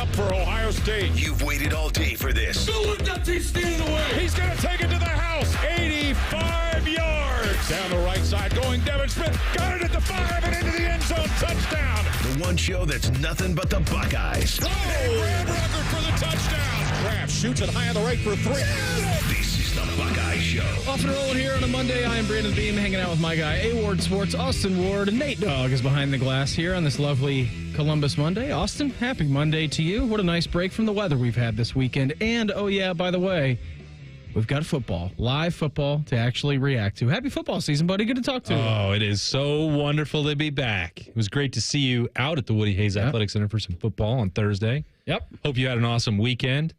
up for Ohio State. You've waited all day for this. He's stealing away. He's going to take it to the house. 85 yards. Down the right side going Devin Smith. Got it at the 5 and into the end zone. Touchdown. The one show that's nothing but the Buckeyes. Graham Rucker for the touchdown. Graham shoots it high on the right for 3. This is the Buckeye Show. Off and rolling here on a Monday. I am Brandon Beam, hanging out with my guy, A-Ward Sports, Austin Ward, and Nate Dogg is behind the glass here on this lovely Columbus Monday. Austin, happy Monday to you. What a nice break from the weather we've had this weekend. And, oh yeah, by the way, we've got football, live football to actually react to. Happy football season, buddy. Good to talk to you. Oh, it is so wonderful to be back. It was great to see you out at the Woody Hayes Athletic Center for some football on Thursday. Yep. Hope you had an awesome weekend.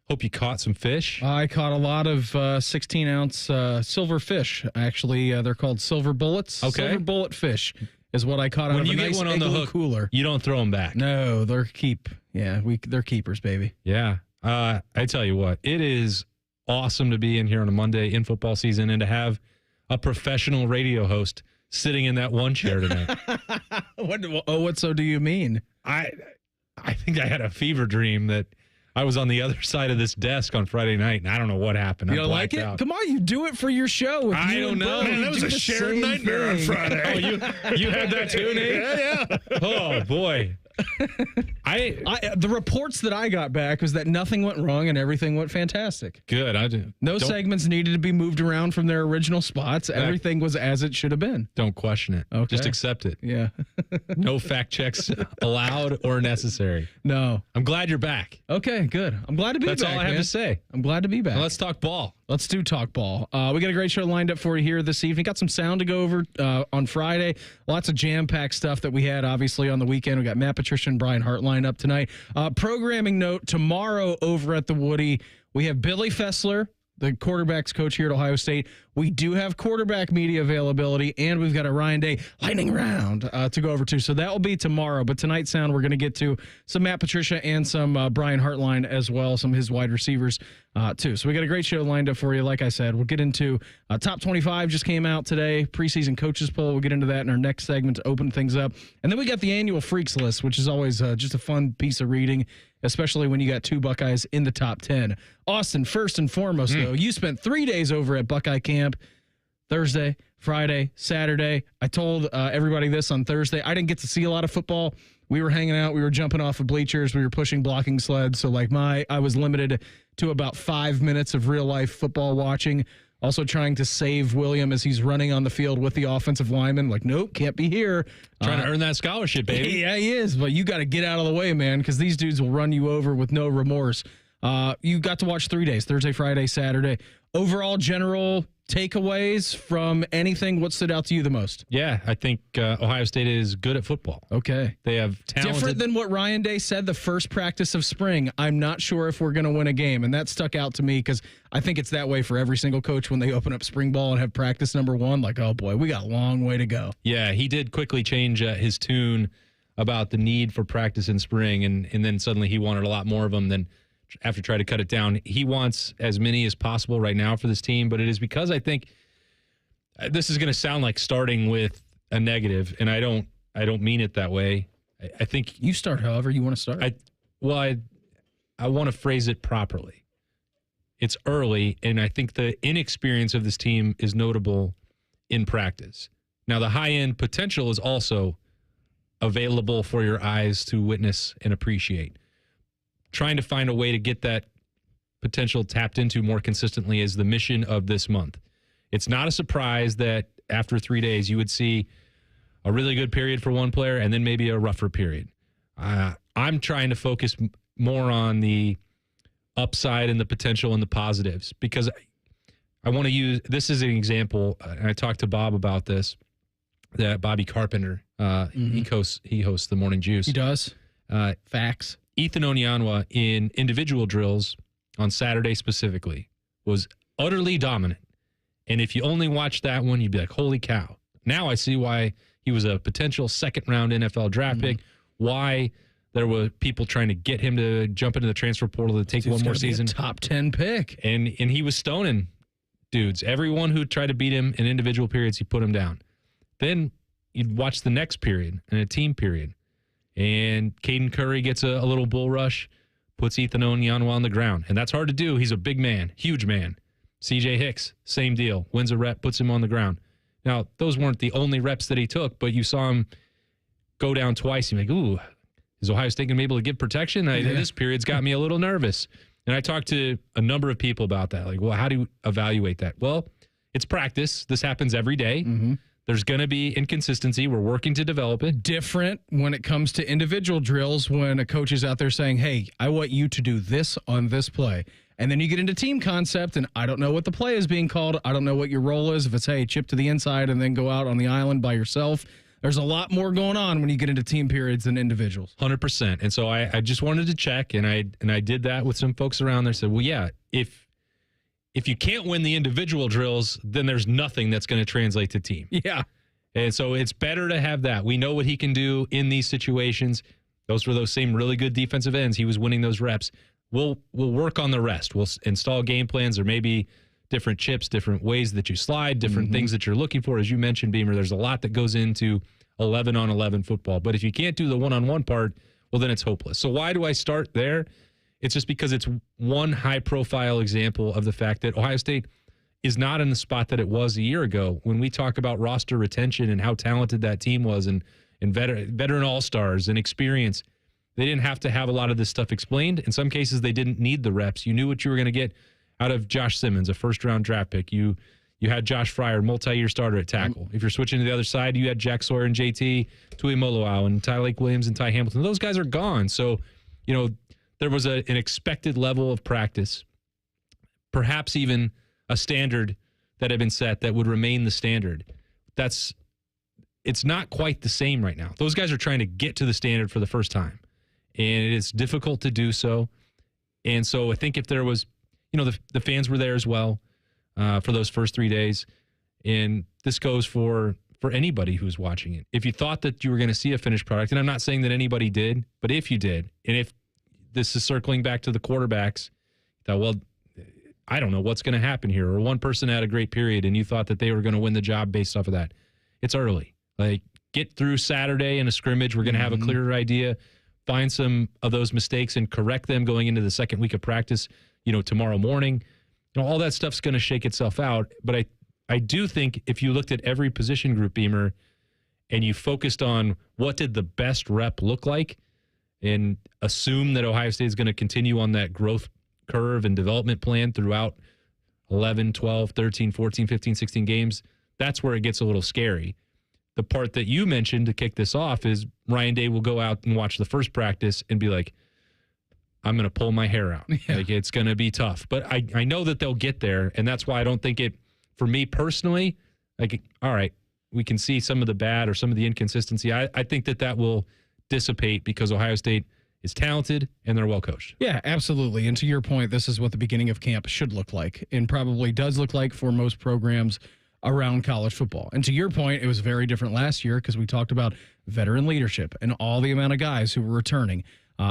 Hope you caught some fish. I caught a lot of 16-ounce silver fish. Actually, they're called silver bullets. Okay. Silver bullet fish is what I caught out When of you a get nice one on the igloo hook, cooler. you don't throw them back. No, they're keep. Yeah, they're keepers, baby. Yeah. I tell you what, it is awesome to be in here on a Monday in football season and to have a professional radio host sitting in that one chair tonight. What so do you mean? I think I had a fever dream that I was on the other side of this desk on Friday night, and I don't know what happened. You don't like it? Come on, you do it for your show. I don't know. Man, that was a shared nightmare on Friday. Oh, you had that too, Nate? Yeah. Oh, boy. The reports that I got back was that nothing went wrong and everything went fantastic. Good. No segments needed to be moved around from their original spots. Everything was as it should have been. Don't question it. Okay. Just accept it. Yeah. No fact checks allowed or necessary. No. I'm glad you're back. Okay, good. I'm glad to be That's back. all I have man. to say. I'm glad to be back. Now let's talk ball. Let's do talk ball. We got a great show lined up for you here this evening. Got some sound to go over on Friday. Lots of jam-packed stuff that we had, obviously, on the weekend. We got Matt, Patricia, and Brian Hartline up tonight. Programming note, tomorrow over at the Woody, we have Billy Fessler, the quarterback's coach here at Ohio State. We do have quarterback media availability, and we've got a Ryan Day lightning round to go over to. So that will be tomorrow. But tonight's sound, we're going to get to some Matt Patricia and some Brian Hartline as well, some of his wide receivers too. So we got a great show lined up for you. Like I said, we'll get into top 25 just came out today, preseason coaches poll. We'll get into that in our next segment to open things up. And then we got the annual Freaks list, which is always just a fun piece of reading, especially when you got two Buckeyes in the top 10. Austin, first and foremost, though, you spent 3 days over at Buckeye Camp, Thursday, Friday, Saturday. I told everybody this on Thursday. I didn't get to see a lot of football. We were hanging out. We were jumping off of bleachers. We were pushing blocking sleds. So, I was limited to about 5 minutes of real-life football watching. Also trying to save William as he's running on the field with the offensive lineman. Nope, can't be here. Trying to earn that scholarship, baby. Yeah, he is. But you got to get out of the way, man, because these dudes will run you over with no remorse. You got to watch 3 days, Thursday, Friday, Saturday. Overall, general takeaways from anything, what stood out to you the most? Yeah, I think Ohio State is good at football. Okay. They have talented. Different than what Ryan Day said the first practice of spring. I'm not sure if we're going to win a game. And that stuck out to me because I think it's that way for every single coach when they open up spring ball and have practice number one. Oh, boy, we got a long way to go. Yeah, he did quickly change his tune about the need for practice in spring. And then suddenly he wanted a lot more of them than after trying to cut it down. He wants as many as possible right now for this team, but it is because I think this is going to sound like starting with a negative, and I don't mean it that way. I think you start however you want to start. I want to phrase it properly. It's early, and I think the inexperience of this team is notable in practice. Now, the high-end potential is also available for your eyes to witness and appreciate. Trying to find a way to get that potential tapped into more consistently is the mission of this month. It's not a surprise that after 3 days you would see a really good period for one player and then maybe a rougher period. I'm trying to focus more on the upside and the potential and the positives because I want to use this as an example. And I talked to Bob about this, that Bobby Carpenter, he hosts the Morning Juice. He does. Facts. Ethan Onyanwa in individual drills on Saturday specifically was utterly dominant. And if you only watched that one, you'd be like, holy cow. Now I see why he was a potential second-round NFL draft pick, why there were people trying to get him to jump into the transfer portal to take one more season. Top 10 pick. And he was stoning dudes. Everyone who tried to beat him in individual periods, he put him down. Then you'd watch the next period and a team period. and Caden Curry gets a little bull rush, puts Ethan Onyanwa on the ground. And that's hard to do. He's a big man, huge man. CJ Hicks, same deal. Wins a rep, puts him on the ground. Now, those weren't the only reps that he took, but you saw him go down twice. You're like, ooh, is Ohio State going to be able to give protection? This period's got me a little nervous. And I talked to a number of people about that. Like, well, how do you evaluate that? Well, it's practice. This happens every day. Mm-hmm. There's going to be inconsistency. We're working to develop it. Different when it comes to individual drills when a coach is out there saying, hey, I want you to do this on this play. And then you get into team concept, and I don't know what the play is being called. I don't know what your role is. If it's, hey, chip to the inside and then go out on the island by yourself. There's a lot more going on when you get into team periods than individuals. 100%. And so I just wanted to check, and I did that with some folks around there. Said, well, yeah, if you can't win the individual drills, then there's nothing that's going to translate to team. Yeah. And so it's better to have that. We know what he can do in these situations. Those were those same really good defensive ends. He was winning those reps. We'll work on the rest. We'll install game plans, or maybe different chips, different ways that you slide, different things that you're looking for. As you mentioned, Beamer, there's a lot that goes into 11-on-11 football. But if you can't do the one-on-one part, well, then it's hopeless. So why do I start there? It's just because it's one high-profile example of the fact that Ohio State is not in the spot that it was a year ago. When we talk about roster retention and how talented that team was, and veteran all-stars and experience, they didn't have to have a lot of this stuff explained. In some cases, they didn't need the reps. You knew what you were going to get out of Josh Simmons, a first-round draft pick. You had Josh Fryer, multi-year starter at tackle. If you're switching to the other side, you had Jack Sawyer and JT, Tui Moloau, and Ty Lake Williams and Ty Hamilton. Those guys are gone. So, there was an expected level of practice, perhaps even a standard that had been set that would remain the standard. It's not quite the same right now. Those guys are trying to get to the standard for the first time, and it is difficult to do so. And so I think if there was, the fans were there as well for those first 3 days, and this goes for anybody who's watching it. If you thought that you were going to see a finished product, and I'm not saying that anybody did, but if you did, and if this is circling back to the quarterbacks, you thought, well, I don't know what's going to happen here. Or one person had a great period and you thought that they were going to win the job based off of that. It's early. Like, get through Saturday in a scrimmage. We're going to have a clearer idea. Find some of those mistakes and correct them going into the second week of practice, tomorrow morning. All that stuff's going to shake itself out. But I do think if you looked at every position group, Beamer, and you focused on what did the best rep look like, and assume that Ohio State is going to continue on that growth curve and development plan throughout 11, 12, 13, 14, 15, 16 games, that's where it gets a little scary. The part that you mentioned to kick this off is Ryan Day will go out and watch the first practice and be like, I'm going to pull my hair out. Yeah. Like, it's going to be tough. But I know that they'll get there, and that's why I don't think it, for me personally, like, all right, we can see some of the bad or some of the inconsistency. I think that will dissipate because Ohio State is talented and they're well coached. Yeah, absolutely. And to your point, this is what the beginning of camp should look like, and probably does look like for most programs around college football. And to your point, it was very different last year because we talked about veteran leadership and all the amount of guys who were returning.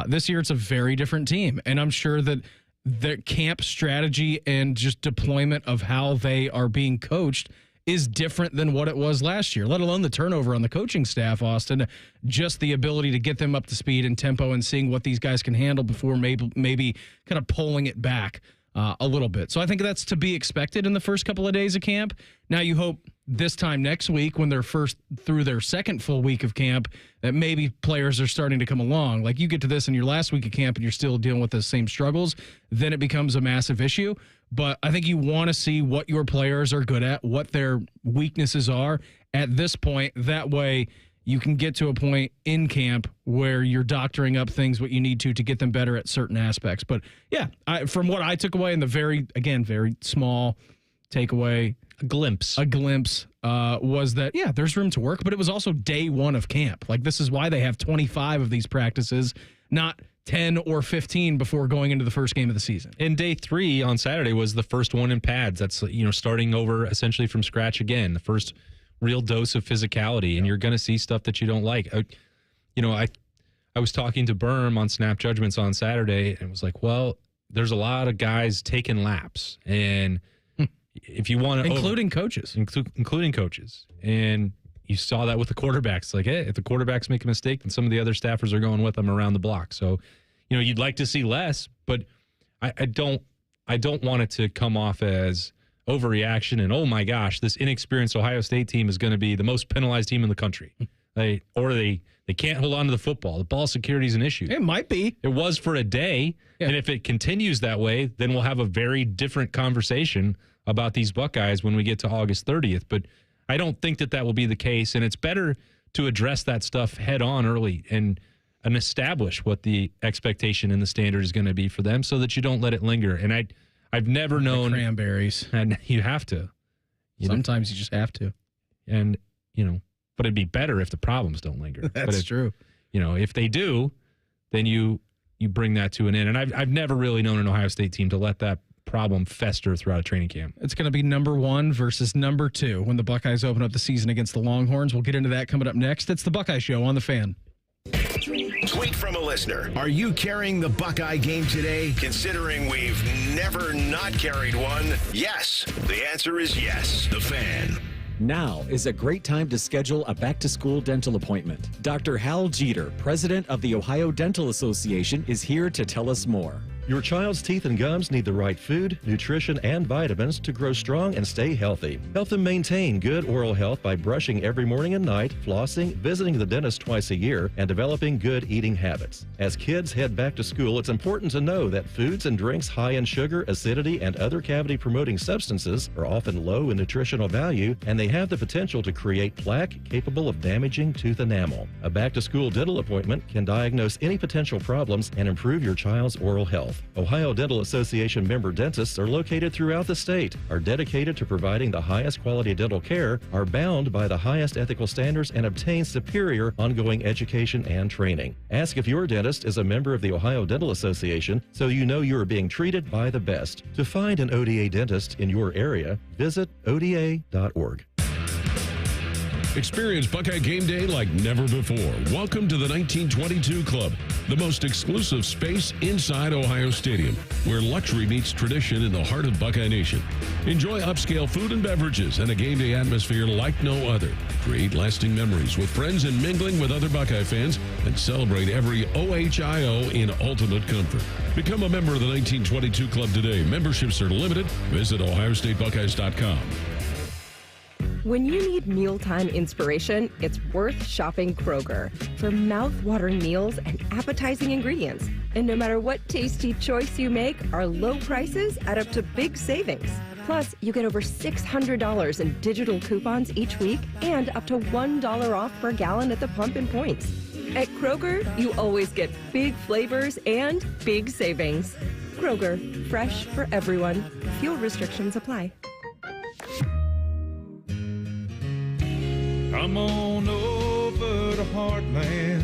This year, it's a very different team. And I'm sure that the camp strategy and just deployment of how they are being coached is different than what it was last year, let alone the turnover on the coaching staff, Austin. Just the ability to get them up to speed and tempo and seeing what these guys can handle before maybe kind of pulling it back a little bit. So I think that's to be expected in the first couple of days of camp. Now you hope this time next week, when they're first through their second full week of camp, that maybe players are starting to come along. Like, you get to this in your last week of camp and you're still dealing with the same struggles, then it becomes a massive issue. But I think you want to see what your players are good at, what their weaknesses are at this point. That way you can get to a point in camp where you're doctoring up things what you need to get them better at certain aspects. But yeah, from what I took away in the very small takeaway, a glimpse was that, yeah, there's room to work, but it was also day one of camp. Like, this is why they have 25 of these practices, not 10 or 15 before going into the first game of the season. And day 3 on Saturday was the first one in pads. That's, starting over essentially from scratch again, the first real dose of physicality. And you're going to see stuff that you don't like. I was talking to Berm on Snap Judgments on Saturday, and it was like, well, there's a lot of guys taking laps. And if you want to... Including coaches. Including coaches. And, you saw that with the quarterbacks. Like, hey, if the quarterbacks make a mistake, then some of the other staffers are going with them around the block. So, you'd like to see less, but I don't want it to come off as overreaction and, oh my gosh, this inexperienced Ohio State team is going to be the most penalized team in the country. They can't hold on to the football. The ball security is an issue. It might be. It was for a day. Yeah. And if it continues that way, then we'll have a very different conversation about these Buckeyes when we get to August 30th. But I don't think that will be the case. And it's better to address that stuff head on early and establish what the expectation and the standard is going to be for them so that you don't let it linger. And I've never known cranberries. And you have to. Sometimes you just have to. And, but it'd be better if the problems don't linger. That's true. If they do, then you bring that to an end. And I've never really known an Ohio State team to let that problem fester throughout a training camp. It's going to be number 1 versus number 2 when the Buckeyes open up the season against the Longhorns. We'll get into that coming up next. It's the Buckeye Show on The Fan. Tweet from a listener. Are you carrying the Buckeye game today? Considering we've never not carried one, yes. The answer is yes. The Fan. Now is a great time to schedule a back-to-school dental appointment. Dr. Hal Jeter, president of the Ohio Dental Association, is here to tell us more. Your child's teeth and gums need the right food, nutrition, and vitamins to grow strong and stay healthy. Help them maintain good oral health by brushing every morning and night, flossing, visiting the dentist twice a year, and developing good eating habits. As kids head back to school, it's important to know that foods and drinks high in sugar, acidity, and other cavity-promoting substances are often low in nutritional value, and they have the potential to create plaque capable of damaging tooth enamel. A back-to-school dental appointment can diagnose any potential problems and improve your child's oral health. Ohio Dental Association member dentists are located throughout the state, are dedicated to providing the highest quality dental care, are bound by the highest ethical standards, and obtain superior ongoing education and training. Ask if your dentist is a member of the Ohio Dental Association so you know you are being treated by the best. To find an ODA dentist in your area, visit oda.org. Experience Buckeye Game Day like never before. Welcome to the 1922 Club, the most exclusive space inside Ohio Stadium, where luxury meets tradition in the heart of Buckeye Nation. Enjoy upscale food and beverages and a game day atmosphere like no other. Create lasting memories with friends and mingling with other Buckeye fans, and celebrate every OHIO in ultimate comfort. Become a member of the 1922 Club today. Memberships are limited. Visit OhioStateBuckeyes.com. When you need mealtime inspiration, it's worth shopping Kroger for mouth-watering meals and appetizing ingredients. And no matter what tasty choice you make, our low prices add up to big savings. Plus, you get over $600 in digital coupons each week and up to $1 off per gallon at the pump and points. At Kroger, you always get big flavors and big savings. Kroger, fresh for everyone. Fuel restrictions apply. Come on over to Hartland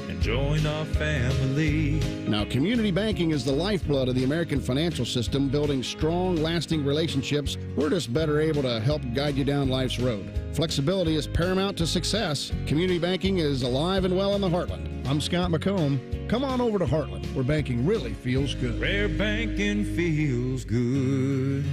and join our family. Now, community banking is the lifeblood of the American financial system, building strong, lasting relationships. We're just better able to help guide you down life's road. Flexibility is paramount to success. Community banking is alive and well in the Heartland. I'm Scott McComb. Come on over to Heartland, where banking really feels good. Where banking feels good.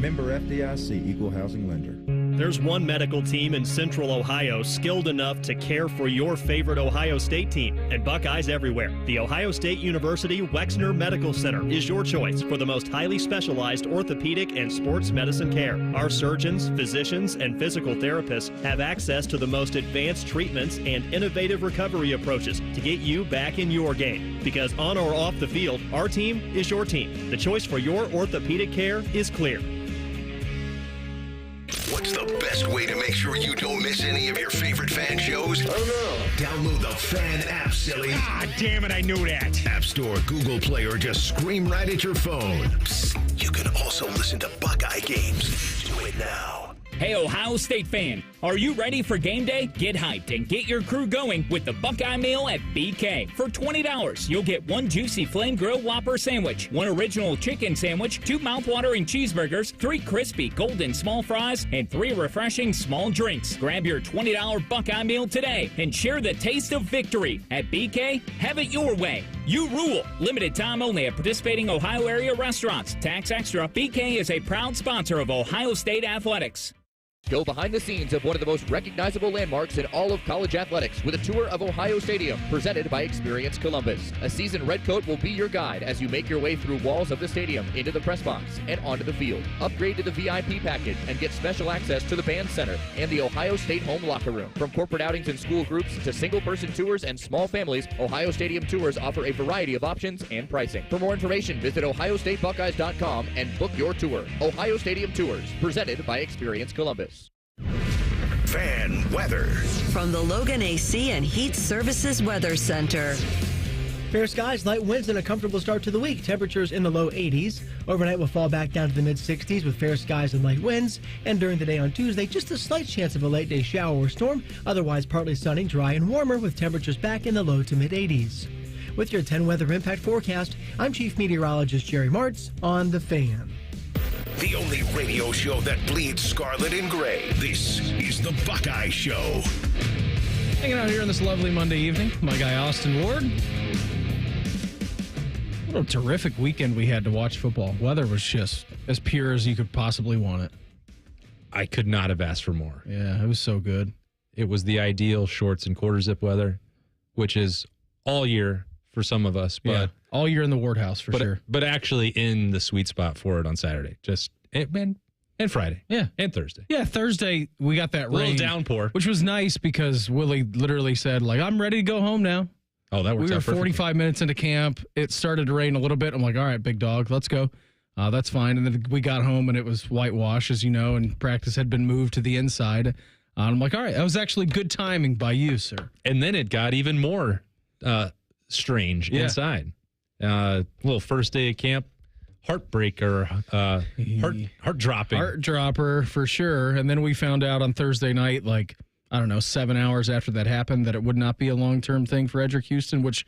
Member FDIC, Equal Housing Lender. There's one medical team in Central Ohio skilled enough to care for your favorite Ohio State team, and Buckeyes everywhere. The Ohio State University Wexner Medical Center is your choice for the most highly specialized orthopedic and sports medicine care. Our surgeons, physicians, and physical therapists have access to the most advanced treatments and innovative recovery approaches to get you back in your game. Because on or off the field, our team is your team. The choice for your orthopedic care is clear. What's the best way to make sure you don't miss any of your favorite fan shows? Oh no. Download the Fan app, silly. Ah, damn it, I knew that. App Store, Google Play, or just scream right at your phone. Psst, you can also listen to Buckeye games. Do it now. Hey, Ohio State fan, are you ready for game day? Get hyped and get your crew going with the Buckeye Meal at BK. For $20, you'll get one juicy flame grilled Whopper sandwich, one original chicken sandwich, 2 mouthwatering cheeseburgers, 3 crispy golden small fries, and 3 refreshing small drinks. Grab your $20 Buckeye Meal today and share the taste of victory. At BK, have it your way. You rule. Limited time only at participating Ohio area restaurants. Tax extra. BK is a proud sponsor of Ohio State Athletics. Go behind the scenes of one of the most recognizable landmarks in all of college athletics with a tour of Ohio Stadium presented by Experience Columbus. A seasoned redcoat will be your guide as you make your way through walls of the stadium, into the press box, and onto the field. Upgrade to the VIP package and get special access to the band center and the Ohio State home locker room. From corporate outings and school groups to single-person tours and small families, Ohio Stadium Tours offer a variety of options and pricing. For more information, visit ohiostatebuckeyes.com and book your tour. Ohio Stadium Tours, presented by Experience Columbus. Fan weather from the Logan AC and Heat Services Weather Center. Fair skies, light winds, and a comfortable start to the week. Temperatures in the low 80s. Overnight will fall back down to the mid-60s with fair skies and light winds. And during the day on Tuesday, just a slight chance of a late-day shower or storm. Otherwise, partly sunny, dry, and warmer with temperatures back in the low to mid-80s. With your 10 weather impact forecast, I'm Chief Meteorologist Jerry Martz on The Fan. The only radio show that bleeds scarlet and gray. This is the Buckeye Show. Hanging out here on this lovely Monday evening, my guy Austin Ward. What a terrific weekend we had to watch football. Weather was just as pure as you could possibly want it. I could not have asked for more. Yeah, it was so good. It was the ideal shorts and quarter zip weather, which is all year for some of us, but all year in the Ward House for sure. But actually in the sweet spot for it on Saturday, and Friday, and Thursday. Yeah, Thursday we got that rain, little downpour, which was nice because Willie literally said, like, I'm ready to go home now. Oh, that worked out perfectly. We were 45 minutes into camp. It started to rain a little bit. I'm like, all right, big dog, let's go. That's fine. And then we got home and it was whitewash, as you know, and practice had been moved to the inside. I'm like, all right, that was actually good timing by you, sir. And then it got even more strange inside. Little first day of camp, heartbreaker, heart dropping. Heart dropper for sure. And then we found out on Thursday night, like, I don't know, 7 hours after that happened, that it would not be a long-term thing for Edric Houston, which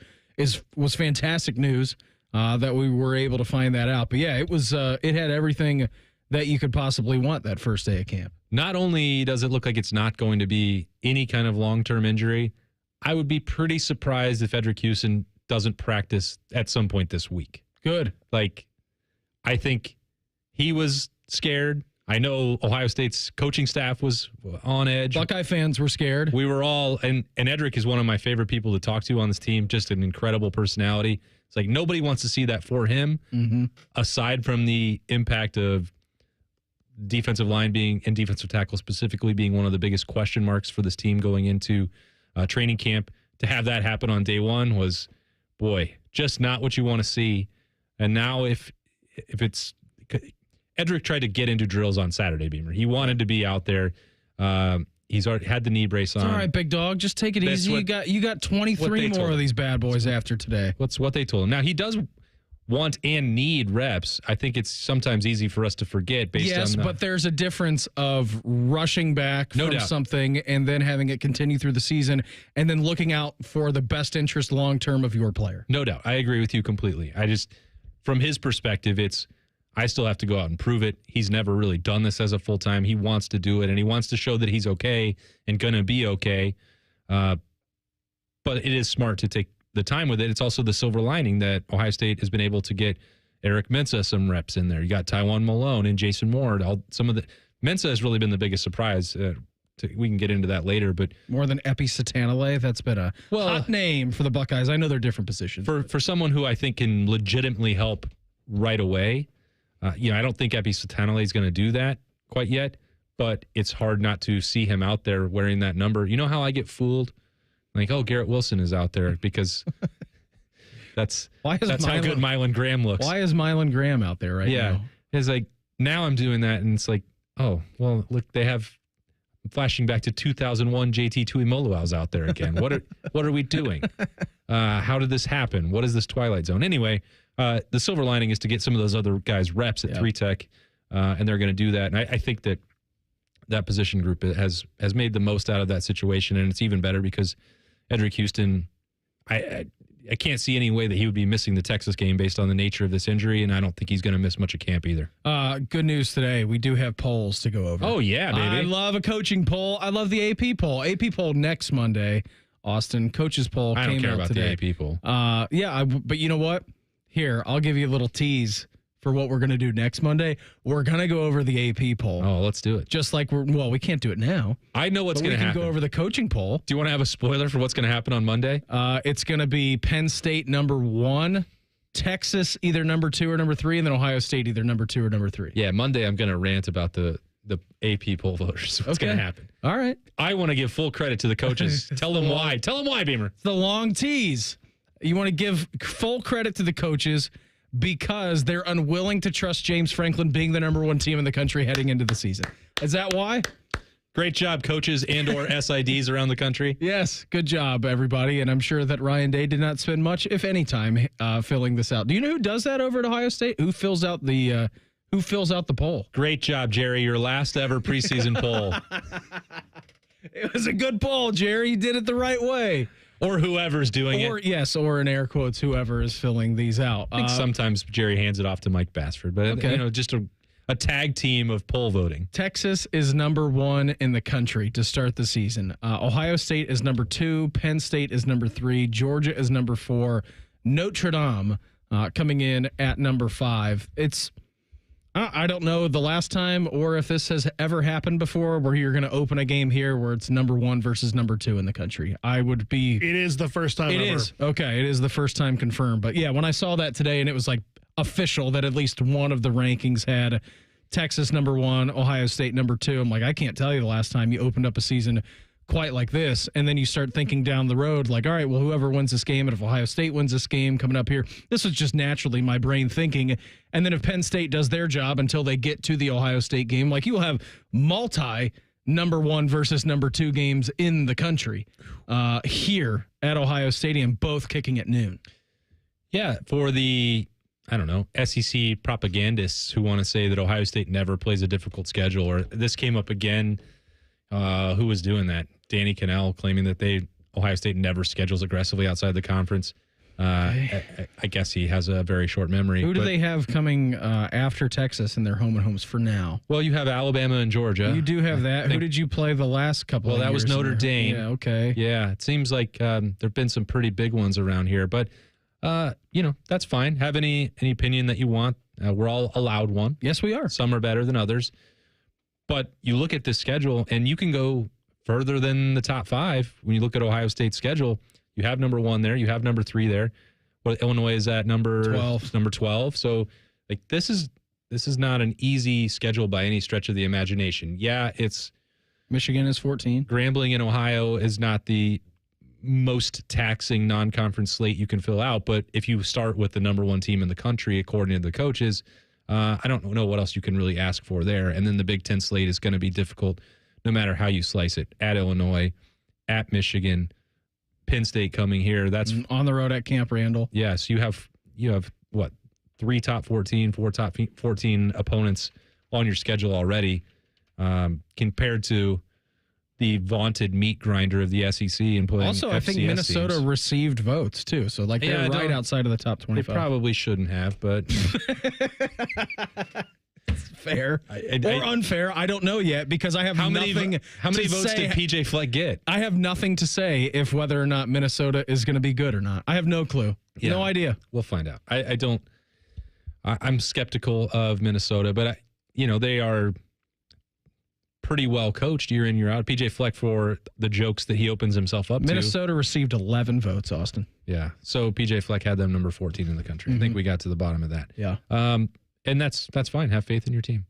was fantastic news that we were able to find that out. But yeah, it was it had everything that you could possibly want that first day of camp. Not only does it look like it's not going to be any kind of long-term injury, I would be pretty surprised if Edric Houston doesn't practice at some point this week. Good. Like, I think he was scared. I know Ohio State's coaching staff was on edge. Buckeye fans were scared. We were all, and Edric is one of my favorite people to talk to on this team, just an incredible personality. It's like nobody wants to see that for him, aside from the impact of defensive line being, and defensive tackle specifically, being one of the biggest question marks for this team going into training camp. To have that happen on day one was, boy, just not what you want to see. And now if it's, Edric tried to get into drills on Saturday, Beamer. He wanted to be out there. He's already had the knee brace on. It's all right, big dog. Just take it easy. You got 23 more of these bad boys after today. What's what they told him. Now, he does want and need reps. I think it's sometimes easy for us to forget based on Yes, but there's a difference of rushing back from something and then having it continue through the season and then looking out for the best interest long-term of your player. No doubt. I agree with you completely. I just, from his perspective, I still have to go out and prove it. He's never really done this as a full-time. He wants to do it, and he wants to show that he's okay and going to be okay. But it is smart to take the time with it. It's also the silver lining that Ohio State has been able to get Eric Mensah some reps in there. You got Tywan Malone and Jason Ward. Mensah has really been the biggest surprise. We can get into that later, but more than Epi Satanale, that's been a hot name for the Buckeyes. I know they're different positions. For someone who I think can legitimately help right away, I don't think Epi Satanale is going to do that quite yet, but it's hard not to see him out there wearing that number. You know how I get fooled? Like, oh, Garrett Wilson is out there because that's how good Mylan Graham looks. Why is Mylan Graham out there now? Yeah. It's like, now I'm doing that, and it's like, oh, well, look, they have flashing back to 2001 JT Tuimoloau's out there again. What are we doing? How did this happen? What is this Twilight Zone? Anyway, the silver lining is to get some of those other guys reps at 3-Tech, and they're going to do that. And I think that position group has made the most out of that situation, and it's even better because Edric Houston, I can't see any way that he would be missing the Texas game based on the nature of this injury, and I don't think he's going to miss much of camp either. Good news today. We do have polls to go over. Oh, yeah, baby. I love a coaching poll. I love the AP poll. AP poll next Monday. Austin, coaches poll came out today. I don't care about the AP poll. But you know what? Here, I'll give you a little tease for what we're going to do next Monday. We're going to go over the AP poll. Oh, let's do it. Just like we can't do it now. I know what's going to happen. We can go over the coaching poll. Do you want to have a spoiler for what's going to happen on Monday? It's going to be Penn State number 1, Texas either number 2 or number 3, and then Ohio State either number 2 or number 3. Yeah, Monday I'm going to rant about the AP poll voters. What's going to happen? All right. I want to give full credit to the coaches. Tell them why. Tell them why, Beamer. It's the long tease. You want to give full credit to the coaches because they're unwilling to trust James Franklin being the number 1 team in the country heading into the season. Is that why? Great job, coaches and or SIDs around the country. Yes, good job, everybody. And I'm sure that Ryan Day did not spend much, if any, time filling this out. Do you know who does that over at Ohio State? Who fills out the poll? Great job, Jerry. Your last ever preseason poll. It was a good poll, Jerry. You did it the right way. Or whoever's doing it. Yes, or in air quotes, whoever is filling these out. I think sometimes Jerry hands it off to Mike Bassford, but just a tag team of poll voting. Texas is number 1 in the country to start the season. Ohio State is number 2. Penn State is number 3. Georgia is number 4. Notre Dame coming in at number 5. I don't know the last time or if this has ever happened before where you're going to open a game here where it's number 1 versus number 2 in the country. It is the first time ever. It is. Okay, it is the first time confirmed. But yeah, when I saw that today and it was like official that at least one of the rankings had Texas number 1, Ohio State number 2, I'm like, I can't tell you the last time you opened up a season quite like this. And then you start thinking down the road, like, all right, well, whoever wins this game, and if Ohio State wins this game coming up here, this was just naturally my brain thinking. And then if Penn State does their job until they get to the Ohio State game, like you will have multi number 1 versus number 2 games in the country here at Ohio Stadium, both kicking at noon. Yeah, for the, SEC propagandists who want to say that Ohio State never plays a difficult schedule, or this came up again. Who was doing that? Danny Cannell claiming that Ohio State never schedules aggressively outside the conference. I guess he has a very short memory. Who do they have coming after Texas in their home and homes for now? Well, you have Alabama and Georgia. You do have that. Who did you play the last couple of years? Well, that was Notre Dame. Yeah, okay. Yeah, it seems like there have been some pretty big ones around here. But, that's fine. Have any opinion that you want. We're all allowed one. Yes, we are. Some are better than others. But you look at this schedule, and you can go further than the top 5. When you look at Ohio State's schedule, you have number 1 there. You have number 3 there. But Illinois is at number 12. So, like, this is not an easy schedule by any stretch of the imagination. Yeah, it's Michigan is 14. Grambling in Ohio is not the most taxing non-conference slate you can fill out. But if you start with the number 1 team in the country, according to the coaches, I don't know what else you can really ask for there. And then the Big Ten slate is going to be difficult no matter how you slice it. At Illinois, at Michigan, Penn State coming here. That's on the road at Camp Randall. Yes, you have what, 3 top 14, 4 top 14 opponents on your schedule already, compared to the vaunted meat grinder of the SEC and playing. Also, FCS I think Minnesota teams. Received votes too, so like they're right outside of the top 25. They probably shouldn't have, but it's fair or unfair. I don't know yet because I have how nothing. How many votes did PJ Fleck get? I have nothing to say if whether or not Minnesota is going to be good or not. I have no clue. Yeah, no idea. We'll find out. I don't. I'm skeptical of Minnesota, but they are pretty well coached year in, year out. PJ Fleck, for the jokes that he opens himself up Minnesota received 11 votes, Austin. Yeah. So PJ Fleck had them number 14 in the country. I think we got to the bottom of that. Yeah. And that's fine. Have faith in your team.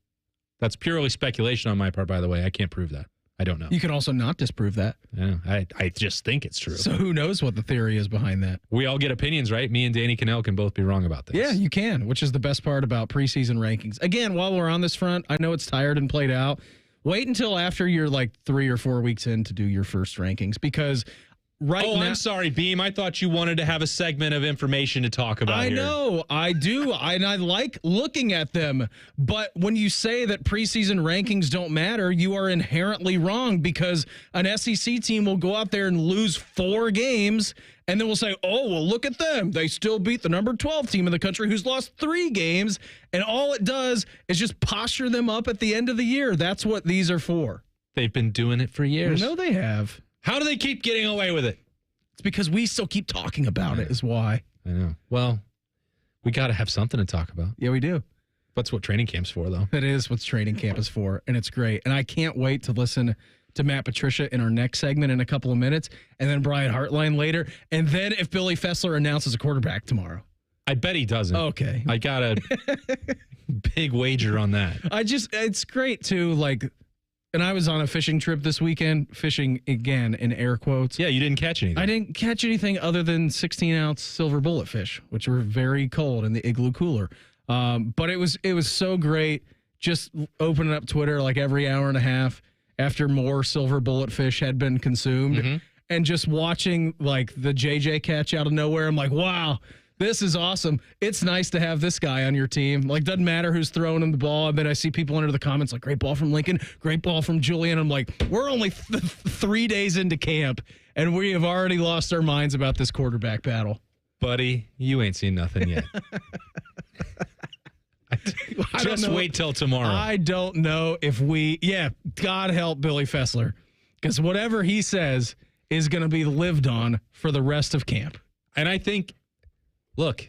That's purely speculation on my part, by the way. I can't prove that. I don't know. You can also not disprove that. Yeah. I just think it's true. So who knows what the theory is behind that? We all get opinions, right? Me and Danny Cannell can both be wrong about this. Yeah, you can, which is the best part about preseason rankings. Again, while we're on this front, I know it's tired and played out. Wait until after you're like 3 or 4 weeks in to do your first rankings because now... I'm sorry, Beam. I thought you wanted to have a segment of information to talk about here. I know. I do. And I like looking at them. But when you say that preseason rankings don't matter, you are inherently wrong because an SEC team will go out there and lose 4 games and then we'll say, oh, well, look at them. They still beat the number 12 team in the country who's lost 3 games. And all it does is just posture them up at the end of the year. That's what these are for. They've been doing it for years. No, they have. How do they keep getting away with it? It's because we still keep talking about it is why. I know. Well, we got to have something to talk about. Yeah, we do. That's what training camp's for, though. It is what training camp is for, and it's great. And I can't wait to listen to Matt Patricia in our next segment in a couple of minutes, and then Brian Hartline later, and then if Billy Fessler announces a quarterback tomorrow. I bet he doesn't. Okay. I got a big wager on that. It's great, too, and I was on a fishing trip this weekend, fishing again in air quotes. Yeah, you didn't catch anything. I didn't catch anything other than 16-ounce silver bullet fish, which were very cold in the igloo cooler. But it was so great just opening up Twitter like every hour and a half after more silver bullet fish had been consumed and just watching like the JJ catch out of nowhere. I'm like, wow, this is awesome. It's nice to have this guy on your team. Like, doesn't matter who's throwing him the ball. And then I see people under the comments like, great ball from Lincoln, great ball from Julian. I'm like, we're only 3 days into camp, and we have already lost our minds about this quarterback battle. Buddy, you ain't seen nothing yet. Just wait till tomorrow. I don't know if God help Billy Fessler, because whatever he says is going to be lived on for the rest of camp. And I think, look,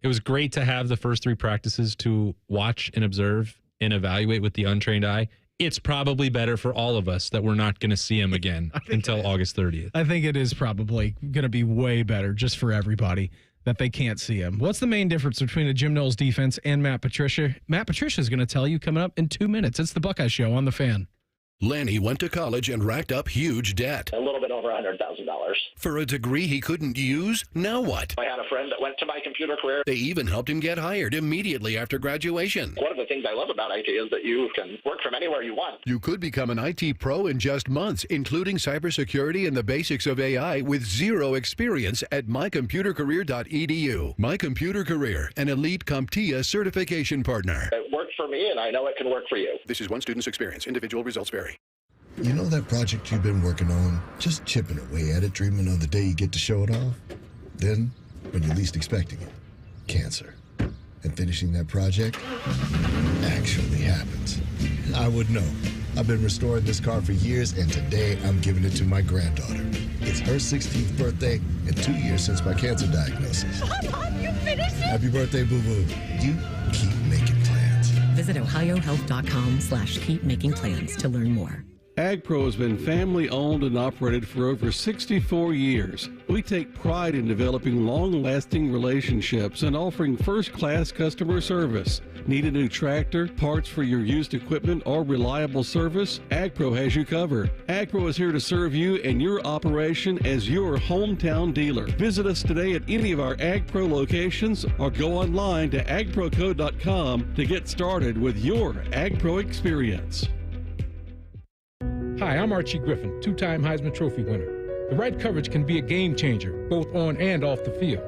it was great to have the first 3 practices to watch and observe and evaluate with the untrained eye. It's probably better for all of us that we're not going to see him again until August 30th. I think it is probably going to be way better just for everybody that they can't see him. What's the main difference between the Jim Knowles defense and Matt Patricia? Matt Patricia is going to tell you coming up in 2 minutes. It's the Buckeye Show on The Fan. Lanny went to college and racked up huge debt. A little bit over $100,000. For a degree he couldn't use? Now what? I had a friend that went to my computer career. They even helped him get hired immediately after graduation. One of the things I love about IT is that you can work from anywhere you want. You could become an IT pro in just months, including cybersecurity and the basics of AI with zero experience at mycomputercareer.edu. My Computer Career, an elite CompTIA certification partner. It worked for me, and I know it can work for you. This is one student's experience. Individual results vary. You know that project you've been working on? Just chipping away at it, dreaming of the day you get to show it off? Then, when you're least expecting it, cancer. And finishing that project actually happens. I would know. I've been restoring this car for years, and today I'm giving it to my granddaughter. It's her 16th birthday and 2 years since my cancer diagnosis. Mom, you finished it? Happy birthday, boo-boo. You keep making plans. Visit ohiohealth.com/keepmakingplans to learn more. AgPro has been family-owned and operated for over 64 years. We take pride in developing long-lasting relationships and offering first-class customer service. Need a new tractor, parts for your used equipment, or reliable service? AgPro has you covered. AgPro is here to serve you and your operation as your hometown dealer. Visit us today at any of our AgPro locations or go online to agproco.com to get started with your AgPro experience. Hi, I'm Archie Griffin, 2-time Heisman Trophy winner. The right coverage can be a game changer, both on and off the field.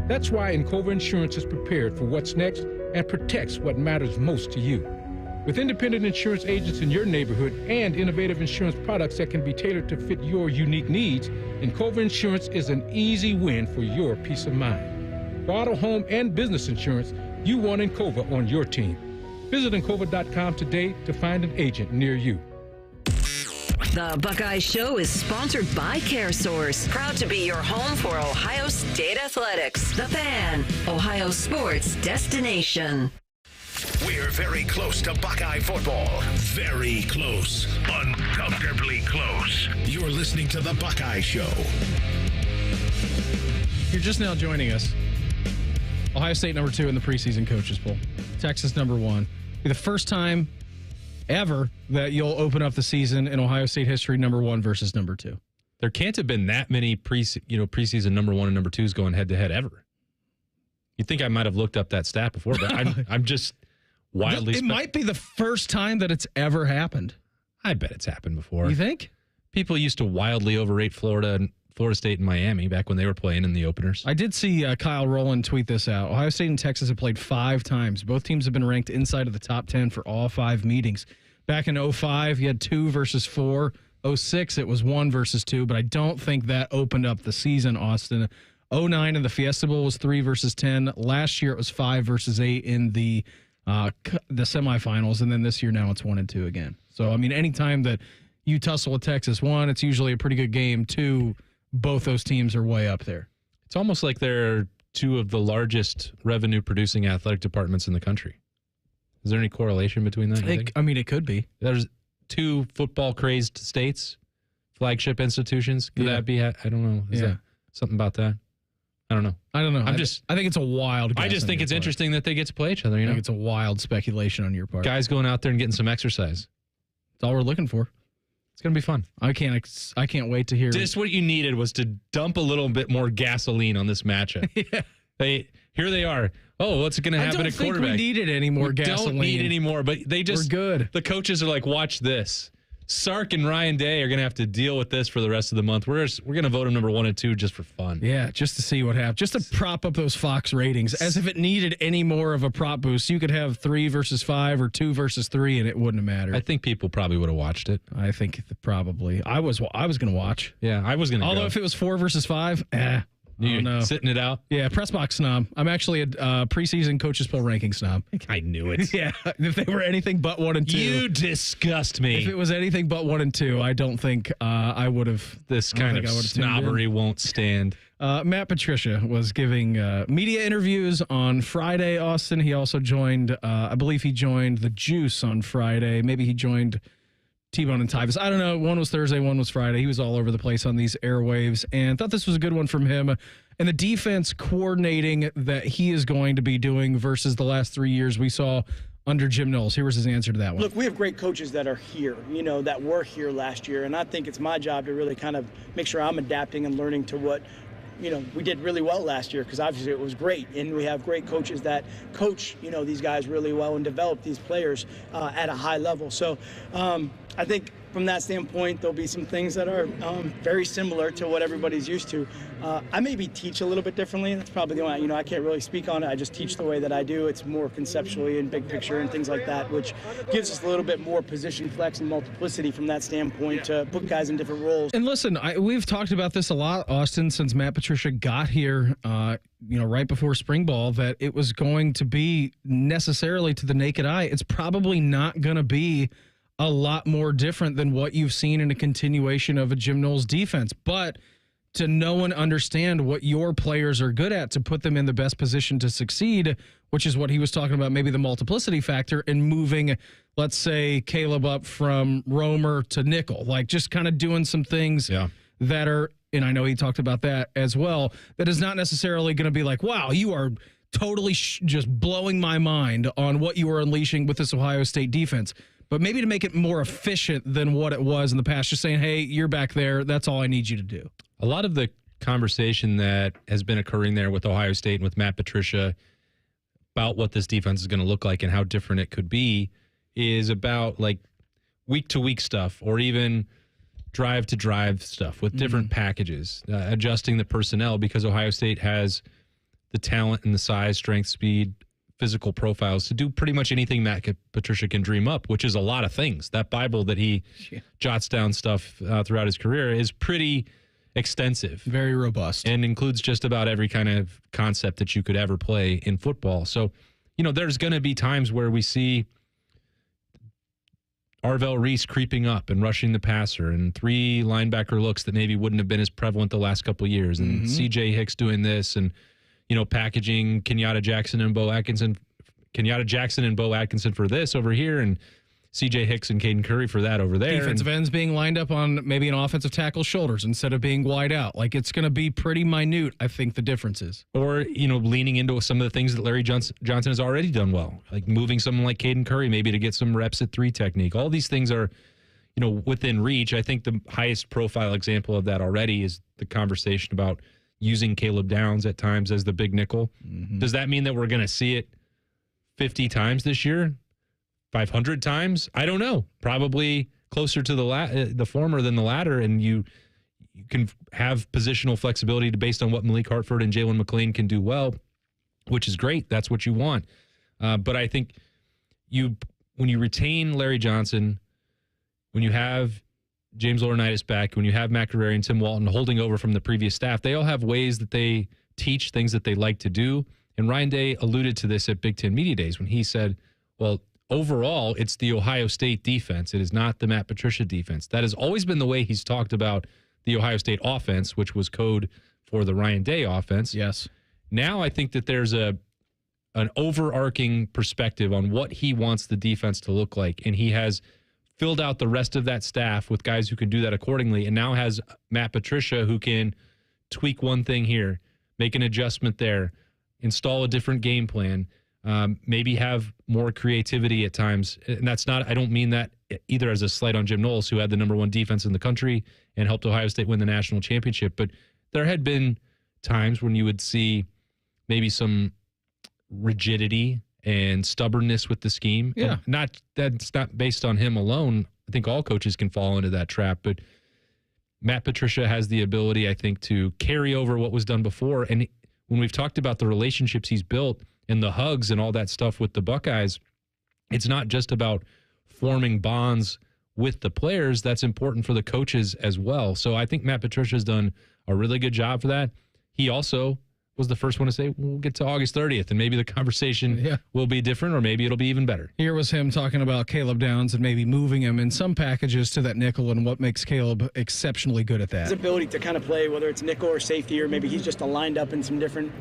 That's why Encova Insurance is prepared for what's next and protects what matters most to you. With independent insurance agents in your neighborhood and innovative insurance products that can be tailored to fit your unique needs, Encova Insurance is an easy win for your peace of mind. For auto, home, and business insurance, you want Encova on your team. Visit Encova.com today to find an agent near you. The Buckeye Show is sponsored by CareSource, proud to be your home for Ohio State Athletics. The Fan, Ohio sports destination. We're very close to Buckeye football. Very close. Uncomfortably close. You're listening to The Buckeye Show. You're just now joining us. Ohio State number 2 in the preseason coaches poll. Texas number 1. Be the first time ever that you'll open up the season in Ohio State history number 1 versus number 2. There can't have been that many preseason number 1 and number 2s going head to head ever. You'd think I might have looked up that stat before, but I'm just wildly. It might be the first time that it's ever happened. I bet it's happened before. You think? People used to wildly overrate Florida State and Miami back when they were playing in the openers. I did see Kyle Rowland tweet this out. Ohio State and Texas have played 5 times. Both teams have been ranked inside of the top 10 for all 5 meetings. Back in 05, you had 2 versus 4. 06, it was 1 versus 2, but I don't think that opened up the season, Austin. 09 in the Fiesta Bowl was 3 versus 10. Last year it was 5 versus 8 in the semifinals, and then this year now it's 1 and 2 again. So, I mean, anytime that you tussle with Texas, 1, it's usually a pretty good game. 2, both those teams are way up there. It's almost like they're 2 of the largest revenue-producing athletic departments in the country. Is there any correlation between that? It could be. There's 2 football-crazed states, flagship institutions. Could that be? I don't know. Is that something about that? I don't know. I don't know. I think it's a wild guess. I just think it's interesting that they get to play each other. I think it's a wild speculation on your part. Guys going out there and getting some exercise. That's all we're looking for. It's going to be fun. I can't wait to hear. Just what you needed was to dump a little bit more gasoline on this matchup. Here they are. Oh, what's going to happen at quarterback? I don't think we needed any more gasoline. Don't need any more, but we're good. The coaches are like, watch this. Sark and Ryan Day are going to have to deal with this for the rest of the month. We're going to vote them number 1 and 2 just for fun. Yeah, just to see what happens. Just to prop up those Fox ratings. As if it needed any more of a prop boost. You could have 3 versus 5 or 2 versus 3, and it wouldn't have mattered. I think people probably would have watched it. I think probably. I was going to watch. Yeah, I was going to. Although if it was 4 versus 5, you sitting it out? Yeah, press box snob. I'm actually a preseason coaches poll ranking snob. I knew it. Yeah, if they were anything but 1 and 2. You disgust me. If it was anything but 1 and 2, I don't think I would have. This kind of snobbery won't stand. Matt Patricia was giving media interviews on Friday, Austin. He also joined, I believe he joined The Juice on Friday. Maybe he joined T-Bone and Tyvis. I don't know. One was Thursday, one was Friday. He was all over the place on these airwaves and thought this was a good one from him. And the defense coordinating that he is going to be doing versus the last 3 years we saw under Jim Knowles. Here was his answer to that one. Look, we have great coaches that are here, that were here last year. And I think it's my job to really kind of make sure I'm adapting and learning to what we did really well last year because obviously it was great. And we have great coaches that coach, these guys really well and develop these players at a high level. So I think from that standpoint, there'll be some things that are very similar to what everybody's used to. I maybe teach a little bit differently. That's probably the one, I can't really speak on it. I just teach the way that I do. It's more conceptually and big picture and things like that, which gives us a little bit more position flex and multiplicity from that standpoint to put guys in different roles. And listen, we've talked about this a lot, Austin, since Matt Patricia got here, right before spring ball, that it was going to be necessarily to the naked eye. It's probably not going to be a lot more different than what you've seen in a continuation of a Jim Knowles defense. But to know and understand what your players are good at to put them in the best position to succeed, which is what he was talking about, maybe the multiplicity factor in moving, let's say, Caleb up from roamer to nickel, like just kind of doing some things that are, and I know he talked about that as well, that is not necessarily going to be like, wow, you are totally just blowing my mind on what you are unleashing with this Ohio State defense. But maybe to make it more efficient than what it was in the past, just saying, hey, you're back there. That's all I need you to do. A lot of the conversation that has been occurring there with Ohio State and with Matt Patricia about what this defense is going to look like and how different it could be is about like week-to-week stuff or even drive-to-drive stuff with different packages, adjusting the personnel because Ohio State has the talent and the size, strength, speed, physical profiles to do pretty much anything Matt Patricia can dream up, which is a lot of things. That Bible that he jots down stuff throughout his career is pretty extensive. Very robust. And includes just about every kind of concept that you could ever play in football. So, there's going to be times where we see Arvell Reese creeping up and rushing the passer and 3 linebacker looks that maybe wouldn't have been as prevalent the last couple of years. And CJ Hicks doing this and packaging Kenyatta Jackson and Bo Atkinson for this over here, and CJ Hicks and Caden Curry for that over there. Defensive ends being lined up on maybe an offensive tackle's shoulders instead of being wide out. Like, it's going to be pretty minute, I think, the difference is. Or, leaning into some of the things that Larry Johnson has already done well, like moving someone like Caden Curry maybe to get some reps at 3 technique. All these things are, within reach. I think the highest profile example of that already is the conversation about using Caleb Downs at times as the big nickel. Does that mean that we're going to see it 50 times this year? 500 times? I don't know. Probably closer to the former than the latter, and you can have positional flexibility based on what Malik Hartford and Jalen McLean can do well, which is great. That's what you want. But I think when you retain Larry Johnson, when you have James Laurinaitis back, when you have McNamara and Tim Walton holding over from the previous staff, they all have ways that they teach things that they like to do. And Ryan Day alluded to this at Big Ten Media Days when he said, well, overall, it's the Ohio State defense. It is not the Matt Patricia defense. That has always been the way he's talked about the Ohio State offense, which was code for the Ryan Day offense. Yes. Now I think that there's a an overarching perspective on what he wants the defense to look like, and he has filled out the rest of that staff with guys who can do that accordingly, and now has Matt Patricia who can tweak one thing here, make an adjustment there, install a different game plan, maybe have more creativity at times. And that's not, I don't mean that either as a slight on Jim Knowles, who had the number one defense in the country and helped Ohio State win the national championship, but there had been times when you would see maybe some rigidity and stubbornness with the scheme. Yeah. And that's not based on him alone. I think all coaches can fall into that trap, but Matt Patricia has the ability, I think, to carry over what was done before. And when we've talked about the relationships he's built and the hugs and all that stuff with the Buckeyes, it's not just about forming bonds with the players. That's important for the coaches as well. So I think Matt Patricia's done a really good job for that. He also was the first one to say, we'll get to August 30th, and maybe the conversation will be different, or maybe it'll be even better. Here was him talking about Caleb Downs and maybe moving him in some packages to that nickel and what makes Caleb exceptionally good at that. His ability to kind of play, whether it's nickel or safety, or maybe he's just aligned up in some different,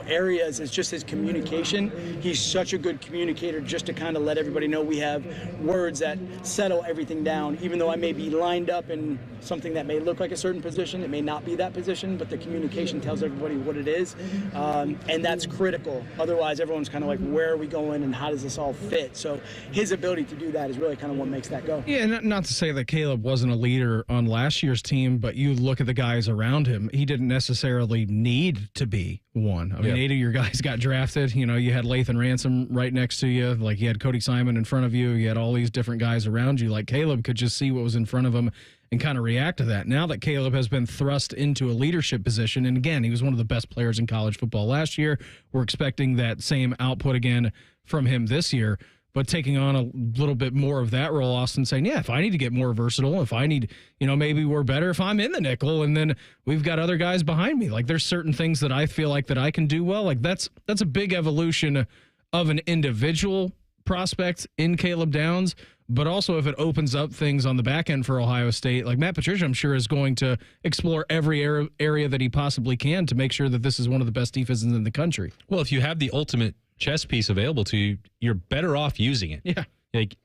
areas. It's just his communication. He's such a good communicator, just to kind of let everybody know we have words that settle everything down. Even though I may be lined up in something that may look like a certain position, it may not be that position, but the communication tells everybody what it is. And that's critical. Otherwise, everyone's kind of like, where are we going and how does this all fit? So his ability to do that is really kind of what makes that go. Yeah, not to say that Caleb wasn't a leader on last year's team, but you look at the guys around him, he didn't necessarily need to be one. I mean, 8 of your guys got drafted. You had Lathan Ransom right next to you. Like, you had Cody Simon in front of you. You had all these different guys around you. Like, Caleb could just see what was in front of him and kind of react to that. Now that Caleb has been thrust into a leadership position, and again, he was one of the best players in college football last year. We're expecting that same output again from him this year, but taking on a little bit more of that role, Austin saying, yeah, if I need to get more versatile, if I need, maybe we're better if I'm in the nickel and then we've got other guys behind me. Like, there's certain things that I feel like that I can do well. Like, that's a big evolution of an individual prospect in Caleb Downs, but also if it opens up things on the back end for Ohio State, like Matt Patricia, I'm sure is going to explore every area that he possibly can to make sure that this is one of the best defenses in the country. Well, if you have the ultimate chess piece available to you, you're better off using it. Yeah. Like,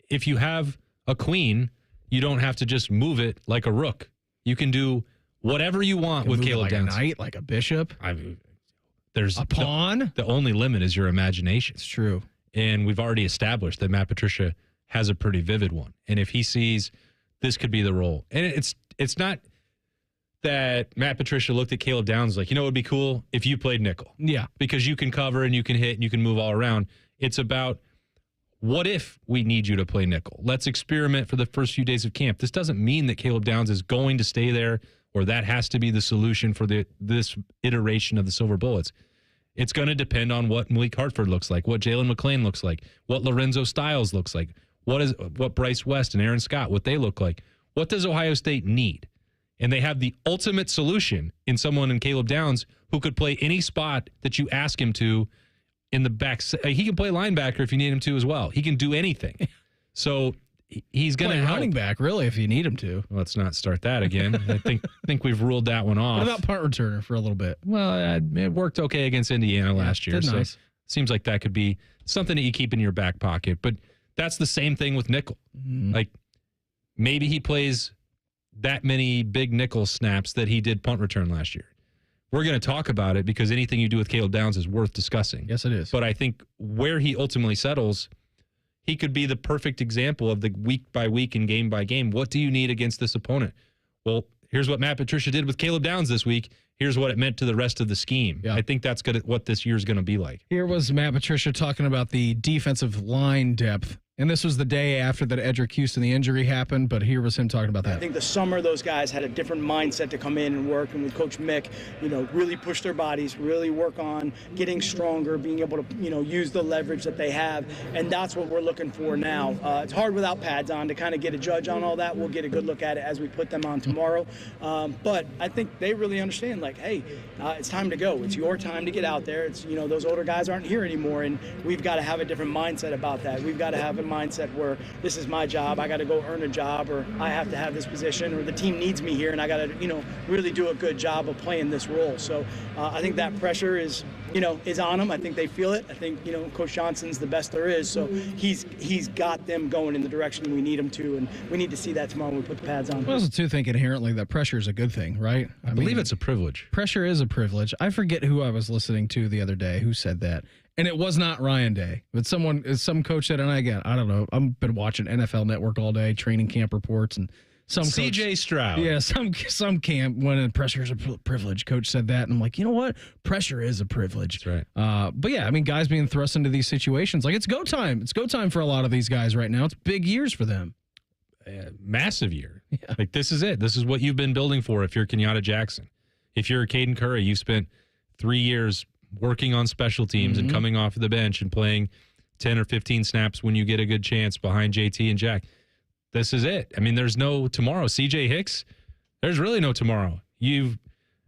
if you have a queen, you don't have to just move it like a rook. You can do whatever you want with Caleb Downs. Like a knight, like a bishop. There's a pawn. The only limit is your imagination. It's true. And we've already established that Matt Patricia has a pretty vivid one. And if he sees this could be the role, and it's not that Matt Patricia looked at Caleb Downs like, it would be cool if you played nickel. Yeah. Because you can cover and you can hit and you can move all around. It's about, what if we need you to play nickel? Let's experiment for the first few days of camp. This doesn't mean that Caleb Downs is going to stay there or that has to be the solution for this iteration of the Silver Bullets. It's going to depend on what Malik Hartford looks like, what Jalen McClain looks like, what Lorenzo Styles looks like, what Bryce West and Aaron Scott, what they look like. What does Ohio State need? And they have the ultimate solution in someone in Caleb Downs who could play any spot that you ask him to in the back. He can play linebacker if you need him to as well. He can do anything. So he's going to play running back, really, if you need him to. Let's not start that again. I think we've ruled that one off. What about punt returner for a little bit? Well, it worked okay against Indiana last year. So nice. Seems like that could be something that you keep in your back pocket. But that's the same thing with nickel. Like, maybe he plays that many big nickel snaps that he did punt return last year. We're going to talk about it because anything you do with Caleb Downs is worth discussing. Yes, it is. But I think where he ultimately settles, he could be the perfect example of the week by week and game by game. What do you need against this opponent? Well, here's what Matt Patricia did with Caleb Downs this week. Here's what it meant to the rest of the scheme. Yeah. I think that's what this year's going to be like. Here was Matt Patricia talking about the defensive line depth. And this was the day after that Edric Houston, the injury happened, but here was him talking about that. I think the summer those guys had a different mindset to come in and work, and with Coach Mick, really push their bodies, really work on getting stronger, being able to, use the leverage that they have, and that's what we're looking for now. It's hard without pads on to kind of get a judge on all that. We'll get a good look at it as we put them on tomorrow. But I think they really understand, like, hey, it's time to go. It's your time to get out there. It's, those older guys aren't here anymore, and we've got to have a different mindset about that. We've got to have a mindset where this is my job, I got to go earn a job, or I have to have this position, or the team needs me here and I got to really do a good job of playing this role. So I think that pressure is is on them. I think they feel it. I think, Coach Johnson's the best there is. So he's got them going in the direction we need them to, and we need to see that tomorrow when we put the pads on. I also, too, think inherently that pressure is a good thing, right? I believe it's a privilege. Pressure is a privilege. I forget who I was listening to the other day who said that. And it was not Ryan Day, but some coach said, and I don't know. I've been watching NFL Network all day, training camp reports, and some CJ Stroud. Yeah, some camp when pressure is a privilege. Coach said that, and I'm like, you know what? Pressure is a privilege. That's right. But yeah, guys being thrust into these situations, like it's go time. It's go time for a lot of these guys right now. It's big years for them. Massive year. Yeah. Like this is it. This is what you've been building for. If you're Kenyatta Jackson, if you're Caden Curry, you've spent 3 years working on special teams and coming off of the bench and playing 10 or 15 snaps when you get a good chance behind JT and Jack. This is it. There's no tomorrow. CJ Hicks, there's really no tomorrow.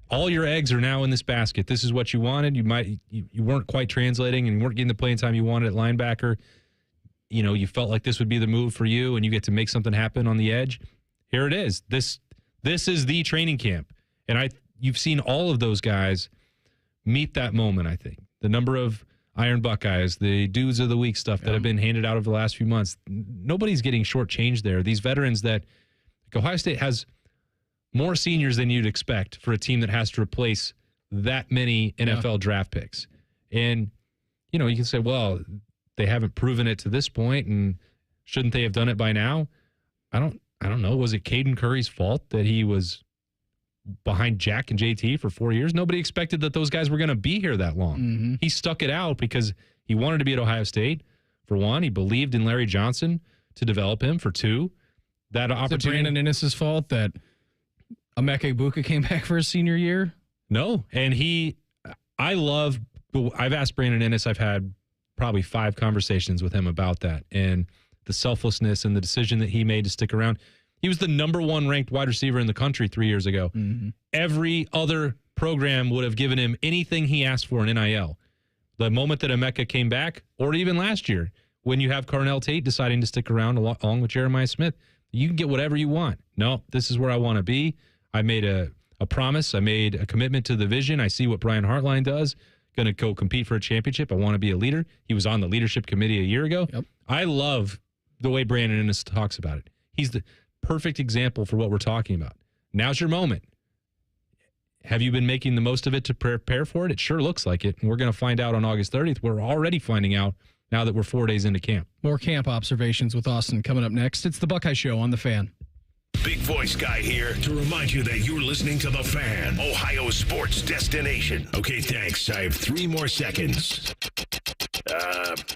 All your eggs are now in this basket. This is what you wanted. You weren't quite translating and weren't getting the playing time you wanted at linebacker. You felt like this would be the move for you and you get to make something happen on the edge. Here it is. This is the training camp. And you've seen all of those guys meet that moment, I think. The number of Iron Buckeyes, the Dudes of the Week stuff that have been handed out over the last few months. Nobody's getting shortchanged there. These veterans that Ohio State has more seniors than you'd expect for a team that has to replace that many NFL draft picks. And, you can say, well, they haven't proven it to this point, and shouldn't they have done it by now? I don't know. Was it Caden Curry's fault that he was behind Jack and JT for 4 years? Nobody expected that those guys were going to be here that long. He stuck it out because he wanted to be at Ohio State. For one, he believed in Larry Johnson to develop him. For two, that opportunity. Is it Brandon Inniss' fault that Emeka Egbuka came back for his senior year? No. And I've asked Brandon Inniss, I've had probably 5 conversations with him about that and the selflessness and the decision that he made to stick around. He was the number 1 ranked wide receiver in the country 3 years ago. Every other program would have given him anything he asked for in NIL. The moment that Emeka came back, or even last year, when you have Carnell Tate deciding to stick around along with Jeremiah Smith, you can get whatever you want. No, this is where I want to be. I made a promise. I made a commitment to the vision. I see what Brian Hartline does. Going to go compete for a championship. I want to be a leader. He was on the leadership committee a year ago. Yep. I love the way Brandon Inniss talks about it. He's the perfect example for what we're talking about. Now's your moment. Have you been making the most of it to prepare for it? It sure looks like it. And we're going to find out on August 30th. We're already finding out now that we're 4 days into camp. More camp observations with Austin coming up next. It's the Buckeye Show on The Fan. Big voice guy here to remind you that you're listening to The Fan, Ohio sports destination. Okay, thanks. I have 3 more seconds.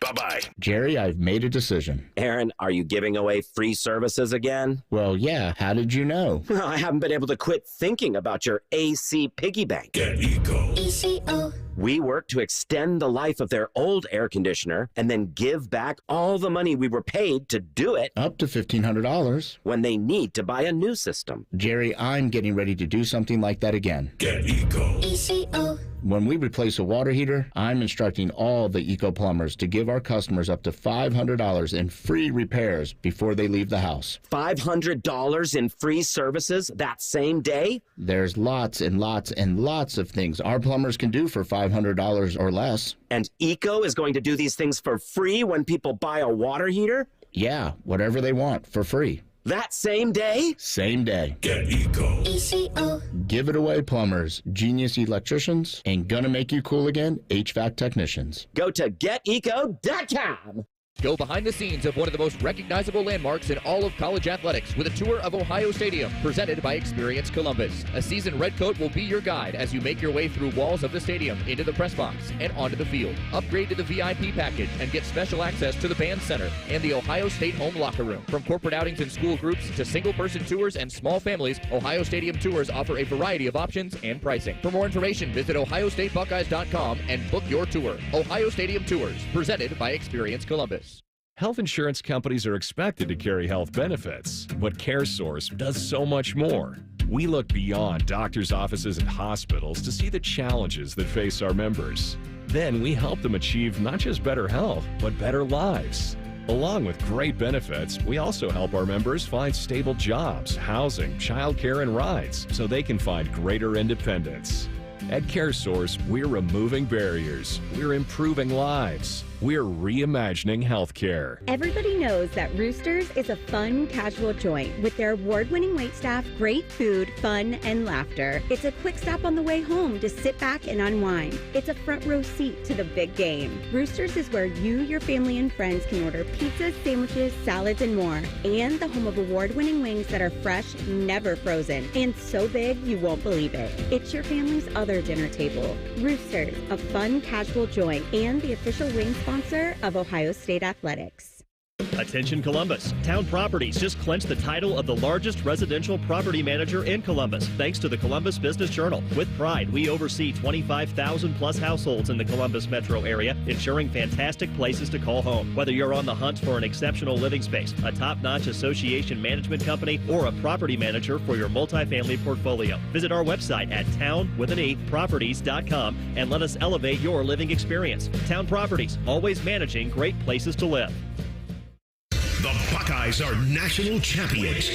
Bye-bye. Jerry, I've made a decision. Aaron, are you giving away free services again? Well, yeah. How did you know? Well, I haven't been able to quit thinking about your AC piggy bank. Get Eco. ECO. We work to extend the life of their old air conditioner and then give back all the money we were paid to do it. Up to $1,500. When they need to buy a new system. Jerry, I'm getting ready to do something like that again. Get Eco. ECO. When we replace a water heater, I'm instructing all the Eco plumbers to give our customers up to $500 in free repairs before they leave the house. $500 in free services that same day? There's lots and lots and lots of things our plumbers can do for $500 or less. And Eco is going to do these things for free when people buy a water heater? Yeah, whatever they want for free. That same day? Same day. Get Eco. ECO. Give it away, plumbers, genius electricians, and gonna make you cool again, HVAC technicians. Go to geteco.com. Go behind the scenes of one of the most recognizable landmarks in all of college athletics with a tour of Ohio Stadium, presented by Experience Columbus. A seasoned redcoat will be your guide as you make your way through walls of the stadium, into the press box, and onto the field. Upgrade to the VIP package and get special access to the band center and the Ohio State home locker room. From corporate outings and school groups to single-person tours and small families, Ohio Stadium tours offer a variety of options and pricing. For more information, visit ohiostatebuckeyes.com and book your tour. Ohio Stadium Tours, presented by Experience Columbus. Health insurance companies are expected to carry health benefits, but CareSource does so much more. We look beyond doctors' offices and hospitals to see the challenges that face our members. Then we help them achieve not just better health, but better lives. Along with great benefits, we also help our members find stable jobs, housing, childcare, and rides so they can find greater independence. At CareSource, we're removing barriers. We're improving lives. We're reimagining healthcare. Everybody knows that Roosters is a fun, casual joint with their award-winning waitstaff, great food, fun, and laughter. It's a quick stop on the way home to sit back and unwind. It's a front row seat to the big game. Roosters is where you, your family, and friends can order pizzas, sandwiches, salads, and more. And the home of award-winning wings that are fresh, never frozen, and so big you won't believe it. It's your family's other dinner table. Roosters, a fun, casual joint, and the official wing sponsor of Ohio State Athletics. Attention Columbus. Town Properties just clinched the title of the largest residential property manager in Columbus, thanks to the Columbus Business Journal. With pride, we oversee 25,000 plus households in the Columbus metro area, ensuring fantastic places to call home. Whether you're on the hunt for an exceptional living space, a top-notch association management company, or a property manager for your multifamily portfolio, visit our website at town.properties.com and let us elevate your living experience. Town Properties, always managing great places to live. The Buckeyes are national champions.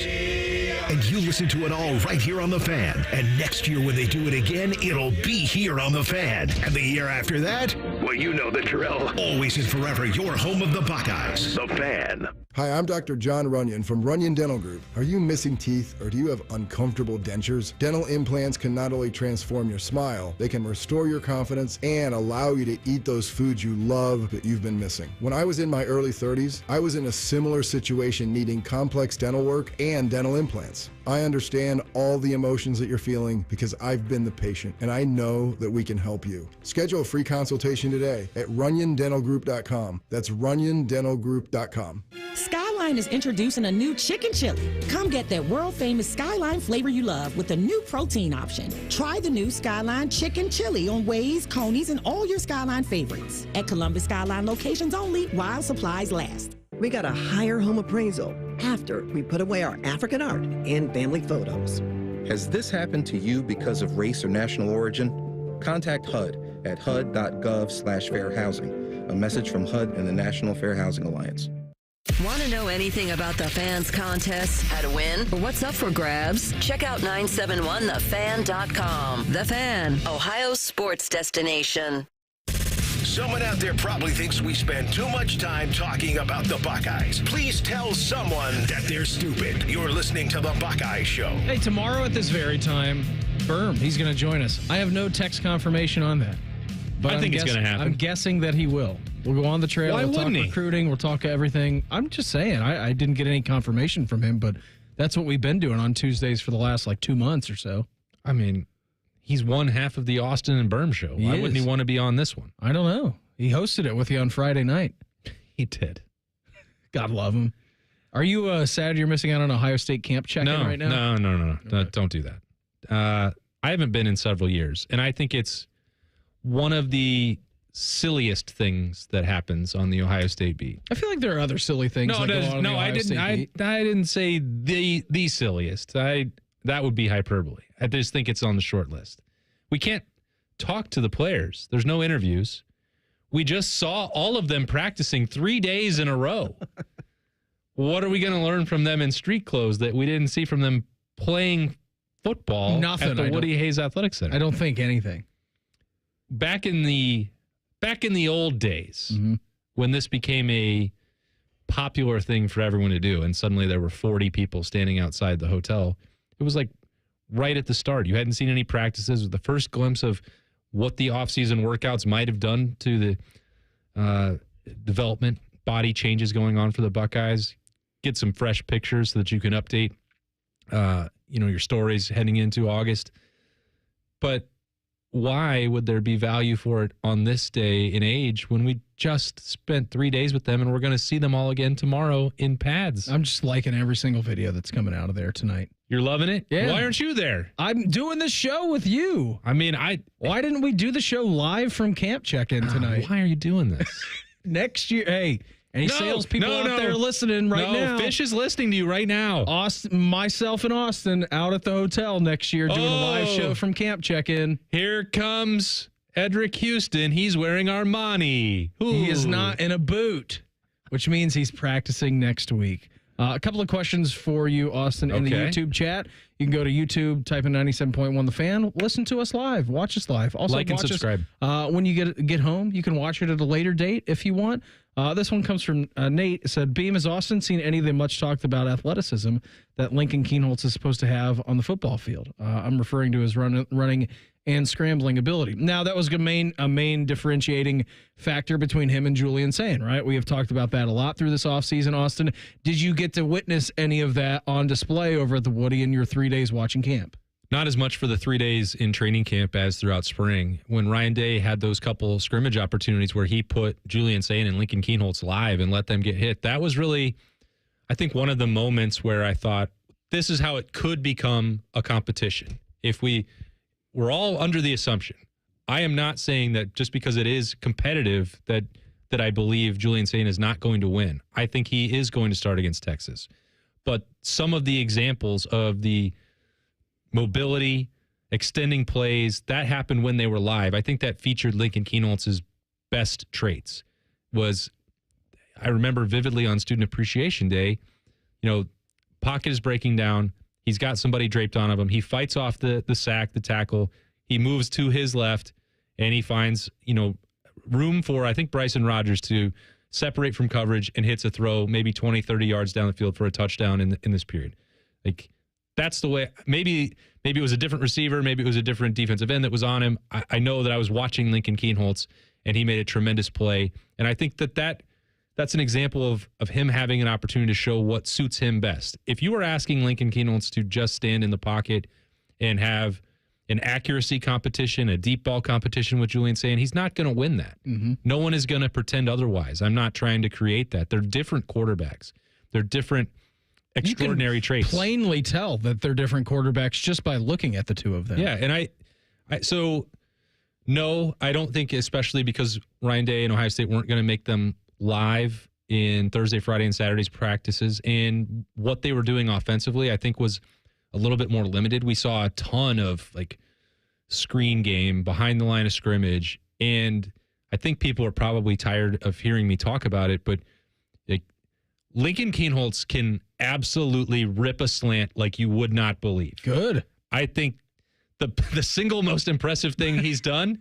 And you listen to it all right here on The Fan. And next year when they do it again, it'll be here on The Fan. And the year after that, well, you know the drill. Always and forever, your home of the Buckeyes. The Fan. Hi, I'm Dr. John Runyon from Runyon Dental Group. Are you missing teeth or do you have uncomfortable dentures? Dental implants can not only transform your smile, they can restore your confidence and allow you to eat those foods you love that you've been missing. When I was in my early 30s, I was in a similar situation needing complex dental work and dental implants. I understand all the emotions that you're feeling because I've been the patient and I know that we can help you. Schedule a free consultation today at runyondentalgroup.com. That's runyondentalgroup.com. Skyline is introducing a new chicken chili. Come get that world-famous Skyline flavor you love with a new protein option. Try the new Skyline chicken chili on Waze, Coney's, and all your Skyline favorites. At Columbus Skyline locations only while supplies last. We got a higher home appraisal after we put away our African art and family photos. Has this happened to you because of race or national origin? Contact HUD at hud.gov/fair housing. A message from HUD and the National Fair Housing Alliance. Want to know anything about the Fans contest, how to win, or what's up for grabs? Check out 971thefan.com. The Fan, Ohio's sports destination. Someone out there probably thinks we spend too much time talking about the Buckeyes. Please tell someone that they're stupid. You're listening to the Buckeye Show. Hey, tomorrow at this very time, Berm, he's going to join us. I have no text confirmation on that. But I think it's going to happen. I'm guessing that he will. We'll go on the trail. Why we'll talk wouldn't he? recruiting. We'll talk everything. I'm just saying. I didn't get any confirmation from him, but that's what we've been doing on Tuesdays for the last 2 months or so. I mean, he's one half of the Austin and Berm show. Why wouldn't he want to be on this one? I don't know. He hosted it with you on Friday night. He did. God love him. Are you sad you're missing out on Ohio State camp check-in right now? No. Don't do that. I haven't been in several years, and I think it's one of the silliest things that happens on the Ohio State beat. I feel like there are other silly things. I didn't say the silliest. That would be hyperbole. I just think it's on the short list. We can't talk to the players. There's no interviews. We just saw all of them practicing 3 days in a row. What are we going to learn from them in street clothes that we didn't see from them playing football at the Woody Hayes Athletic Center? I don't think anything. Back in the old days, when this became a popular thing for everyone to do, and suddenly there were 40 people standing outside the hotel, it was like right at the start. You hadn't seen any practices. It was the first glimpse of what the offseason workouts might have done to the development, body changes going on for the Buckeyes. Get some fresh pictures so that you can update, your stories heading into August. But why would there be value for it on this day and age when we just spent 3 days with them and we're going to see them all again tomorrow in pads? I'm just liking every single video that's coming out of there tonight. You're loving it? Yeah. Why aren't you there? I'm doing the show with you. I mean, why didn't we do the show live from camp check-in tonight? Why are you doing this? Next year, hey, any salespeople out there listening right now? Fish is listening to you right now. Myself and Austin out at the hotel next year doing a live show from camp check-in. Here comes Edric Houston. He's wearing Armani. Ooh. He is not in a boot, which means he's practicing next week. A couple of questions for you, Austin, in the YouTube chat. You can go to YouTube, type in 97.1 The Fan, listen to us live, watch us live. Also, like and watch subscribe. Us, when you get home, you can watch it at a later date if you want. This one comes from Nate. It said, Beam, has Austin seen any of the much talked about athleticism that Lincoln Kienholz is supposed to have on the football field? I'm referring to his running and scrambling ability. Now, that was a main differentiating factor between him and Julian Sayin, right? We have talked about that a lot through this offseason, Austin. Did you get to witness any of that on display over at the Woody in your 3 days watching camp? Not as much for the 3 days in training camp as throughout spring. When Ryan Day had those couple scrimmage opportunities where he put Julian Sayin and Lincoln Kienholz live and let them get hit, that was really, I think, one of the moments where I thought, this is how it could become a competition. If we're all under the assumption. I am not saying that just because it is competitive that I believe Julian Sayin is not going to win. I think he is going to start against Texas. But some of the examples of the mobility, extending plays, that happened when they were live. I think that featured Lincoln Kienholz's best traits. I remember vividly on Student Appreciation Day, pocket is breaking down. He's got somebody draped on him. He fights off the sack, the tackle. He moves to his left, and he finds, room for, I think, Bryson Rodgers to separate from coverage and hits a throw maybe 20, 30 yards down the field for a touchdown in this period. Like, that's the way. Maybe it was a different receiver. Maybe it was a different defensive end that was on him. I know that I was watching Lincoln Kienholz, and he made a tremendous play. And I think that's an example of him having an opportunity to show what suits him best. If you were asking Lincoln Kienholz to just stand in the pocket and have an accuracy competition, a deep ball competition with Julian Sayin, he's not going to win that. Mm-hmm. No one is going to pretend otherwise. I'm not trying to create that. They're different quarterbacks. They're different extraordinary traits. Plainly tell that they're different quarterbacks just by looking at the two of them. Yeah, and no, I don't think, especially because Ryan Day and Ohio State weren't going to make them live in Thursday, Friday, and Saturday's practices, and what they were doing offensively, I think, was a little bit more limited. We saw a ton of screen game behind the line of scrimmage, and I think people are probably tired of hearing me talk about it, but Lincoln Kienholz can absolutely rip a slant like you would not believe. Good. I think the single most impressive thing he's done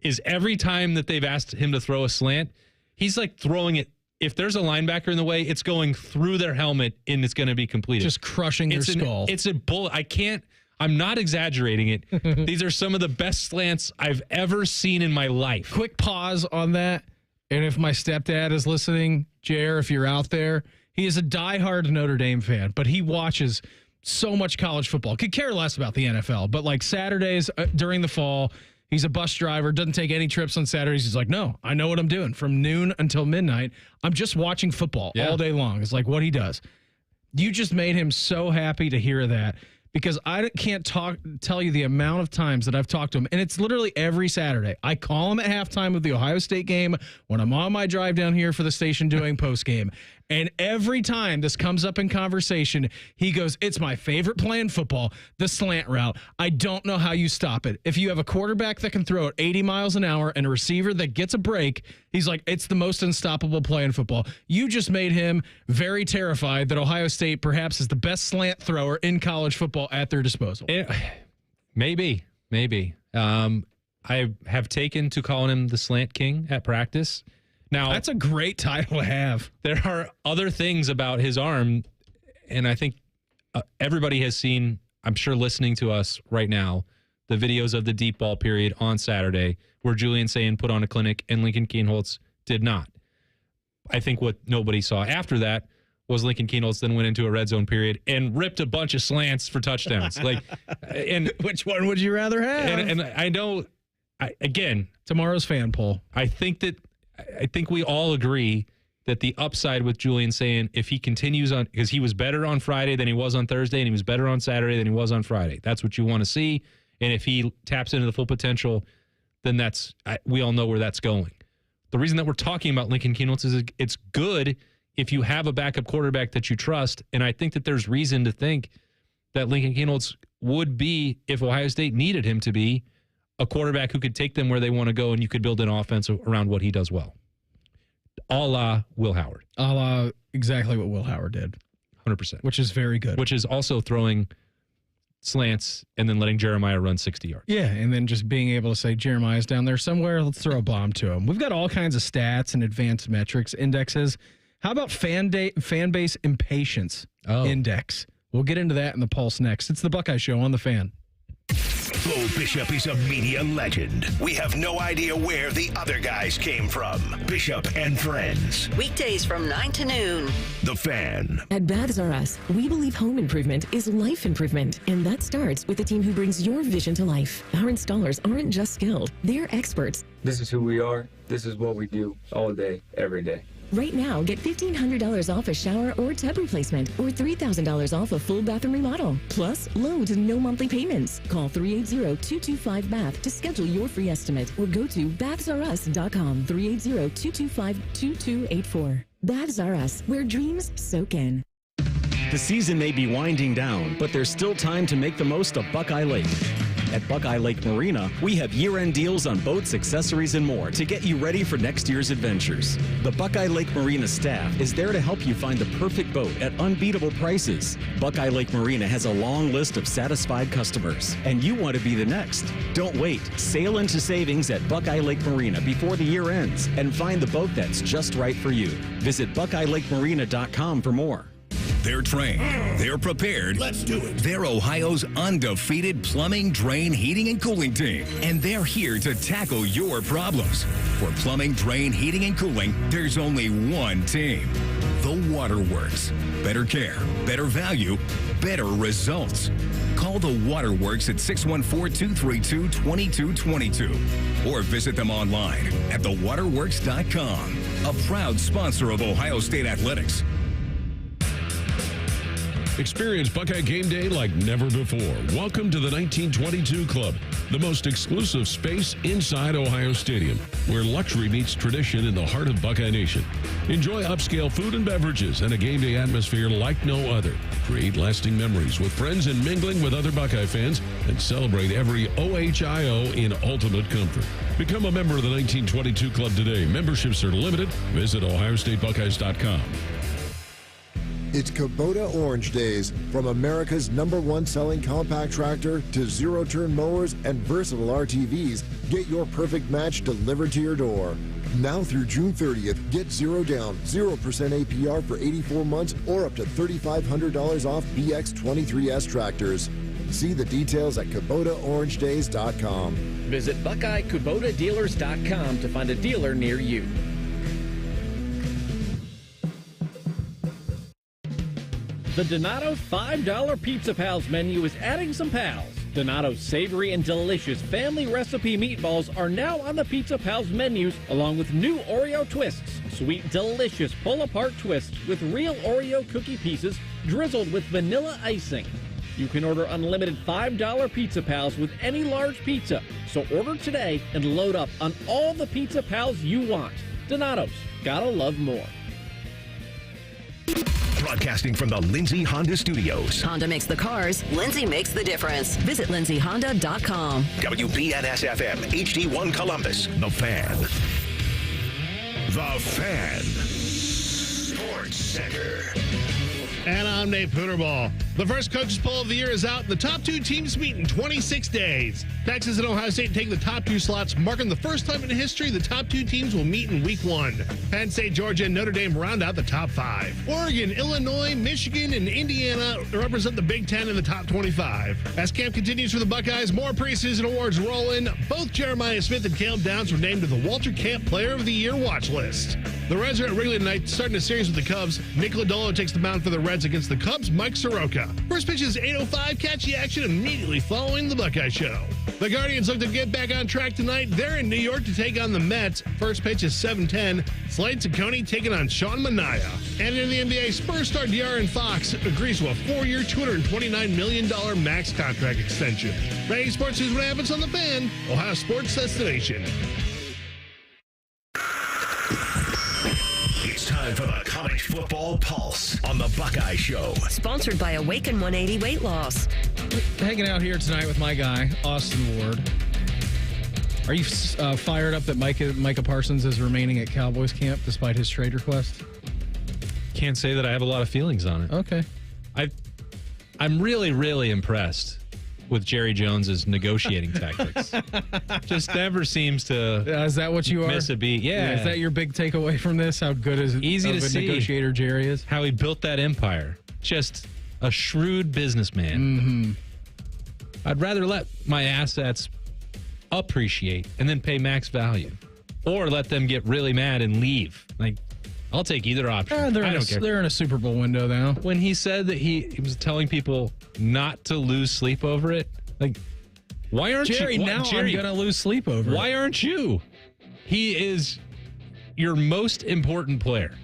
is every time that they've asked him to throw a slant, he's throwing it. If there's a linebacker in the way, it's going through their helmet and it's going to be completed. Just crushing their skull. It's a bullet. I'm not exaggerating it. These are some of the best slants I've ever seen in my life. Quick pause on that. And if my stepdad is listening, Jer, if you're out there, he is a diehard Notre Dame fan, but he watches so much college football. Could care less about the NFL, but Saturdays during the fall, he's a bus driver, doesn't take any trips on Saturdays. He's like, no, I know what I'm doing. From noon until midnight, I'm just watching football all day long. It's what he does. You just made him so happy to hear that, because I can't tell you the amount of times that I've talked to him, and it's literally every Saturday. I call him at halftime of the Ohio State game when I'm on my drive down here for the station doing post game. And every time this comes up in conversation, he goes, it's my favorite play in football, the slant route. I don't know how you stop it. If you have a quarterback that can throw at 80 miles an hour and a receiver that gets a break, he's like, it's the most unstoppable play in football. You just made him very terrified that Ohio State perhaps is the best slant thrower in college football at their disposal. Maybe. I have taken to calling him the Slant King at practice. Now, that's a great title to have. There are other things about his arm, and I think everybody has seen, I'm sure listening to us right now, the videos of the deep ball period on Saturday where Julian Sayin put on a clinic and Lincoln Kienholz did not. I think what nobody saw after that was Lincoln Kienholz then went into a red zone period and ripped a bunch of slants for touchdowns. And which one would you rather have? And I know, again, tomorrow's fan poll. I think we all agree that the upside with Julian Sayin, if he continues on, because he was better on Friday than he was on Thursday, and he was better on Saturday than he was on Friday. That's what you want to see. And if he taps into the full potential, then we all know where that's going. The reason that we're talking about Lincoln Kienholz is it's good if you have a backup quarterback that you trust. And I think that there's reason to think that Lincoln Kienholz would be, if Ohio State needed him to be, a quarterback who could take them where they want to go, and you could build an offense around what he does well. A la Will Howard. A la exactly what Will Howard did. 100%. Which is very good. Which is also throwing slants and then letting Jeremiah run 60 yards. Yeah, and then just being able to say, Jeremiah's down there somewhere, let's throw a bomb to him. We've got all kinds of stats and advanced metrics indexes. How about fan base impatience index? We'll get into that in the Pulse next. It's the Buckeye Show on the Fan. Bo Bishop is a media legend. We have no idea where the other guys came from. Bishop and Friends. Weekdays from 9 to noon. The Fan. At Baths R Us, we believe home improvement is life improvement, and that starts with a team who brings your vision to life. Our installers aren't just skilled, they're experts. This is who we are. This is what we do all day, every day. Right now, get $1,500 off a shower or tub replacement or $3,000 off a full bathroom remodel. Plus, low to no monthly payments. Call 380-225-BATH to schedule your free estimate or go to bathsrus.com, 380-225-2284. Baths R Us, where dreams soak in. The season may be winding down, but there's still time to make the most of Buckeye Lake. At Buckeye Lake Marina, we have year-end deals on boats, accessories, and more to get you ready for next year's adventures. The Buckeye Lake Marina staff is there to help you find the perfect boat at unbeatable prices. Buckeye Lake Marina has a long list of satisfied customers, and you want to be the next. Don't wait. Sail into savings at Buckeye Lake Marina before the year ends and find the boat that's just right for you. Visit BuckeyeLakeMarina.com for more. They're trained. They're prepared. Let's do it. They're Ohio's undefeated plumbing, drain, heating, and cooling team. And they're here to tackle your problems. For plumbing, drain, heating, and cooling, there's only one team. The Waterworks. Better care, better value, better results. Call the Waterworks at 614-232-2222 or visit them online at thewaterworks.com. A proud sponsor of Ohio State Athletics. Experience Buckeye Game Day like never before. Welcome to the 1922 Club, the most exclusive space inside Ohio Stadium, where luxury meets tradition in the heart of Buckeye Nation. Enjoy upscale food and beverages and a game day atmosphere like no other. Create lasting memories with friends and mingling with other Buckeye fans, and celebrate every OHIO in ultimate comfort. Become a member of the 1922 Club today. Memberships are limited. Visit OhioStateBuckeyes.com. It's Kubota Orange Days. From America's #1 selling compact tractor to zero-turn mowers and versatile RTVs, get your perfect match delivered to your door. Now through June 30th, get zero down, 0% APR for 84 months or up to $3,500 off BX23S tractors. See the details at KubotaOrangeDays.com. Visit BuckeyeKubotaDealers.com to find a dealer near you. The Donato's $5 Pizza Pals menu is adding some pals. Donato's savory and delicious family recipe meatballs are now on the Pizza Pals menus, along with new Oreo twists. Sweet, delicious pull-apart twists with real Oreo cookie pieces drizzled with vanilla icing. You can order unlimited $5 Pizza Pals with any large pizza. So order today and load up on all the Pizza Pals you want. Donato's, gotta love more. Broadcasting from the Lindsay Honda Studios. Honda makes the cars. Lindsay makes the difference. Visit lindsayhonda.com. WBNS-FM, HD1 Columbus. The Fan. The Fan. Sports Center. And I'm Nate Poonerball. The first coaches poll of the year is out. The top two teams meet in 26 days. Texas and Ohio State take the top two slots, marking the first time in history the top two teams will meet in week 1. Penn State, Georgia, and Notre Dame round out the top 5. Oregon, Illinois, Michigan, and Indiana represent the Big Ten in the top 25. As camp continues for the Buckeyes, more preseason awards roll in. Both Jeremiah Smith and Caleb Downs were named to the Walter Camp Player of the Year watch list. The Reds are at Wrigley tonight, starting a series with the Cubs. Nick Lodolo takes the mound for the Reds against the Cubs' Mike Soroka. First pitch is 8:05, catchy action immediately following the Buckeye Show. The Guardians look to get back on track tonight. They're in New York to take on the Mets. First pitch is 7:10. Slade Ciccone taking on Sean Manaea. And in the NBA, Spurs star De'Aaron Fox agrees to a 4-year, $229 million max contract extension. Breaking sports news when it happens on the Fan, Ohio sports destination. It's time for the College Football Pulse on the Buckeye Show. Sponsored by Awaken 180 Weight Loss. Hanging out here tonight with my guy, Austin Ward. Are you fired up that Micah Parsons is remaining at Cowboys camp despite his trade request? can't say that I have a lot of feelings on it. Okay. I'm really, really impressed with Jerry Jones's negotiating tactics. Just never seems to is that what you miss are? a beat. Yeah. Is that your big takeaway from this? How good is it? Easy to see. Negotiator Jerry is? How he built that empire. Just a shrewd businessman. Mm-hmm. I'd rather let my assets appreciate and then pay max value, or let them get really mad and leave. Like, I'll take either option. I don't care. They're in a Super Bowl window now. When he said that he was telling people not to lose sleep over it, like, why aren't Jerry, you? now Jerry, I'm going to lose sleep over it. Why aren't you? He is your most important player.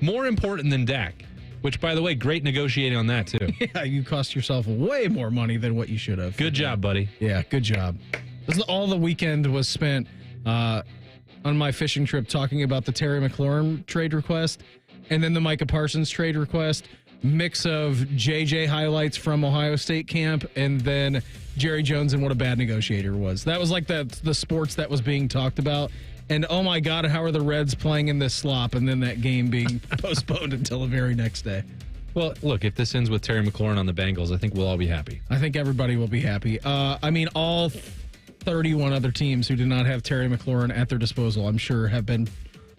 More important than Dak, which, by the way, great negotiating on that, too. Yeah, you cost yourself way more money than what you should have. Good job, buddy. Yeah, good job. All the weekend was spent on my fishing trip talking about the Terry McLaurin trade request and then the Micah Parsons trade request, mix of JJ highlights from Ohio State camp, and then Jerry Jones and what a bad negotiator was. That was like the sports that was being talked about. And oh my God, how are the Reds playing in this slop? And then that game being postponed until the very next day. Well, look, if this ends with Terry McLaurin on the Bengals, I think we'll all be happy. I think everybody will be happy. All 31 other teams who did not have Terry McLaurin at their disposal, I'm sure, have been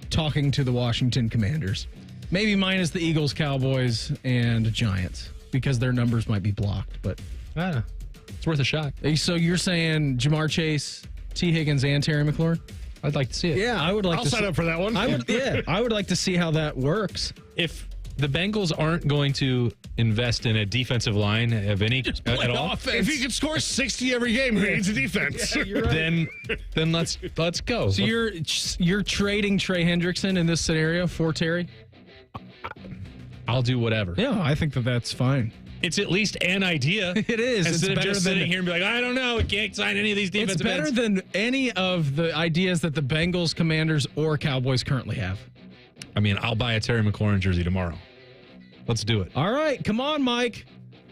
talking to the Washington Commanders. Maybe minus the Eagles, Cowboys, and Giants, because their numbers might be blocked. But it's worth a shot. So you're saying Jamar Chase, T. Higgins, and Terry McLaurin? I'd like to see it. Yeah, I would like I'll to sign up for that one. I would like to see how that works. If the Bengals aren't going to invest in a defensive line of any at all, if he can score 60 every game, he needs a defense. Yeah, you're right. then let's go. So you're trading Trey Hendrickson in this scenario for Terry? I'll do whatever. Yeah, I think that's fine. It's at least an idea. It is. Instead of just sitting here and be like, I don't know, we can't sign any of these defensive ends. It's better than any of the ideas that the Bengals, Commanders, or Cowboys currently have. I mean, I'll buy a Terry McLaurin jersey tomorrow. Let's do it. All right, come on, Mike.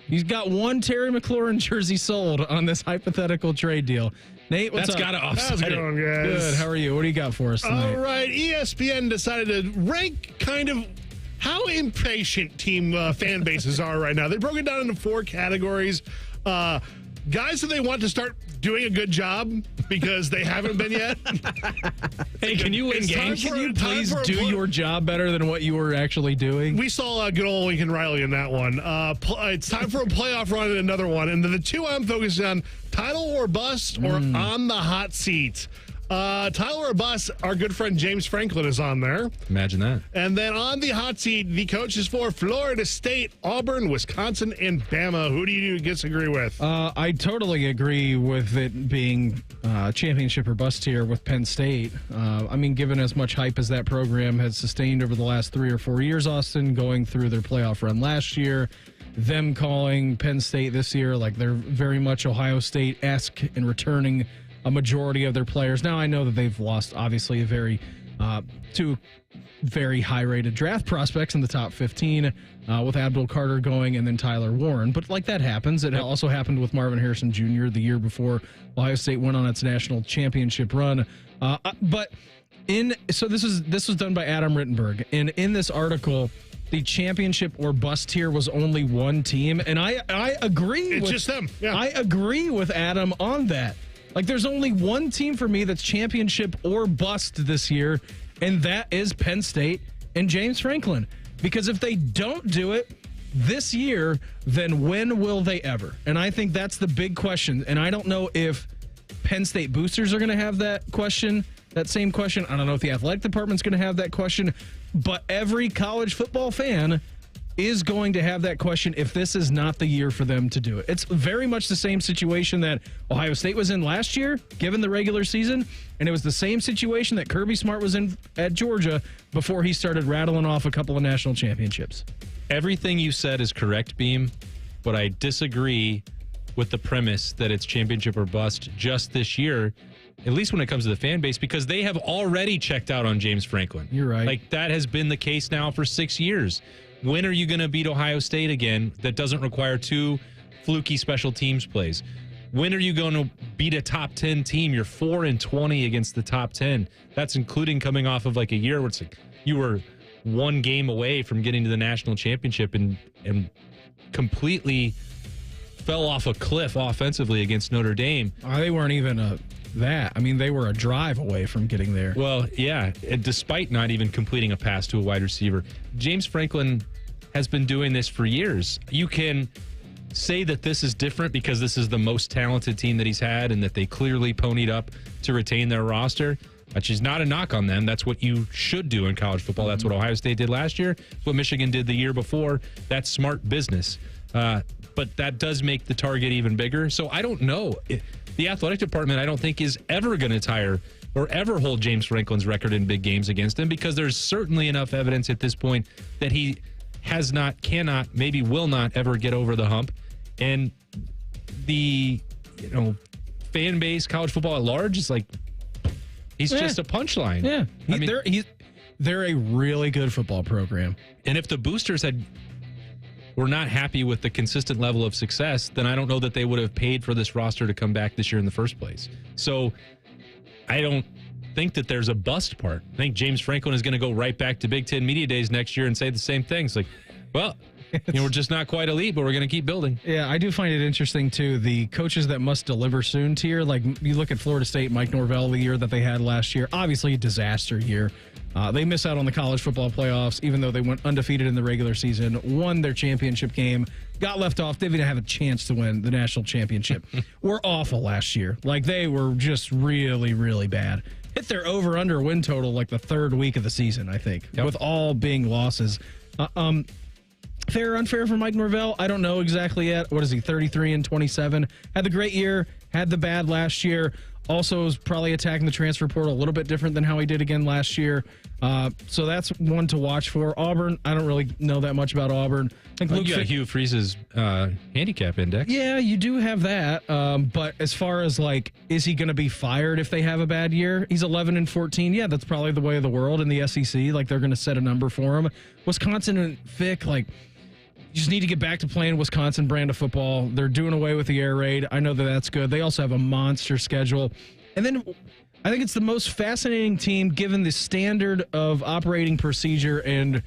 He's got one Terry McLaurin jersey sold on this hypothetical trade deal. Nate, what's up? That's got to offset. How's it going, guys? Good. How are you? What do you got for us tonight? All right. ESPN decided to rank kind of how impatient team fan bases are right now. They broke it down into 4 categories. Guys that they want to start doing a good job because they haven't been yet. Hey, can you win games? Can you please do your job better than what you were actually doing? We saw good old Lincoln Riley in that one. It's time for a playoff run in another one. And the 2 I'm focused on, title or bust or on the hot seat. Title or bust, our good friend James Franklin is on there. Imagine that. And then on the hot seat, the coaches for Florida State, Auburn, Wisconsin, and Bama. Who do you disagree with? I totally agree with it being championship or bust here with Penn State. I mean, given as much hype as that program has sustained over the last 3 or 4 years, Austin, going through their playoff run last year, them calling Penn State this year like they're very much Ohio State-esque in returning a majority of their players. Now, I know that they've lost, obviously, two very high-rated draft prospects in the top 15 with Abdul Carter going and then Tyler Warren. But, like, that happens. It also happened with Marvin Harrison Jr. the year before Ohio State went on its national championship run. So this was done by Adam Rittenberg. And in this article, the championship or bust tier was only one team. And I agree It's just them. Yeah. I agree with Adam on that. Like, there's only one team for me that's championship or bust this year, and that is Penn State and James Franklin. Because if they don't do it this year, then when will they ever? And I think that's the big question. And I don't know if Penn State boosters are going to have that same question. I don't know if the athletic department's going to have that question. But every college football fan is going to have that question if this is not the year for them to do it. It's very much the same situation that Ohio State was in last year, given the regular season, and it was the same situation that Kirby Smart was in at Georgia before he started rattling off a couple of national championships. Everything you said is correct, Beam, but I disagree with the premise that it's championship or bust just this year, at least when it comes to the fan base, because they have already checked out on James Franklin. You're right. Like, that has been the case now for 6 years. When are you going to beat Ohio State again that doesn't require 2 fluky special teams plays? When are you going to beat a top 10 team? You're 4-20 against the top 10. That's including coming off of like a year where it's like you were one game away from getting to the national championship and completely fell off a cliff offensively against Notre Dame. They weren't even that. I mean, they were a drive away from getting there. Well, yeah, and despite not even completing a pass to a wide receiver. James Franklin has been doing this for years. You can say that this is different because this is the most talented team that he's had and that they clearly ponied up to retain their roster, which is not a knock on them. That's what you should do in college football. That's what Ohio State did last year. It's what Michigan did the year before. That's smart business. But that does make the target even bigger. So I don't know. The athletic department, I don't think, is ever going to tire or ever hold James Franklin's record in big games against him, because there's certainly enough evidence at this point that he has not, cannot, maybe will not ever get over the hump. And the, fan base, college football at large, is like, he's just a punchline. Yeah. They're a really good football program. And if the boosters were not happy with the consistent level of success, then I don't know that they would have paid for this roster to come back this year in the first place. So I don't think that there's a bust part. I think James Franklin is going to go right back to Big Ten Media Days next year and say the same thing. It's like, well, we're just not quite elite, but we're going to keep building. Yeah, I do find it interesting, too, the coaches that must deliver soon tier. Like, you look at Florida State, Mike Norvell, the year that they had last year. Obviously, a disaster year. They miss out on the college football playoffs, even though they went undefeated in the regular season, won their championship game, got left off. They didn't have a chance to win the national championship. Were awful last year. Like, they were just really, really bad. Hit their over-under win total like the third week of the season, I think, with all being losses. Fair or unfair for Mike Norvell? I don't know exactly yet. What is he, 33-27? Had the great year, had the bad last year. Also is probably attacking the transfer portal a little bit different than how he did again last year. So that's one to watch for. Auburn, I don't really know that much about Auburn. I think you got Hugh Freeze's handicap index. Yeah, you do have that. But as far as, like, is he going to be fired if they have a bad year? He's 11-14. Yeah, that's probably the way of the world in the SEC. Like, they're going to set a number for him. Wisconsin and Vic, like, you just need to get back to playing Wisconsin brand of football. They're doing away with the air raid. I know that that's good. They also have a monster schedule. And then I think it's the most fascinating team given the standard of operating procedure and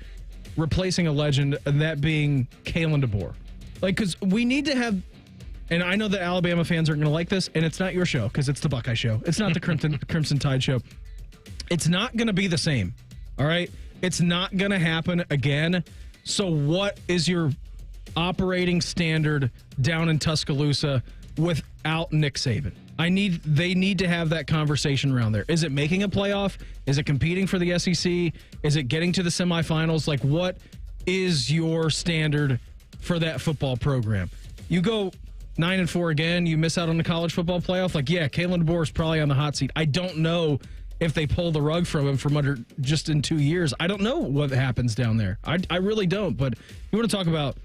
replacing a legend, and that being Kalen DeBoer. Like, because we need to have, and I know that Alabama fans aren't going to like this, and it's not your show because it's the Buckeye Show. It's not the Crimson Tide Show. It's not going to be the same, all right? It's not going to happen again. So what is your operating standard down in Tuscaloosa without Nick Saban? They need to have that conversation around there. Is it making a playoff? Is it competing for the SEC? Is it getting to the semifinals? Like, what is your standard for that football program? You go 9-4 again, you miss out on the college football playoff. Like, yeah, Kalen DeBoer is probably on the hot seat. I don't know if they pull the rug from him from under just in 2 years. I don't know what happens down there. I really don't. But you want to talk about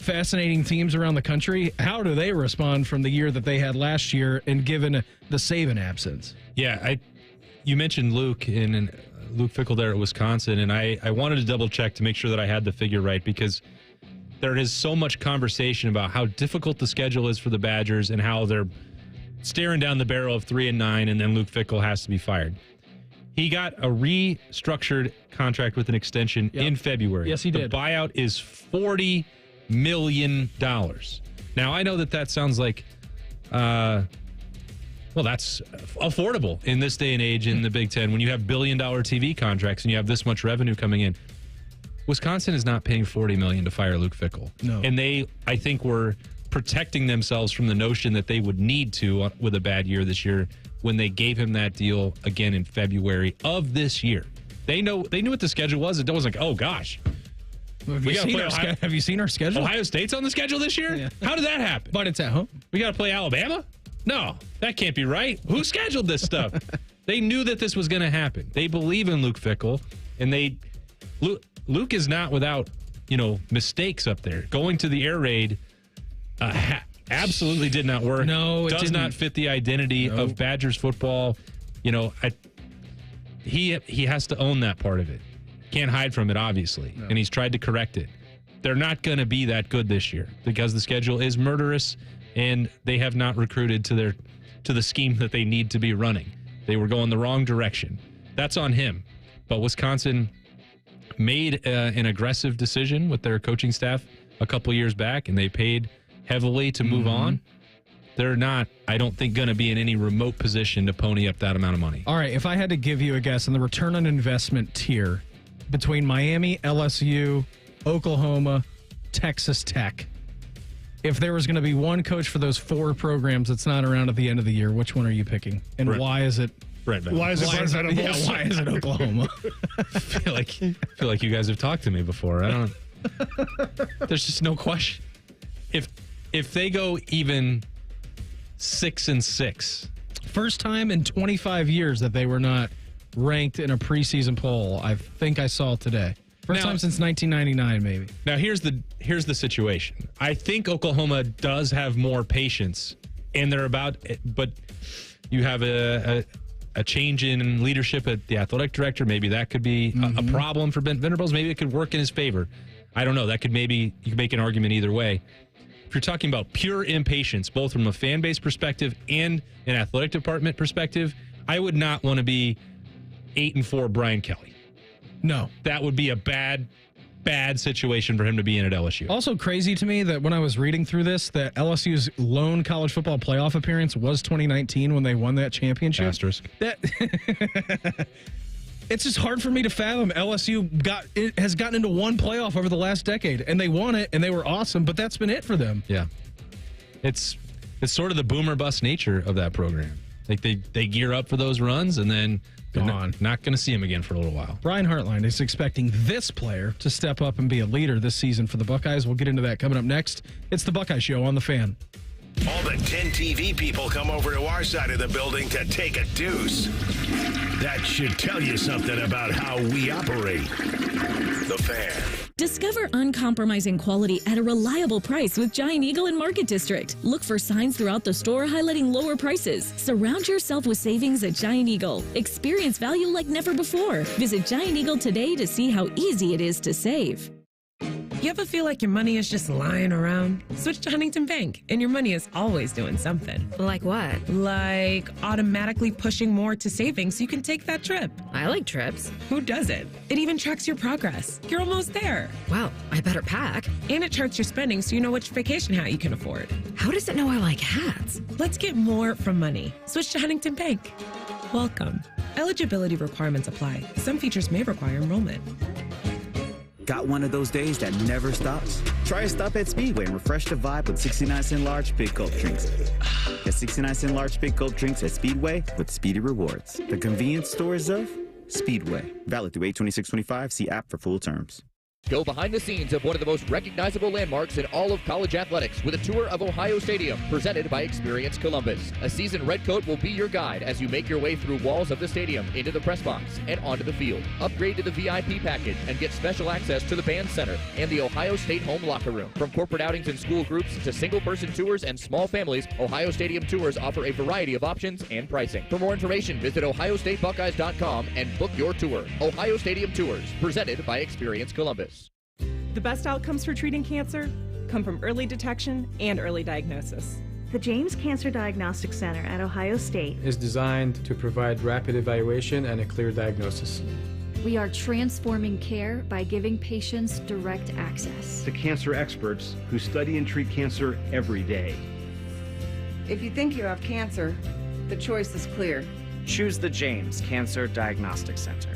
fascinating teams around the country, how do they respond from the year that they had last year and given the Saban absence? Yeah, you mentioned Luke and Luke Fickell there at Wisconsin, and I wanted to double check to make sure that I had the figure right, because there is so much conversation about how difficult the schedule is for the Badgers and how they're staring down the barrel of 3-9, and then Luke Fickell has to be fired. He got a restructured contract with an extension in February. Yes, he did. The buyout is $40 million. Now, I know that sounds like, that's affordable in this day and age in the Big Ten when you have billion-dollar TV contracts and you have this much revenue coming in. Wisconsin is not paying $40 million to fire Luke Fickell. No. And they, I think, were protecting themselves from the notion that they would need to with a bad year this year when they gave him that deal again in February of this year. They knew what the schedule was. It wasn't like, oh, gosh. Have you seen our schedule? Ohio State's on the schedule this year? Yeah. How did that happen? But it's at home. We got to play Alabama? No, that can't be right. Who scheduled this stuff? They knew that this was going to happen. They believe in Luke Fickell, and Luke is not without, mistakes up there. Going to the air raid absolutely did not work. No, it does didn't. not fit the identity of Badgers football. He has to own that part of it. Can't hide from it, obviously, and he's tried to correct it. They're not going to be that good this year because the schedule is murderous, and they have not recruited to the scheme that they need to be running. They were going the wrong direction. That's on him. But Wisconsin, made an aggressive decision with their coaching staff a couple years back, and they paid heavily to move on. They're not, I don't think, going to be in any remote position to pony up that amount of money. All right, if I had to give you a guess on the return on investment tier between Miami, LSU, Oklahoma, Texas Tech, if there was going to be one coach for those 4 programs that's not around at the end of the year, which one are you picking? And why is it? Why is it Oklahoma? I feel like you guys have talked to me before. I don't. There's just no question. If they go even 6-6, first time in 25 years that they were not ranked in a preseason poll. I think I saw today. First time since 1999, maybe. Now here's the situation. I think Oklahoma does have more patience, and but you have a change in leadership at the athletic director. Maybe that could be a problem for Ben Venables. Maybe it could work in his favor. I don't know. You could make an argument either way. If you're talking about pure impatience, both from a fan base perspective and an athletic department perspective, I would not want to be 8-4 Brian Kelly. No. That would be a bad situation for him to be in at LSU. Also crazy to me that when I was reading through this, that LSU's lone college football playoff appearance was 2019 when they won that championship. Asterisk. It's just hard for me to fathom LSU has gotten into one playoff over the last decade, and they won it, and they were awesome, but that's been it for them. Yeah. It's sort of the boomer bust nature of that program. Like they gear up for those runs, and then not going to see him again for a little while. Brian Hartline is expecting this player to step up and be a leader this season for the Buckeyes. We'll get into that coming up next. It's the Buckeye Show on The Fan. All the 10 TV people come over to our side of the building to take a deuce. That should tell you something about how we operate. The Fan. Discover uncompromising quality at a reliable price with Giant Eagle in Market District. Look for signs throughout the store highlighting lower prices. Surround yourself with savings at Giant Eagle. Experience value like never before. Visit Giant Eagle today to see how easy it is to save. You ever feel like your money is just lying around? Switch to Huntington Bank, and your money is always doing something. Like what? Like automatically pushing more to savings so you can take that trip. I like trips. Who doesn't? It even tracks your progress. You're almost there. Well, I better pack. And it charts your spending so you know which vacation hat you can afford. How does it know I like hats? Let's get more from money. Switch to Huntington Bank. Welcome. Eligibility requirements apply. Some features may require enrollment. Got one of those days that never stops? Try a stop at Speedway and refresh the vibe with 69-cent large Big Gulp drinks. Get 69-cent large Big Gulp drinks at Speedway with Speedy Rewards. The convenience stores of Speedway. Valid through 8/26/25. See app for full terms. Go behind the scenes of one of the most recognizable landmarks in all of college athletics with a tour of Ohio Stadium, presented by Experience Columbus. A seasoned redcoat will be your guide as you make your way through walls of the stadium, into the press box, and onto the field. Upgrade to the VIP package and get special access to the band center and the Ohio State home locker room. From corporate outings and school groups to single-person tours and small families, Ohio Stadium tours offer a variety of options and pricing. For more information, visit ohiostatebuckeyes.com and book your tour. Ohio Stadium Tours, presented by Experience Columbus. The best outcomes for treating cancer come from early detection and early diagnosis. The James Cancer Diagnostic Center at Ohio State is designed to provide rapid evaluation and a clear diagnosis. We are transforming care by giving patients direct access. The cancer experts who study and treat cancer every day. If you think you have cancer, the choice is clear. Choose the James Cancer Diagnostic Center.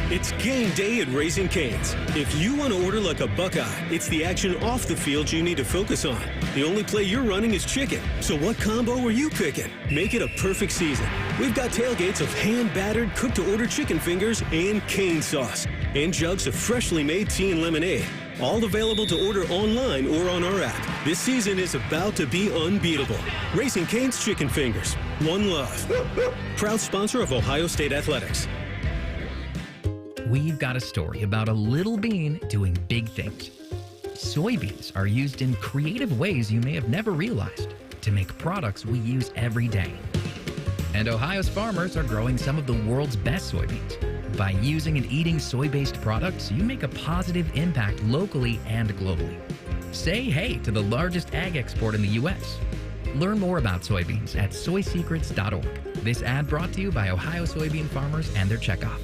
It's game day at Raising Cane's. If you want to order like a Buckeye, it's the action off the field you need to focus on. The only play you're running is chicken. So what combo are you picking? Make it a perfect season. We've got tailgates of hand-battered, cooked-to-order chicken fingers and cane sauce. And jugs of freshly made tea and lemonade. All available to order online or on our app. This season is about to be unbeatable. Raising Cane's Chicken Fingers. One love. Proud sponsor of Ohio State Athletics. We've got a story about a little bean doing big things. Soybeans are used in creative ways you may have never realized to make products we use every day. And Ohio's farmers are growing some of the world's best soybeans. By using and eating soy-based products, you make a positive impact locally and globally. Say hey to the largest ag export in the U.S. Learn more about soybeans at soysecrets.org. This ad brought to you by Ohio soybean farmers and their checkoff.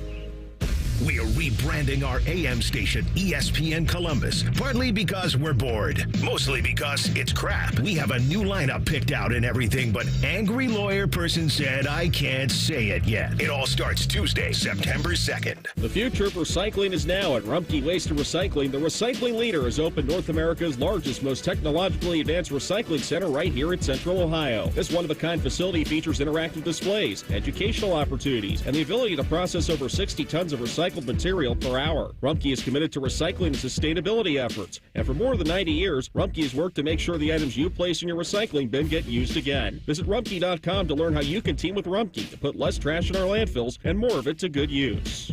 We are rebranding our AM station, ESPN Columbus, partly because we're bored, mostly because it's crap. We have a new lineup picked out and everything, but angry lawyer person said I can't say it yet. It all starts Tuesday, September 2nd. The future of recycling is now at Rumpke Waste and Recycling. The recycling leader has opened North America's largest, most technologically advanced recycling center right here in Central Ohio. This one-of-a-kind facility features interactive displays, educational opportunities, and the ability to process over 60 tons of recycled material per hour. Rumpke is committed to recycling and sustainability efforts. And for more than 90 years, Rumpke has worked to make sure the items you place in your recycling bin get used again. Visit Rumpke.com to learn how you can team with Rumpke to put less trash in our landfills and more of it to good use.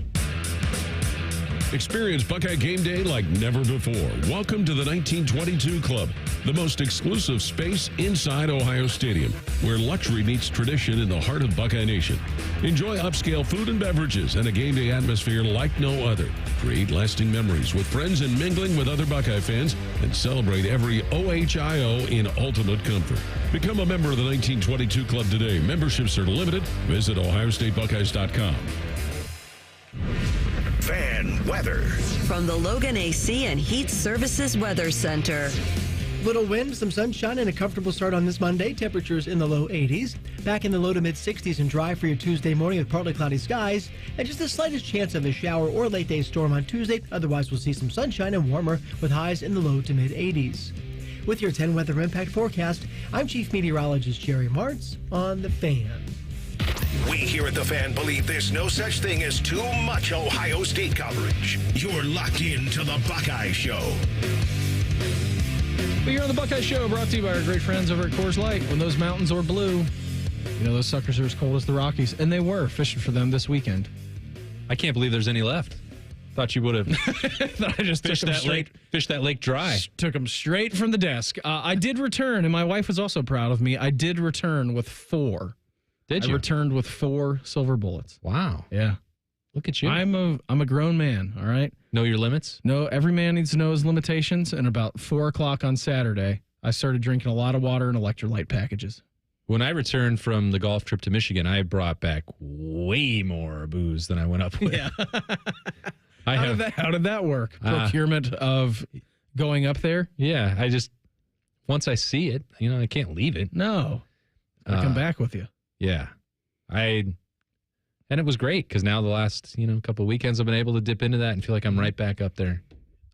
Experience Buckeye game day like never before. Welcome to the 1922 Club, the most exclusive space inside Ohio Stadium, where luxury meets tradition in the heart of Buckeye Nation. Enjoy upscale food and beverages and a game day atmosphere like no other. Create lasting memories with friends and mingling with other Buckeye fans, and celebrate every OHIO in ultimate comfort. Become a member of the 1922 Club today. Memberships are limited. Visit OhioStateBuckeyes.com. Fan weather. From the Logan AC and Heat Services Weather Center. Little wind, some sunshine, and a comfortable start on this Monday. Temperatures in the low 80s. Back in the low to mid 60s and dry for your Tuesday morning with partly cloudy skies. And just the slightest chance of a shower or late day storm on Tuesday. Otherwise, we'll see some sunshine and warmer with highs in the low to mid 80s. With your 10 weather impact forecast, I'm Chief Meteorologist Jerry Martz on The Fan. We here at The Fan believe there's no such thing as too much Ohio State coverage. You're locked into the Buckeye Show. But you're on the Buckeye Show, brought to you by our great friends over at Coors Light. When those mountains are blue, you know those suckers are as cold as the Rockies, and they were fishing for them this weekend. I can't believe there's any left. Thought you would have I just fished that lake dry. Took them straight from the desk. I did return, and my wife was also proud of me. I did return with 4. Did you? I returned with 4 silver bullets. Wow. Yeah. Look at you. I'm a grown man, all right? Know your limits? No, every man needs to know his limitations. And about 4 o'clock on Saturday, I started drinking a lot of water and electrolyte packages. When I returned from the golf trip to Michigan, I brought back way more booze than I went up with. Yeah. How did that work? Procurement of going up there? Yeah. Once I see it, I can't leave it. No. I come back with you. Yeah. And it was great because now the last, couple of weekends I've been able to dip into that and feel like I'm right back up there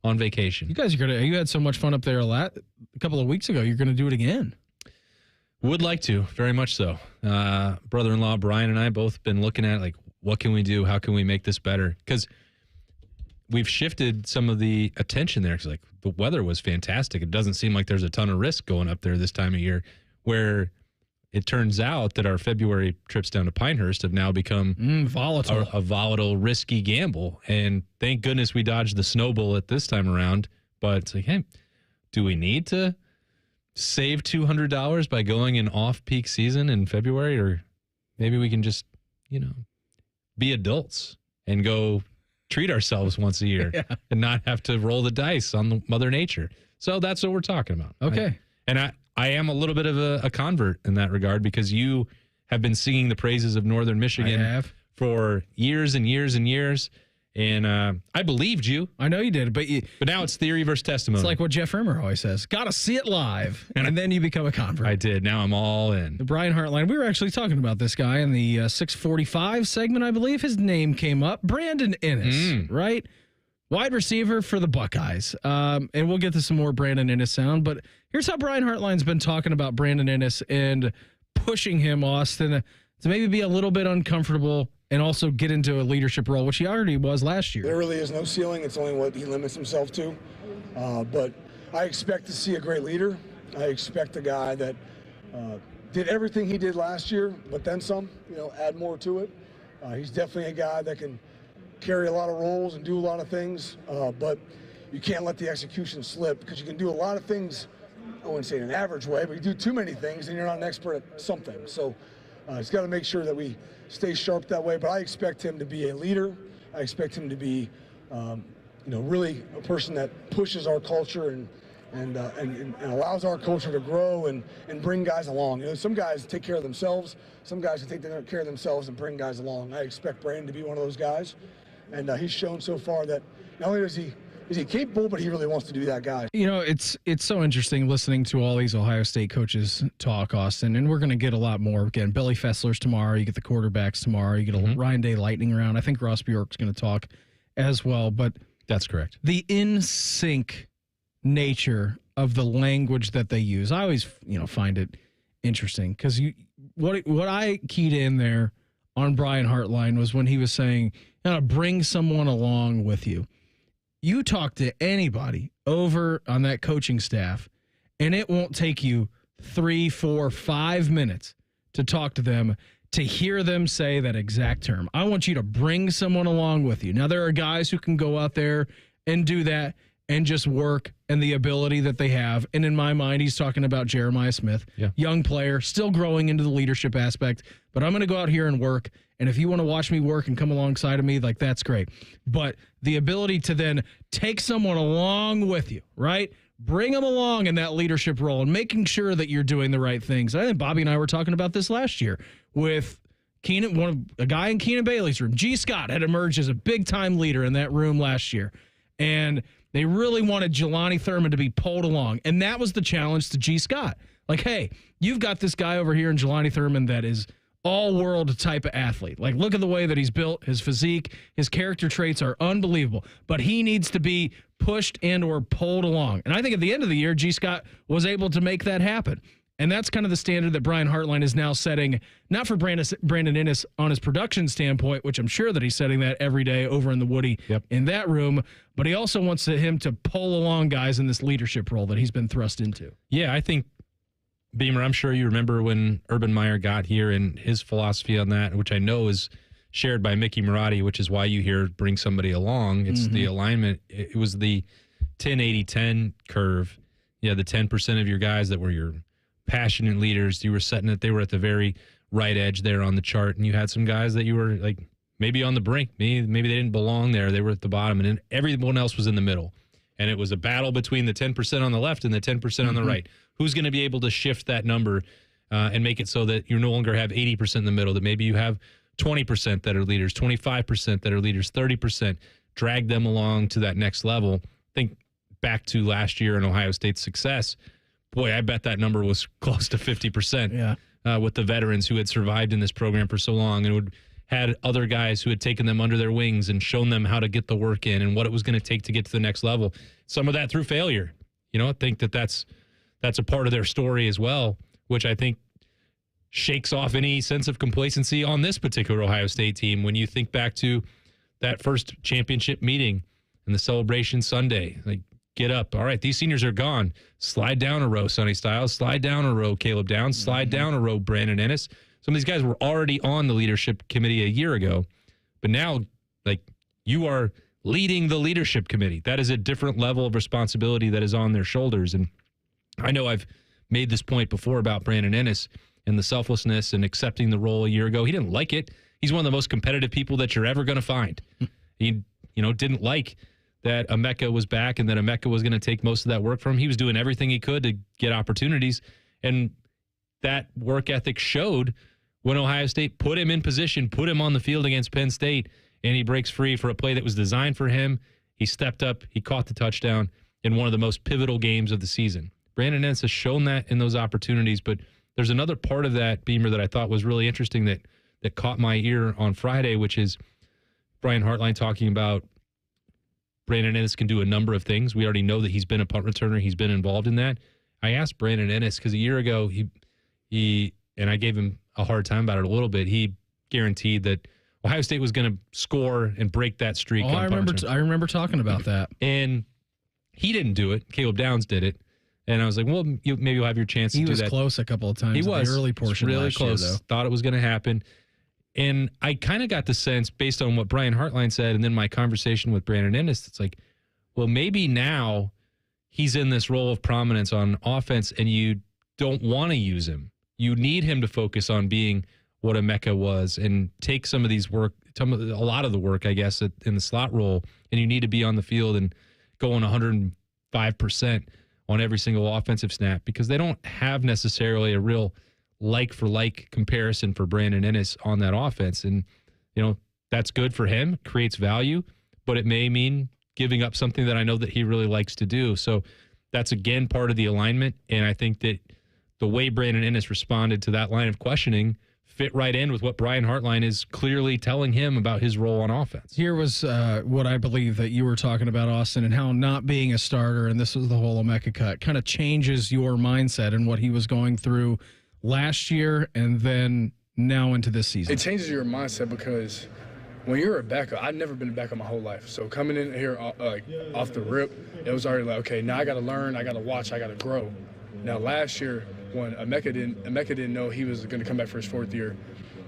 on vacation. You guys you had so much fun up there a couple of weeks ago. You're going to do it again. Would like to, very much so. Brother-in-law Brian and I both been looking at what can we do? How can we make this better? Because we've shifted some of the attention there because the weather was fantastic. It doesn't seem like there's a ton of risk going up there this time of year, where it turns out that our February trips down to Pinehurst have now become volatile, a volatile, risky gamble. And thank goodness we dodged the snow bullet this time around. But it's hey, do we need to save $200 by going in off-peak season in February? Or maybe we can just, be adults and go treat ourselves once a year and not have to roll the dice on Mother Nature. So that's what we're talking about. Okay. I am a little bit of a convert in that regard because you have been singing the praises of Northern Michigan for years and years and years. And I believed you. I know you did. But now it's theory versus testimony. It's like what Jeff Rimmer always says. Got to see it live. And then you become a convert. I did. Now I'm all in. The Brian Hartline. We were actually talking about this guy in the 645 segment, I believe. His name came up. Brandon Inniss, right? Wide receiver for the Buckeyes. And we'll get to some more Brandon Inniss sound. But here's how Brian Hartline's been talking about Brandon Inniss and pushing him, Austin, to maybe be a little bit uncomfortable and also get into a leadership role, which he already was last year. There really is no ceiling. It's only what he limits himself to. But I expect to see a great leader. I expect a guy that did everything he did last year, but then some, add more to it. He's definitely a guy that can carry a lot of roles and do a lot of things, but you can't let the execution slip because you can do a lot of things, I wouldn't say in an average way, but you do too many things and you're not an expert at something. So he's got to make sure that we stay sharp that way, but I expect him to be a leader. I expect him to be, really a person that pushes our culture and allows our culture to grow and bring guys along. Some guys take care of themselves. Some guys can take care of themselves and bring guys along. I expect Brandon to be one of those guys. And he's shown so far that not only is he capable, but he really wants to be that guy. You know, it's so interesting listening to all these Ohio State coaches talk, Austin, and we're going to get a lot more. Again, Billy Fessler's tomorrow. You get the quarterbacks tomorrow. You get a Ryan Day lightning round. I think Ross Bjork's going to talk as well. But that's correct. The in sync nature of the language that they use, I always find it interesting because what I keyed in there on Brian Hartline was when he was saying, bring someone along with you. You talk to anybody over on that coaching staff, and it won't take you 3, 4, 5 minutes to talk to them to hear them say that exact term. I want you to bring someone along with you. Now, there are guys who can go out there and do that and just work and the ability that they have. And in my mind, he's talking about Jeremiah Smith, young player, still growing into the leadership aspect. But I'm going to go out here and work. And if you want to watch me work and come alongside of me, like, that's great. But the ability to then take someone along with you, right? Bring them along in that leadership role and making sure that you're doing the right things. I think Bobby and I were talking about this last year with Keenan, a guy in Keenan Bailey's room. G. Scott had emerged as a big-time leader in that room last year. And they really wanted Jelani Thurman to be pulled along. And that was the challenge to G. Scott. Like, hey, you've got this guy over here in Jelani Thurman that is all-world type of athlete. Like, look at the way that he's built, his physique, his character traits are unbelievable. But he needs to be pushed and or pulled along. And I think at the end of the year, G. Scott was able to make that happen. And that's kind of the standard that Brian Hartline is now setting, not for Brandon Inniss on his production standpoint, which I'm sure that he's setting that every day over in the Woody in that room, but he also wants him to pull along guys in this leadership role that he's been thrust into. Yeah, I think, Beamer, I'm sure you remember when Urban Meyer got here and his philosophy on that, which I know is shared by Mickey Marotti, which is why you hear bring somebody along. It's the alignment. It was the 10-80-10 curve. Yeah, the 10% of your guys that were your passionate leaders, you were setting it. They were at the very right edge there on the chart, and you had some guys that you were like maybe on the brink. Maybe they didn't belong there. They were at the bottom, and then everyone else was in the middle. And it was a battle between the 10% on the left and the 10% on the right. Who's going to be able to shift that number and make it so that you no longer have 80% in the middle, that maybe you have 20% that are leaders, 25% that are leaders, 30%, drag them along to that next level. Think back to last year in Ohio State's success. Boy, I bet that number was close to 50% with the veterans who had survived in this program for so long and had other guys who had taken them under their wings and shown them how to get the work in and what it was going to take to get to the next level. Some of that through failure. I think that's a part of their story as well, which I think shakes off any sense of complacency on this particular Ohio State team. When you think back to that first championship meeting and the celebration Sunday, like, get up. All right, these seniors are gone. Slide down a row, Sonny Styles. Slide down a row, Caleb Downs. Slide down a row, Brandon Inniss. Some of these guys were already on the leadership committee a year ago, but now, like, you are leading the leadership committee. That is a different level of responsibility that is on their shoulders. And I know I've made this point before about Brandon Inniss and the selflessness and accepting the role a year ago. He didn't like it. He's one of the most competitive people that you're ever going to find. He, didn't like that Emeka was back and that Emeka was going to take most of that work from him. He was doing everything he could to get opportunities. And that work ethic showed when Ohio State put him in position, put him on the field against Penn State, and he breaks free for a play that was designed for him. He stepped up. He caught the touchdown in one of the most pivotal games of the season. Brandon Inniss has shown that in those opportunities, but there's another part of that, Beamer, that I thought was really interesting that caught my ear on Friday, which is Brian Hartline talking about Brandon Inniss can do a number of things. We already know that he's been a punt returner. He's been involved in that. I asked Brandon Inniss because a year ago, he and I gave him a hard time about it a little bit. He guaranteed that Ohio State was going to score and break that streak. Oh, I remember talking about that. And he didn't do it. Caleb Downs did it. And I was like, well, maybe you'll have your chance to do that. He was close a couple of times. He was. In the early portion really last close. Year, though. Thought it was going to happen. And I kind of got the sense, based on what Brian Hartline said and then my conversation with Brandon Inniss, it's like, well, maybe now he's in this role of prominence on offense and you don't want to use him. You need him to focus on being what Emeka was and take some of these a lot of the work, I guess, in the slot role, and you need to be on the field and going 105% on every single offensive snap because they don't have necessarily a real like-for-like comparison for Brandon Inniss on that offense. And, that's good for him, creates value, but it may mean giving up something that I know that he really likes to do. So that's, again, part of the alignment. And I think that the way Brandon Inniss responded to that line of questioning fit right in with what Brian Hartline is clearly telling him about his role on offense. Here was what I believe that you were talking about, Austin, and how not being a starter, and this was the whole Emeka cut, kind of changes your mindset and what he was going through last year and then now into this season. It changes your mindset because when you're a backup, I've never been a backup my whole life. So coming in here off the rip, it was already like, okay, now I got to learn, I got to watch, I got to grow. Now last year, when Emeka didn't know he was going to come back for his 4th year,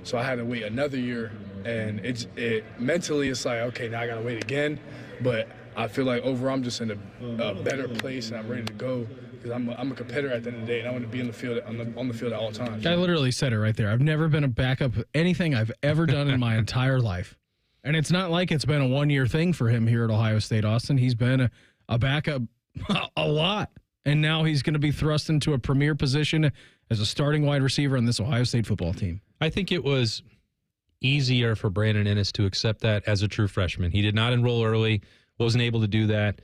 so I had to wait another year, and it mentally it's like, okay, now I got to wait again, but I feel like overall I'm just in a better place and I'm ready to go because I'm a competitor at the end of the day and I want to be in the field on the field at all times. I literally said it right there. I've never been a backup anything I've ever done in my entire life, and it's not like it's been a one-year thing for him here at Ohio State, Austin. He's been a backup a lot. And now he's going to be thrust into a premier position as a starting wide receiver on this Ohio State football team. I think it was easier for Brandon Inniss to accept that as a true freshman. He did not enroll early, wasn't able to do that.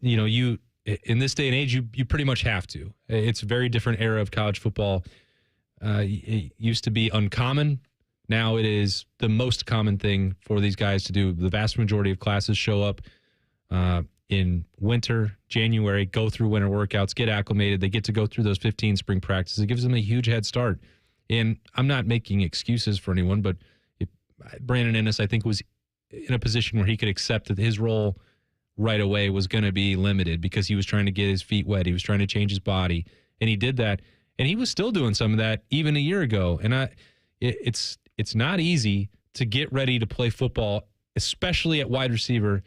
You in this day and age, you pretty much have to. It's a very different era of college football. It used to be uncommon. Now it is the most common thing for these guys to do. The vast majority of classes show up in winter, January, go through winter workouts, get acclimated. They get to go through those 15 spring practices. It gives them a huge head start. And I'm not making excuses for anyone, but Brandon Inniss, I think, was in a position where he could accept that his role right away was going to be limited because he was trying to get his feet wet. He was trying to change his body, and he did that. And he was still doing some of that even a year ago. And it's not easy to get ready to play football, especially at wide receiver,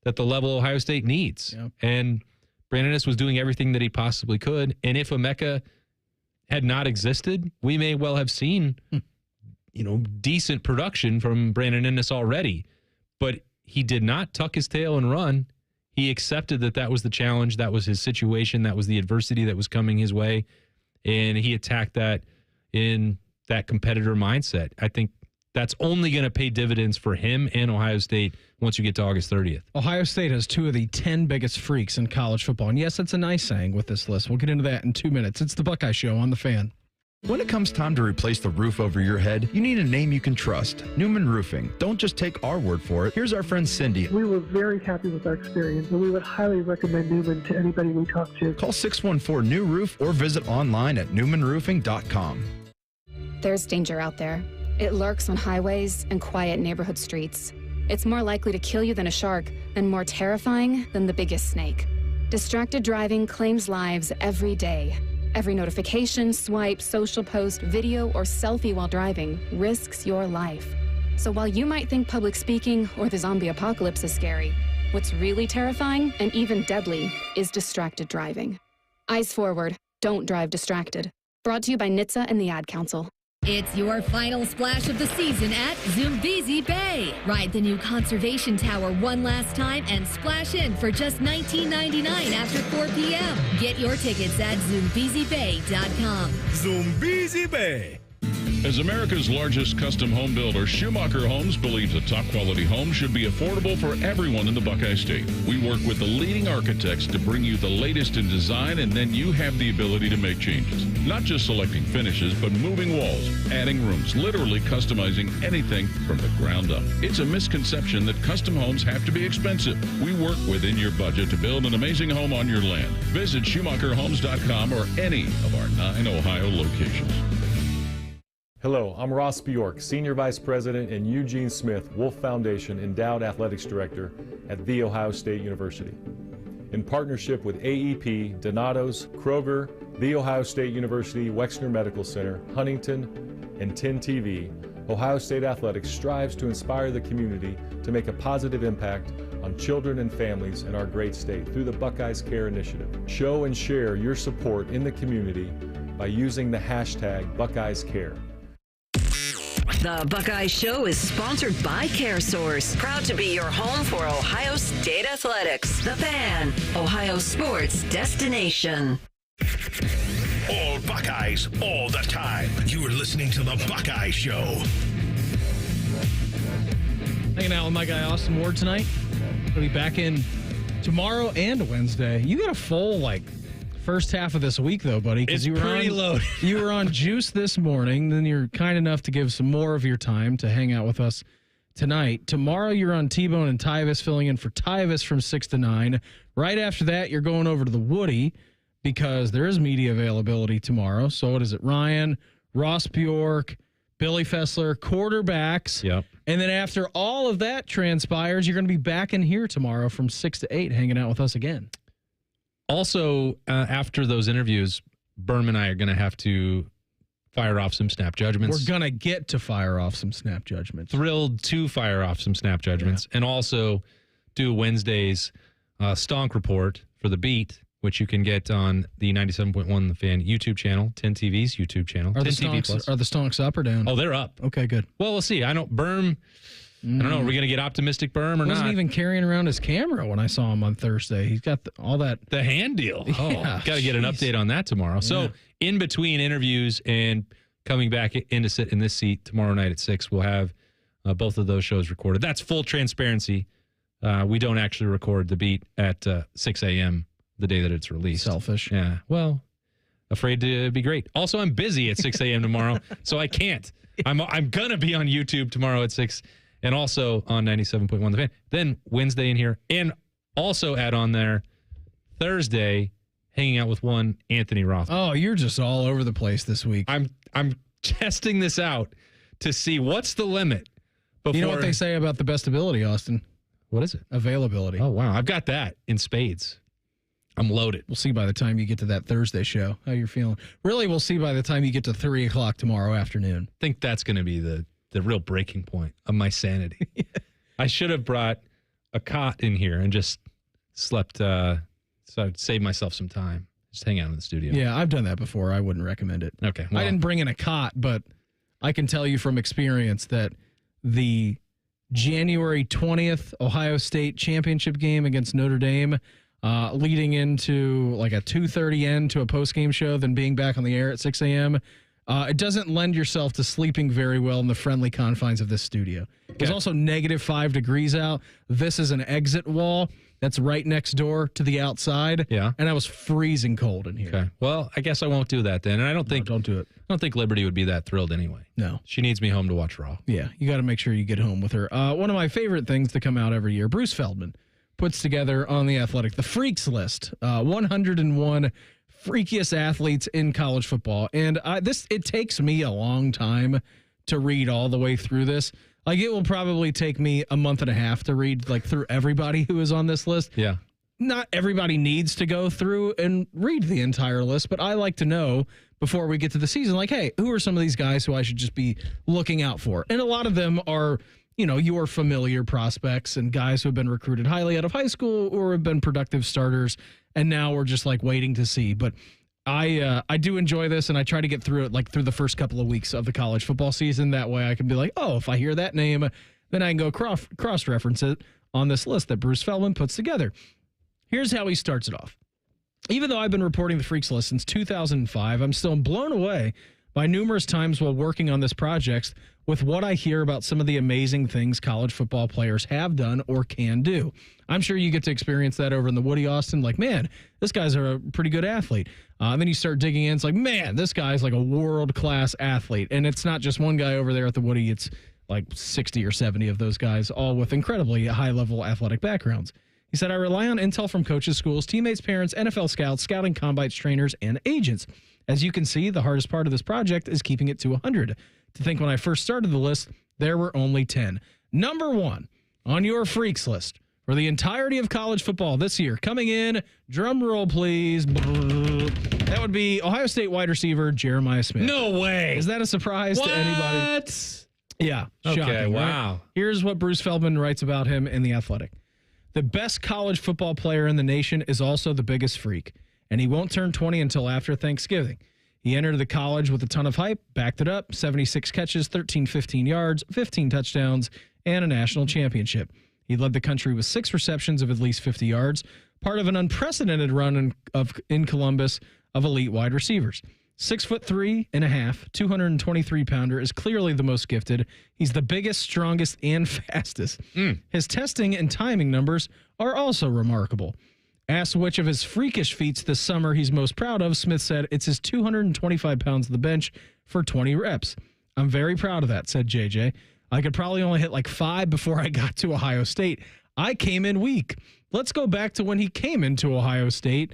at the level Ohio State needs. Yep. And Brandon Inniss was doing everything that he possibly could. And if Emeka had not existed, we may well have seen, decent production from Brandon Inniss already. But he did not tuck his tail and run. He accepted that was the challenge, that was his situation, that was the adversity that was coming his way. And he attacked that in that competitor mindset. I think that's only going to pay dividends for him and Ohio State once you get to August 30th. Ohio State has 2 of the 10 biggest freaks in college football. And yes, that's a nice saying with this list. We'll get into that in 2 minutes. It's the Buckeye Show on The Fan. When it comes time to replace the roof over your head, you need a name you can trust. Newman Roofing. Don't just take our word for it. Here's our friend Cindy. We were very happy with our experience, and we would highly recommend Newman to anybody we talk to. Call 614-NEW-ROOF or visit online at newmanroofing.com. There's danger out there. It lurks on highways and quiet neighborhood streets. It's more likely to kill you than a shark and more terrifying than the biggest snake. Distracted driving claims lives every day. Every notification, swipe, social post, video, or selfie while driving risks your life. So while you might think public speaking or the zombie apocalypse is scary, what's really terrifying and even deadly is distracted driving. Eyes forward, don't drive distracted. Brought to you by NHTSA and the Ad Council. It's your final splash of the season at Zumbizi Bay. Ride the new conservation tower one last time and splash in for just $19.99 after 4 p.m. Get your tickets at ZumbiziBay.com. Zumbizi Bay. As America's largest custom home builder, Schumacher Homes believes a top-quality home should be affordable for everyone in the Buckeye State. We work with the leading architects to bring you the latest in design, and then you have the ability to make changes. Not just selecting finishes, but moving walls, adding rooms, literally customizing anything from the ground up. It's a misconception that custom homes have to be expensive. We work within your budget to build an amazing home on your land. Visit SchumacherHomes.com or any of our 9 Ohio locations. Hello, I'm Ross Bjork, Senior Vice President and Eugene Smith, Wolf Foundation Endowed Athletics Director at The Ohio State University. In partnership with AEP, Donato's, Kroger, The Ohio State University, Wexner Medical Center, Huntington, and 10 TV, Ohio State Athletics strives to inspire the community to make a positive impact on children and families in our great state through the Buckeyes Care Initiative. Show and share your support in the community by using the hashtag #BuckeyesCare. The Buckeye Show is sponsored by CareSource, proud to be your home for Ohio State Athletics. The Fan, Ohio sports destination. All Buckeyes, all the time. You are listening to The Buckeye Show. Hanging out with my guy Austin Ward tonight. We'll be back in tomorrow and Wednesday. You got a full, first half of this week, though, buddy. It's pretty loaded. You were on Juice this morning. Then you're kind enough to give some more of your time to hang out with us tonight. Tomorrow, you're on T-Bone and Tyvis, filling in for Tyvis from 6 to 9. Right after that, you're going over to the Woody because there is media availability tomorrow. So what is it? Ryan, Ross Bjork, Billy Fessler, quarterbacks. Yep. And then after all of that transpires, you're going to be back in here tomorrow from 6 to 8 hanging out with us again. Also, after those interviews, Berm and I are going to have to fire off some snap judgments. We're going to get to fire off some snap judgments. Thrilled to fire off some snap judgments. And also do Wednesday's Stonk Report for the Beat, which you can get on the 97.1 The Fan YouTube channel, 10 TV's YouTube channel. Are 10 the TV Plus. Are the Stonks up or down? Oh, they're up. Okay, good. Well, we'll see. Berm, I don't know. Are we going to get optimistic Berm or not? He wasn't even carrying around his camera when I saw him on Thursday. He's got all that. The hand deal. Oh, Yeah, got to get an update on that tomorrow. So in between interviews and coming back in to sit in this seat tomorrow night at 6, we'll have both of those shows recorded. That's full transparency. We don't actually record the Beat at 6 a.m. the day that it's released. Selfish. Yeah. Well, afraid to be great. Also, I'm busy at 6 a.m. tomorrow, so I can't. I'm going to be on YouTube tomorrow at 6 and also on 97.1 The Fan. Then Wednesday in here. And also add on there Thursday, hanging out with one Anthony Roth. Oh, you're just all over the place this week. I'm testing this out to see what's the limit. You know what they say about the best ability, Austin? What is it? Availability. Oh, wow. I've got that in spades. I'm loaded. We'll see by the time you get to that Thursday show how you're feeling. Really, we'll see by the time you get to 3 o'clock tomorrow afternoon. I think that's going to be the real breaking point of my sanity. I should have brought a cot in here and just slept, so I'd save myself some time. Just hang out in the studio. Yeah, I've done that before. I wouldn't recommend it. Okay. I didn't bring in a cot, but I can tell you from experience that the January 20th Ohio State championship game against Notre Dame, leading into like a 2:30 end to a post-game show, then being back on the air at 6 a.m., it doesn't lend yourself to sleeping very well in the friendly confines of this studio. There's also -5 degrees out. This is an exit wall that's right next door to the outside. Yeah. And I was freezing cold in here. Okay. Well, I guess I won't do that then. And I don't think don't do it. I don't think Liberty would be that thrilled anyway. No. She needs me home to watch Raw. Yeah, you got to make sure you get home with her. One of my favorite things to come out every year, Bruce Feldman puts together on The Athletic, the Freaks List, 101 freakiest athletes in college football. And it takes me a long time to read all the way through this. Like, it will probably take me a month and a half to read through everybody who is on this list. Yeah. Not everybody needs to go through and read the entire list, but I like to know before we get to the season, hey, who are some of these guys who I should just be looking out for? And a lot of them are, your familiar prospects and guys who have been recruited highly out of high school or have been productive starters, and now we're just waiting to see. But I do enjoy this, and I try to get through it through the first couple of weeks of the college football season. That way I can be if I hear that name, then I can go cross-reference it on this list that Bruce Feldman puts together. Here's how he starts it off. Even though I've been reporting the Freaks List since 2005, I'm still blown away by numerous times while working on this project with what I hear about some of the amazing things college football players have done or can do. I'm sure you get to experience that over in the Woody, Austin. Man, this guy's a pretty good athlete. Then you start digging in. It's man, this guy's a world-class athlete. And it's not just one guy over there at the Woody. It's 60 or 70 of those guys, all with incredibly high-level athletic backgrounds. He said, I rely on intel from coaches, schools, teammates, parents, NFL scouts, scouting combines, trainers, and agents. As you can see, the hardest part of this project is keeping it to 100. To think when I first started the list, there were only 10. Number 1 on your Freaks List for the entirety of college football this year, coming in, drum roll please, that would be Ohio State wide receiver Jeremiah Smith. No way. Is that a surprise to anybody? Yeah. Okay, shocking, wow. Right? Here's what Bruce Feldman writes about him in The Athletic. The best college football player in the nation is also the biggest freak, and he won't turn 20 until after Thanksgiving. He entered the college with a ton of hype, backed it up, 76 catches, 15 yards, 15 touchdowns, and a national championship. He led the country with 6 receptions of at least 50 yards, part of an unprecedented run in Columbus of elite wide receivers. 6'3.5", 223-pounder, is clearly the most gifted. He's the biggest, strongest, and fastest. His testing and timing numbers are also remarkable. Asked which of his freakish feats this summer he's most proud of, Smith said it's his 225 pounds of the bench for 20 reps. I'm very proud of that, said JJ. I could probably only hit like 5 before I got to Ohio State. I came in weak. Let's go back to when he came into Ohio State,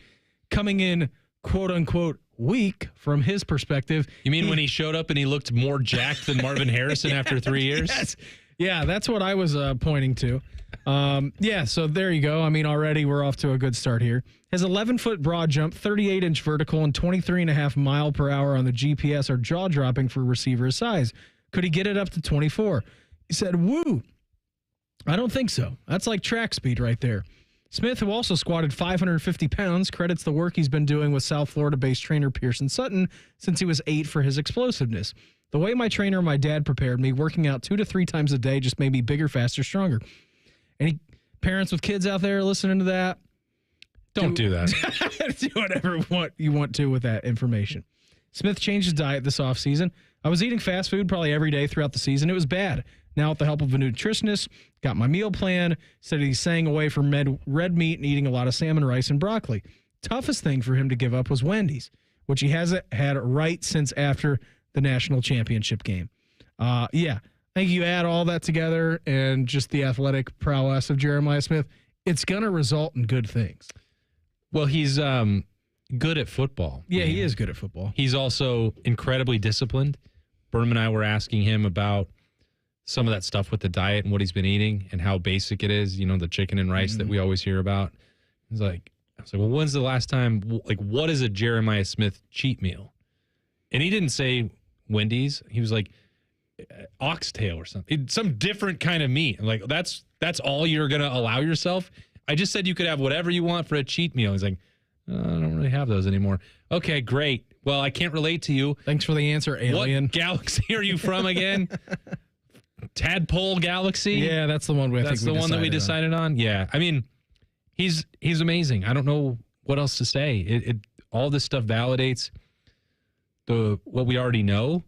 coming in, quote unquote, weak from his perspective. You mean when he showed up and he looked more jacked than Marvin Harrison after 3 years? Yes. Yeah, that's what I was pointing to. So there you go. I mean, already we're off to a good start here. His 11-foot broad jump, 38-inch vertical, and 23.5 mile per hour on the GPS are jaw-dropping for a receiver his size. Could he get it up to 24? He said, woo. I don't think so. That's like track speed right there. Smith, who also squatted 550 pounds, credits the work he's been doing with South Florida-based trainer Pearson Sutton since he was 8 for his explosiveness. The way my trainer and my dad prepared me, working out 2 to 3 times a day, just made me bigger, faster, stronger. Any parents with kids out there listening to that? Don't do that. Do whatever you want to with that information. Smith changed his diet this offseason. I was eating fast food probably every day throughout the season. It was bad. Now, with the help of a nutritionist, got my meal plan, said he's staying away from red meat and eating a lot of salmon, rice, and broccoli. Toughest thing for him to give up was Wendy's, which he hasn't had right since after the national championship game. I think you add all that together and just the athletic prowess of Jeremiah Smith, it's going to result in good things. Well, he's good at football. Yeah, he is good at football. He's also incredibly disciplined. Berman and I were asking him about some of that stuff with the diet and what he's been eating and how basic it is, the chicken and rice that we always hear about. I was like, well, when's the last time, what is a Jeremiah Smith cheat meal? And he didn't say Wendy's. He was like, oxtail or something, some different kind of meat. I'm like, that's all you're going to allow yourself? I just said you could have whatever you want for a cheat meal. He's like, I don't really have those anymore. Okay, great. Well, I can't relate to you. Thanks for the answer, alien. What galaxy are you from again? Tadpole Galaxy? Yeah, that's the one That's the one that we decided on. Yeah, I mean, he's amazing. I don't know what else to say. It all this stuff validates what we already know,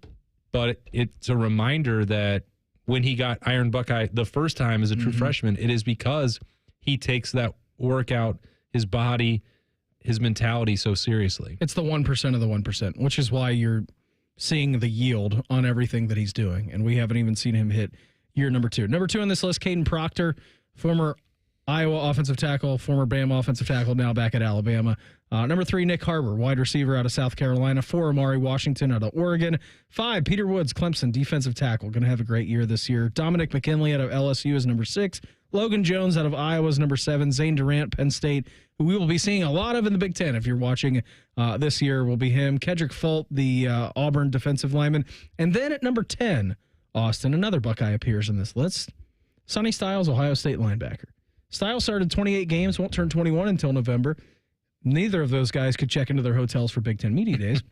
but it's a reminder that when he got Iron Buckeye the first time as a true freshman, it is because he takes that workout, his body, his mentality so seriously. It's the 1% of the 1%, which is why you're seeing the yield on everything that he's doing. And we haven't even seen him hit year number 2. Number 2 on this list, Caden Proctor, former Iowa offensive tackle, former Bama offensive tackle, now back at Alabama. Number 3, Nick Harbor, wide receiver out of South Carolina. 4, Amari Washington out of Oregon. 5, Peter Woods, Clemson, defensive tackle. Going to have a great year this year. Dominic McKinley out of LSU is number 6. Logan Jones out of Iowa is number 7. Zane Durant, Penn State, who we will be seeing a lot of in the Big Ten. If you're watching this year, will be him. Kedrick Folt, the Auburn defensive lineman. And then at number 10, Austin, another Buckeye appears in this list. Sonny Styles, Ohio State linebacker. Styles started 28 games, won't turn 21 until November. Neither of those guys could check into their hotels for Big Ten Media Days.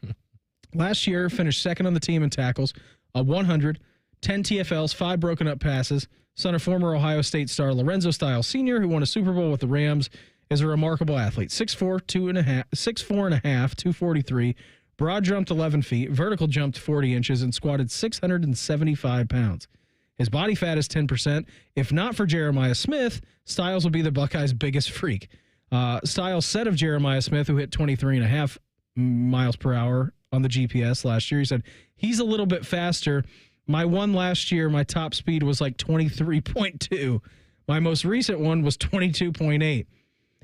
Last year, finished second on the team in tackles, 100, 10 TFLs, 5 broken up passes. Son of former Ohio State star Lorenzo Styles Sr., who won a Super Bowl with the Rams, is a remarkable athlete. 6'4", 243, broad jumped 11 feet, vertical jumped 40 inches, and squatted 675 pounds. His body fat is 10%. If not for Jeremiah Smith, Styles would be the Buckeyes' biggest freak. Styles said of Jeremiah Smith, who hit 23.5 miles per hour on the GPS last year, he said, he's a little bit faster. My one last year, my top speed was like 23.2. My most recent one was 22.8.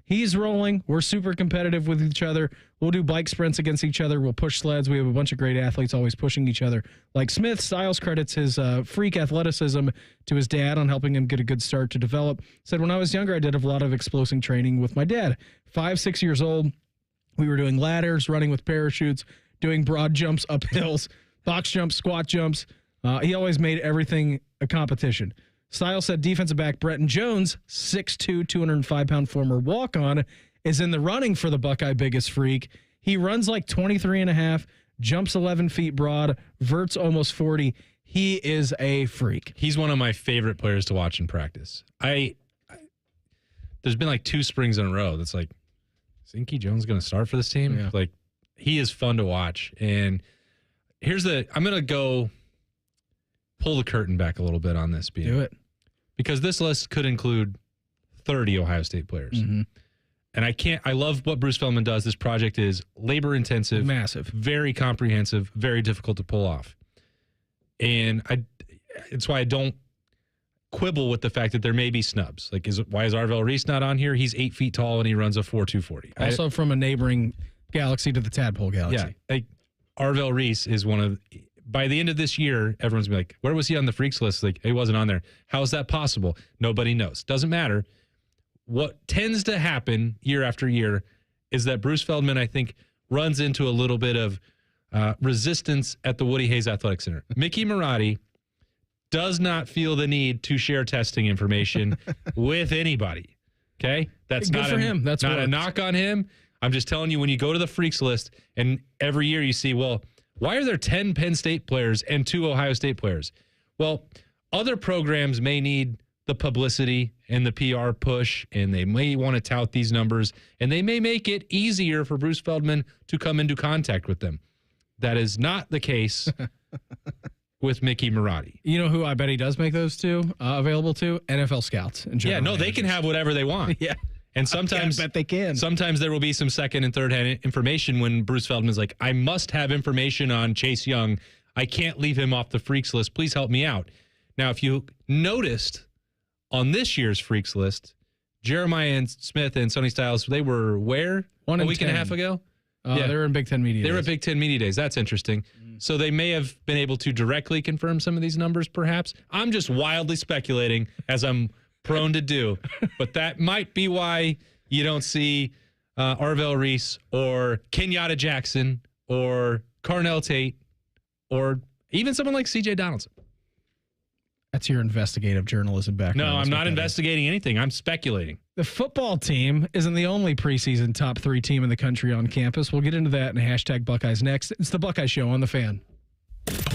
He's rolling. We're super competitive with each other. We'll do bike sprints against each other. We'll push sleds. We have a bunch of great athletes always pushing each other. Like Smith, Styles credits his freak athleticism to his dad on helping him get a good start to develop. Said, when I was younger, I did a lot of explosive training with my dad. 5, 6 years old, we were doing ladders, running with parachutes, doing broad jumps up hills, box jumps, squat jumps. He always made everything a competition. Styles said defensive back Bretton Jones, 6'2", 205-pound former walk-on, is in the running for the Buckeye biggest freak. He runs like 23.5, jumps 11 feet broad, verts almost 40. He is a freak. He's one of my favorite players to watch in practice. There's been like 2 springs in a row that's like, is Inky Jones going to start for this team? Yeah. Like, he is fun to watch. And I'm going to go pull the curtain back a little bit on this. Do it. Because this list could include 30 Ohio State players. Mm-hmm. And I love what Bruce Feldman does. This project is labor intensive, massive, very comprehensive, very difficult to pull off. And it's why I don't quibble with the fact that there may be snubs. Like, why is Arvell Reese not on here? He's 8 feet tall and he runs a 4.240. Also from a neighboring galaxy to the Tadpole Galaxy. Yeah. Like, Arvell Reese is by the end of this year, everyone's gonna be like, where was he on the freaks list? Like, he wasn't on there. How is that possible? Nobody knows. Doesn't matter. What tends to happen year after year is that Bruce Feldman, I think, runs into a little bit of resistance at the Woody Hayes Athletic Center. Mickey Marotti does not feel the need to share testing information with anybody. Okay? That's good not for him. That's not a knock on him. I'm just telling you, when you go to the freaks list and every year you see, well, why are there 10 Penn State players and 2 Ohio State players? Well, other programs may need the publicity and the PR push, and they may want to tout these numbers, and they may make it easier for Bruce Feldman to come into contact with them. That is not the case with Mickey Marotti. You know who I bet he does make those available to? NFL scouts. And yeah, no, they can have whatever they want. Yeah. And sometimes I bet they can. Sometimes there will be some second and third hand information when Bruce Feldman's like, I must have information on Chase Young. I can't leave him off the freaks list. Please help me out. Now, if you noticed on this year's freaks list, Jeremiah and Smith and Sonny Styles, they were where? A week and a half ago? They were in Big Ten Media Days. They were at Big Ten Media Days. That's interesting. So they may have been able to directly confirm some of these numbers, perhaps. I'm just wildly speculating, as I'm prone to do. But that might be why you don't see Arvell Reese or Kenyatta Jackson or Carnell Tate or even someone like C.J. Donaldson. That's your investigative journalism background. No, I'm not investigating anything. I'm speculating. The football team isn't the only preseason top 3 team in the country on campus. We'll get into that in hashtag Buckeyes next. It's the Buckeye Show on The Fan.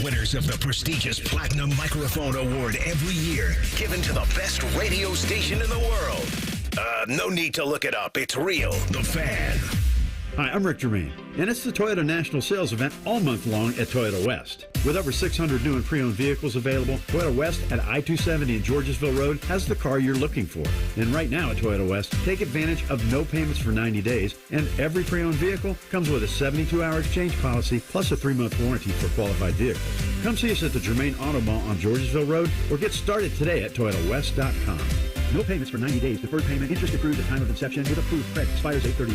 Winners of the prestigious Platinum Microphone Award every year, given to the best radio station in the world. No need to look it up. It's real. The Fan. Hi, I'm Rick Germain, and it's the Toyota National Sales Event all month long at Toyota West. With over 600 new and pre-owned vehicles available, Toyota West at I-270 and Georgesville Road has the car you're looking for. And right now at Toyota West, take advantage of no payments for 90 days, and every pre-owned vehicle comes with a 72-hour exchange policy plus a 3-month warranty for qualified vehicles. Come see us at the Germain Auto Mall on Georgesville Road or get started today at ToyotaWest.com. No payments for 90 days. Deferred payment. Interest accrued at time of inception with approved credit. Expires 8/31.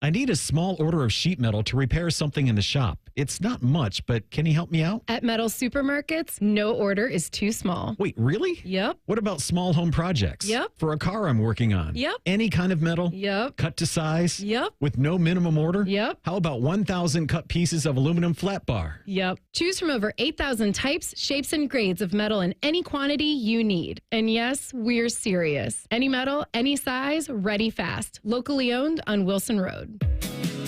I need a small order of sheet metal to repair something in the shop. It's not much, but can you help me out? At Metal Supermarkets, no order is too small. Wait, really? Yep. What about small home projects? Yep. For a car I'm working on? Yep. Any kind of metal? Yep. Cut to size? Yep. With no minimum order? Yep. How about 1,000 cut pieces of aluminum flat bar? Yep. Choose from over 8,000 types, shapes, and grades of metal in any quantity you need. And yes, we're serious. Any metal, any size, ready fast. Locally owned on Wilson Road.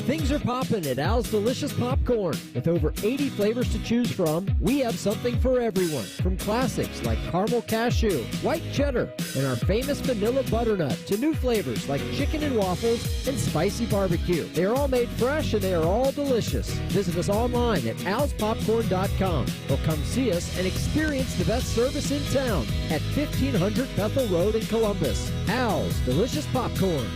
Things are popping at Al's Delicious Popcorn. With over 80 flavors to choose from, we have something for everyone. From classics like caramel cashew, white cheddar, and our famous vanilla butternut to new flavors like chicken and waffles and spicy barbecue. They are all made fresh and they are all delicious. Visit us online at alspopcorn.com or come see us and experience the best service in town at 1500 Bethel Road in Columbus. Al's Delicious Popcorn.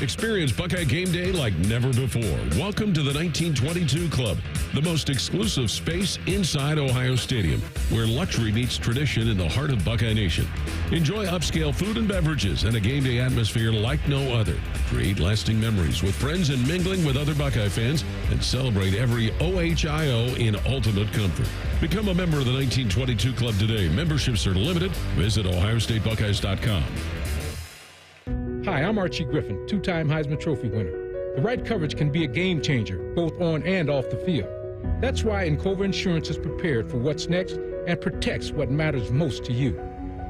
Experience Buckeye Game Day like never before. Welcome to the 1922 Club, the most exclusive space inside Ohio Stadium, where luxury meets tradition in the heart of Buckeye Nation. Enjoy upscale food and beverages and a game day atmosphere like no other. Create lasting memories with friends and mingling with other Buckeye fans, and celebrate every OHIO in ultimate comfort. Become a member of the 1922 Club today. Memberships are limited. Visit OhioStateBuckeyes.com. Hi, I'm Archie Griffin, 2-time Heisman Trophy winner. The right coverage can be a game changer, both on and off the field. That's why Encova Insurance is prepared for what's next and protects what matters most to you.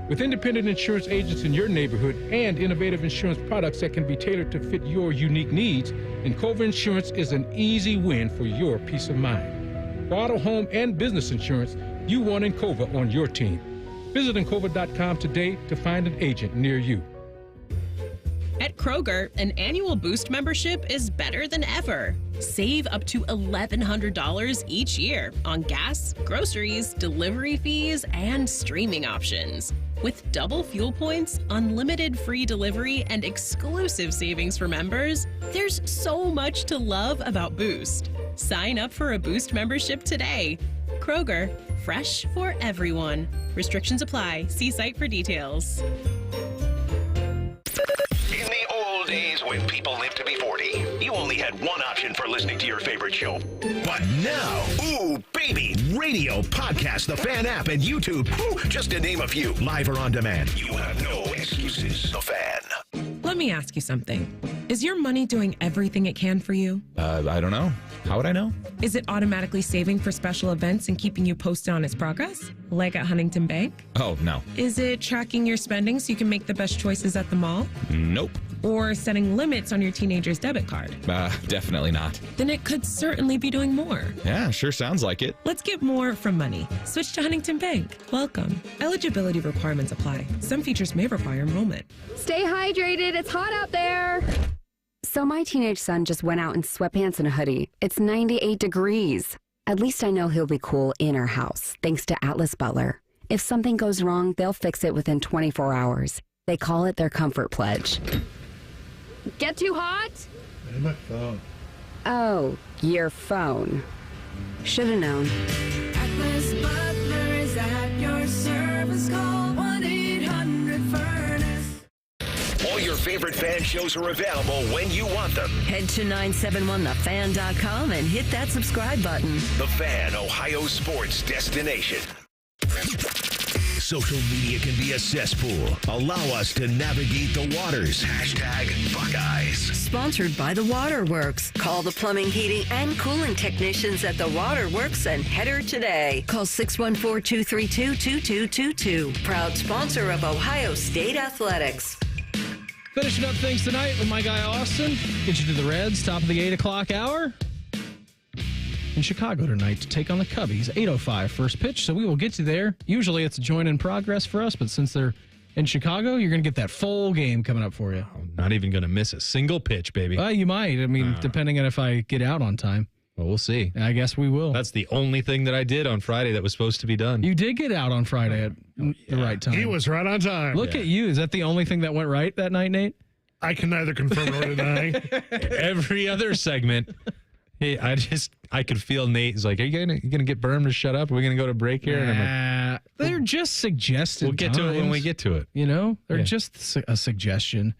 With independent insurance agents in your neighborhood and innovative insurance products that can be tailored to fit your unique needs, Encova Insurance is an easy win for your peace of mind. For auto, home, and business insurance, you want Encova on your team. Visit Encova.com today to find an agent near you. At Kroger, an annual Boost membership is better than ever. Save up to $1,100 each year on gas, groceries, delivery fees, and streaming options. With double fuel points, unlimited free delivery, and exclusive savings for members, there's so much to love about Boost. Sign up for a Boost membership today. Kroger, fresh for everyone. Restrictions apply. See site for details. In the old days when people lived to be 40, you only had one option for listening to your favorite show. But now, ooh, baby, radio, podcast, the Fan app, and YouTube, just to name a few, live or on demand. You have no excuses. The Fan. Let me ask you something. Is your money doing everything it can for you? I don't know. How would I know? Is it automatically saving for special events and keeping you posted on its progress? Like at Huntington Bank? Oh, no. Is it tracking your spending so you can make the best choices at the mall? Nope. Or setting limits on your teenager's debit card? Definitely not. Then it could certainly be doing more. Yeah, sure sounds like it. Let's get more from money. Switch to Huntington Bank. Welcome. Eligibility requirements apply. Some features may require enrollment. Stay hydrated. It's hot out there. So my teenage son just went out in sweatpants and a hoodie. It's 98 degrees. At least I know he'll be cool in our house, thanks to Atlas Butler. If something goes wrong, they'll fix it within 24 hours. They call it their comfort pledge. Get too hot? My phone. Oh, your phone. Should have known. Atlas Butler is at your service. Call 1-800-FURNACE. All your favorite Fan shows are available when you want them. Head to 971thefan.com and hit that subscribe button. The Fan, Ohio sports destination. Social media can be a cesspool. Allow us to navigate the waters. #Buckeyes. Sponsored by The Waterworks. Call the plumbing, heating, and cooling technicians at The Waterworks and header today. Call 614-232-2222. Proud sponsor of Ohio State Athletics. Finishing up things tonight with my guy Austin. Get you to the Reds, top of the 8 o'clock hour. In Chicago tonight to take on the Cubbies. 8:05 first pitch, so we will get you there. Usually it's a join in progress for us, but since they're in Chicago, you're going to get that full game coming up for you. I'm not even going to miss a single pitch, baby. You might. I mean, depending on if I get out on time. Well, we'll see. I guess we will. That's the only thing that I did on Friday that was supposed to be done. You did get out on Friday at the right time. He was right on time. Look at you. Is that the only thing that went right that night, Nate? I can neither confirm nor deny. Every other segment... Hey, I could feel Nate is like, are you gonna get Berm to shut up? Are we gonna go to break here? And I'm like, they're just suggested. We'll get to it when we get to it. You know, they're just a suggestion.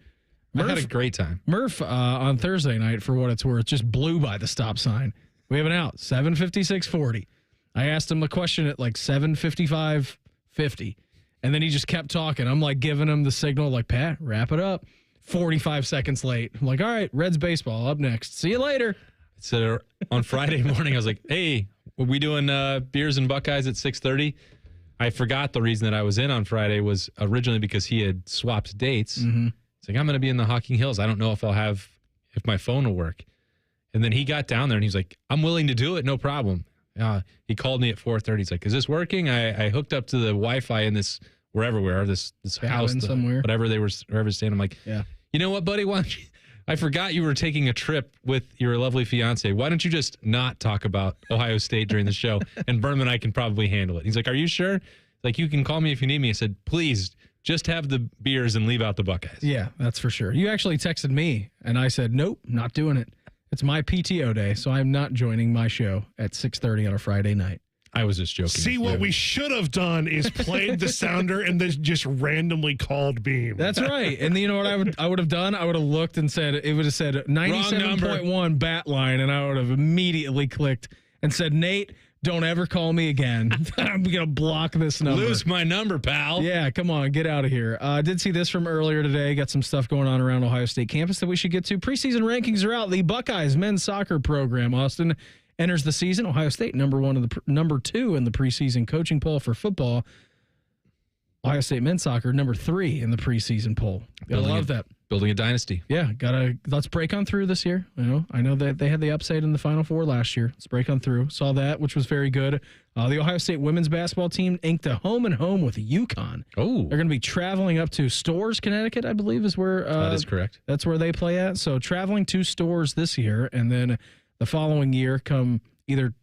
I had a great time. Murph on Thursday night, for what it's worth, just blew by the stop sign. We have an out, 7:56:40. I asked him the question at like 7:55:50, and then he just kept talking. I'm like giving him the signal, like, Pat, wrap it up. 45 seconds late. I'm like, all right, Reds baseball up next. See you later. So on Friday morning, I was like, hey, were we doing beers and Buckeyes at 6:30? I forgot the reason that I was in on Friday was originally because he had swapped dates. Mm-hmm. It's like, I'm going to be in the Hocking Hills. I don't know if my phone will work. And then he got down there and he's like, I'm willing to do it. No problem. He called me at 4:30. He's like, is this working? I hooked up to the Wi-Fi in this, wherever we are, this house, somewhere, whatever they were, wherever staying. I'm like, yeah. You know what, buddy? Why don't you, I forgot you were taking a trip with your lovely fiance. Why don't you just not talk about Ohio State during the show? And Berman and I can probably handle it. He's like, are you sure? Like, you can call me if you need me. I said, please, just have the beers and leave out the Buckeyes. Yeah, that's for sure. You actually texted me, and I said, nope, not doing it. It's my PTO day, so I'm not joining my show at 6:30 on a Friday night. I was just joking. See, what we should have done is played the sounder and then just randomly called Beam. That's right. And you know what I would have done? I would have looked and said, it would have said 97.1 bat line, and I would have immediately clicked and said, Nate, don't ever call me again. I'm going to block this number. Lose my number, pal. Yeah, come on, get out of here. I did see this from earlier today. Got some stuff going on around Ohio State campus that we should get to. Preseason rankings are out. The Buckeyes men's soccer program, Austin, enters the season. Ohio State number 2 in the preseason coaching poll for football. Ohio State men's soccer, number 3 in the preseason poll. Gotta love that. Building a dynasty. Yeah, let's break on through this year. I know that they had the upside in the Final Four last year. Let's break on through. Saw that, which was very good. The Ohio State women's basketball team inked a home with UConn. Oh. They're going to be traveling up to Storrs, Connecticut, I believe is where. That is correct. That's where they play at. So traveling to Storrs this year, and then the following year come either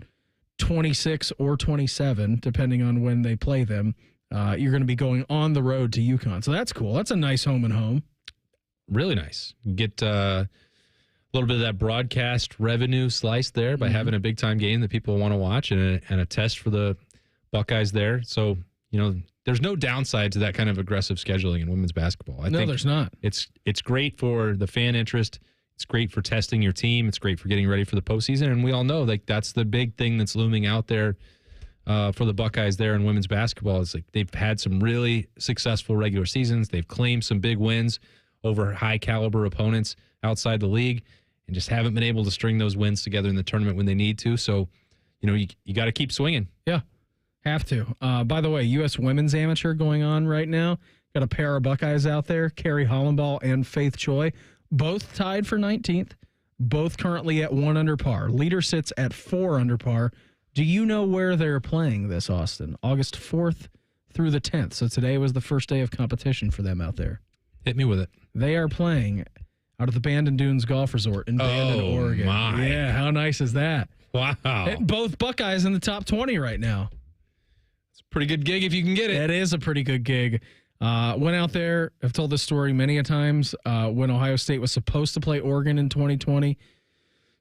26 or 27, depending on when they play them. You're going to be going on the road to UConn. So that's cool. That's a nice home and home. Really nice. Get a little bit of that broadcast revenue sliced there by having a big-time game that people want to watch and a test for the Buckeyes there. So, there's no downside to that kind of aggressive scheduling in women's basketball. I think there's not. It's great for the fan interest. It's great for testing your team. It's great for getting ready for the postseason. And we all know that's the big thing that's looming out there for the Buckeyes there in women's basketball. It's like they've had some really successful regular seasons. They've claimed some big wins over high-caliber opponents outside the league and just haven't been able to string those wins together in the tournament when they need to. So, you got to keep swinging. Yeah, have to. By the way, U.S. Women's Amateur going on right now. Got a pair of Buckeyes out there, Carrie Hollenball and Faith Choi, both tied for 19th, both currently at 1 under par. Leader sits at 4 under par. Do you know where they're playing this, Austin? August 4th through the 10th. So today was the first day of competition for them out there. Hit me with it. They are playing out of the Bandon Dunes Golf Resort in Bandon, Oregon. My. Yeah, how nice is that? Wow. Both Buckeyes in the top 20 right now. It's a pretty good gig if you can get it. It is a pretty good gig. Went out there. I've told this story many a times. When Ohio State was supposed to play Oregon in 2020,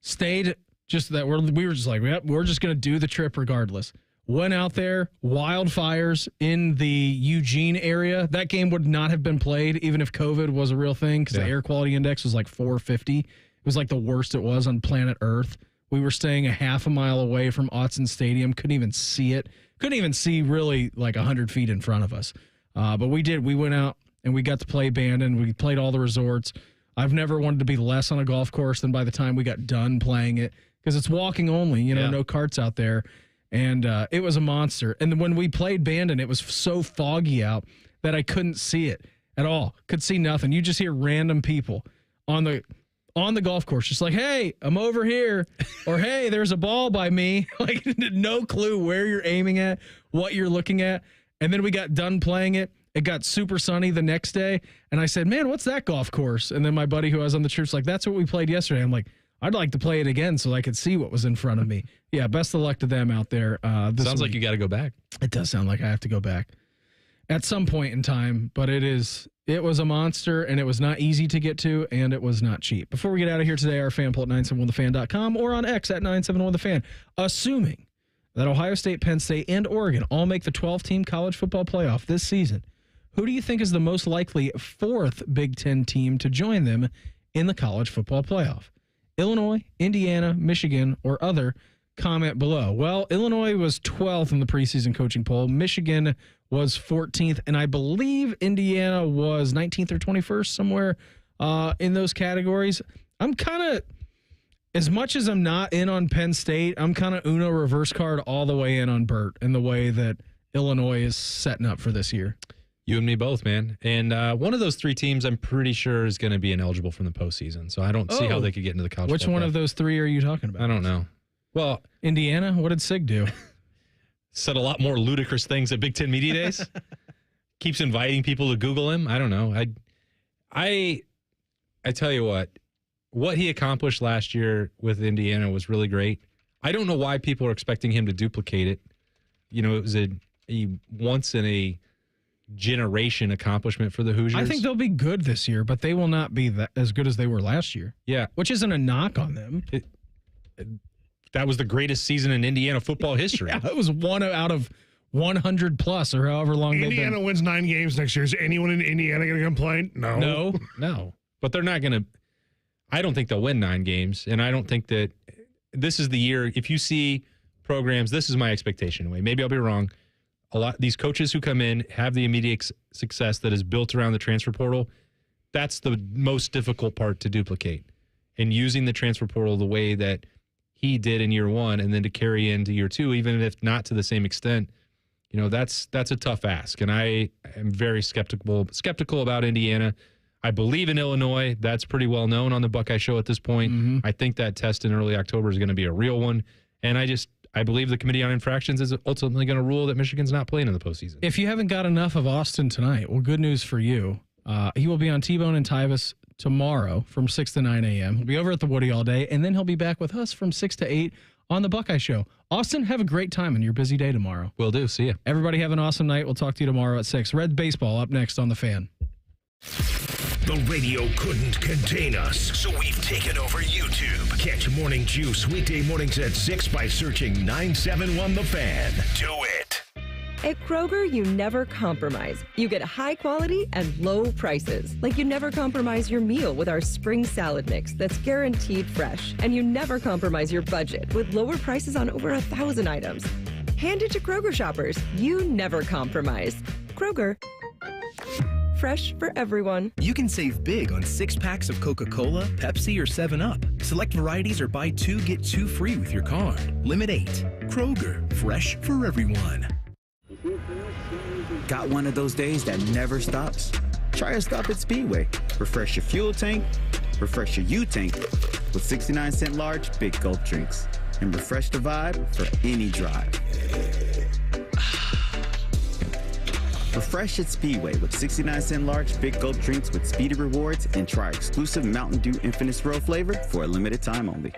stayed just that we were just like, yep, we're just going to do the trip regardless. Went out there, wildfires in the Eugene area. That game would not have been played even if COVID was a real thing because the air quality index was like 450. It was like the worst it was on planet Earth. We were staying a half a mile away from Autzen Stadium. Couldn't even see it. Couldn't even see really like 100 feet in front of us. But we did. We went out and we got to play Bandon. We played all the resorts. I've never wanted to be less on a golf course than by the time we got done playing it because it's walking only, no carts out there. And it was a monster. And when we played Bandon, it was so foggy out that I couldn't see it at all. Could see nothing. You just hear random people on the golf course, just like, hey, I'm over here. Or, hey, there's a ball by me. Like, no clue where you're aiming at, what you're looking at. And then we got done playing it. It got super sunny the next day. And I said, man, what's that golf course? And then my buddy who I was on the trip's like, that's what we played yesterday. I'm like, I'd like to play it again so I could see what was in front of me. Yeah, best of luck to them out there. Sounds like you got to go back. It does sound like I have to go back at some point in time, but it was a monster, and it was not easy to get to, and it was not cheap. Before we get out of here today, our fan poll at 971thefan.com or on X at 971thefan. Assuming that Ohio State, Penn State, and Oregon all make the 12-team college football playoff this season, who do you think is the most likely fourth Big Ten team to join them in the college football playoff? Illinois, Indiana, Michigan, or other? Comment below. Well, Illinois was 12th in the preseason coaching poll. Michigan was 14th, and I believe Indiana was 19th or 21st, somewhere in those categories. I'm kind of, as much as I'm not in on Penn State, I'm kind of Uno reverse card all the way in on Burt and the way that Illinois is setting up for this year. You and me both, man. And one of those three teams I'm pretty sure is going to be ineligible from the postseason. So I don't see how they could get into the college Which one of those three are you talking about? I don't know. Well, Indiana, what did Sig do? Said a lot more ludicrous things at Big Ten Media Days. Keeps inviting people to Google him. I don't know. I tell you what he accomplished last year with Indiana was really great. I don't know why people are expecting him to duplicate it. It was a once in a generation accomplishment for the Hoosiers. I think they'll be good this year, but they will not be as good as they were last year. Yeah. Which isn't a knock on them. That was the greatest season in Indiana football history. Yeah, it was one out of 100 plus or however long Indiana they've been. wins 9 games next year. Is anyone in Indiana going to complain? No. But they're not going to. I don't think they'll win 9 games, and I don't think that this is the year. If you see programs, this is my expectation anyway. Maybe I'll be wrong. A lot these coaches who come in have the immediate success that is built around the transfer portal. That's the most difficult part to duplicate. And using the transfer portal the way that he did in year 1 and then to carry into year 2, even if not to the same extent, that's a tough ask. And I am very skeptical about Indiana. I believe in Illinois. That's pretty well known on the Buckeye Show at this point. Mm-hmm. I think that test in early October is going to be a real one. And I believe the Committee on Infractions is ultimately going to rule that Michigan's not playing in the postseason. If you haven't got enough of Austin tonight, well, good news for you. He will be on T-Bone and Tyvis tomorrow from 6 to 9 a.m. He'll be over at the Woody all day, and then he'll be back with us from 6 to 8 on the Buckeye Show. Austin, have a great time in your busy day tomorrow. Will do. See ya. Everybody have an awesome night. We'll talk to you tomorrow at 6. Red Baseball up next on The Fan. The radio couldn't contain us, so we've taken over YouTube. Catch Morning Juice weekday mornings at 6 by searching 971 The Fan. Do it. At Kroger, you never compromise. You get high quality and low prices. Like you never compromise your meal with our spring salad mix that's guaranteed fresh. And you never compromise your budget with lower prices on over 1,000 items. Hand it to Kroger shoppers. You never compromise. Kroger. Fresh for everyone. You can save big on 6 packs of Coca-Cola, Pepsi, or 7-Up. Select varieties or buy 2, get 2 free with your card. Limit 8. Kroger, fresh for everyone. Got one of those days that never stops? Try a stop at Speedway. Refresh your fuel tank, refresh your U-tank with 69-cent large Big Gulp drinks. And refresh the vibe for any drive. Refresh at Speedway with 69-cent large Big Gulp drinks with Speedy Rewards and try exclusive Mountain Dew Infinite Swirl flavor for a limited time only.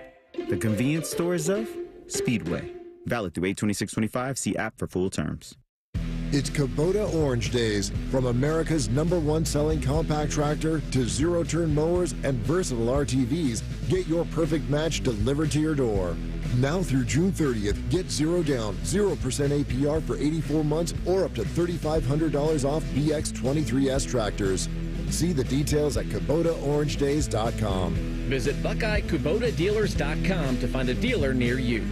The convenience stores of Speedway. Valid through 8/26/25. See app for full terms. It's Kubota Orange Days. From America's #1 selling compact tractor to zero-turn mowers and versatile RTVs, get your perfect match delivered to your door. Now through June 30th, get 0 down, 0% APR for 84 months or up to $3,500 off BX23S tractors. See the details at KubotaOrangeDays.com. Visit BuckeyeKubotaDealers.com to find a dealer near you.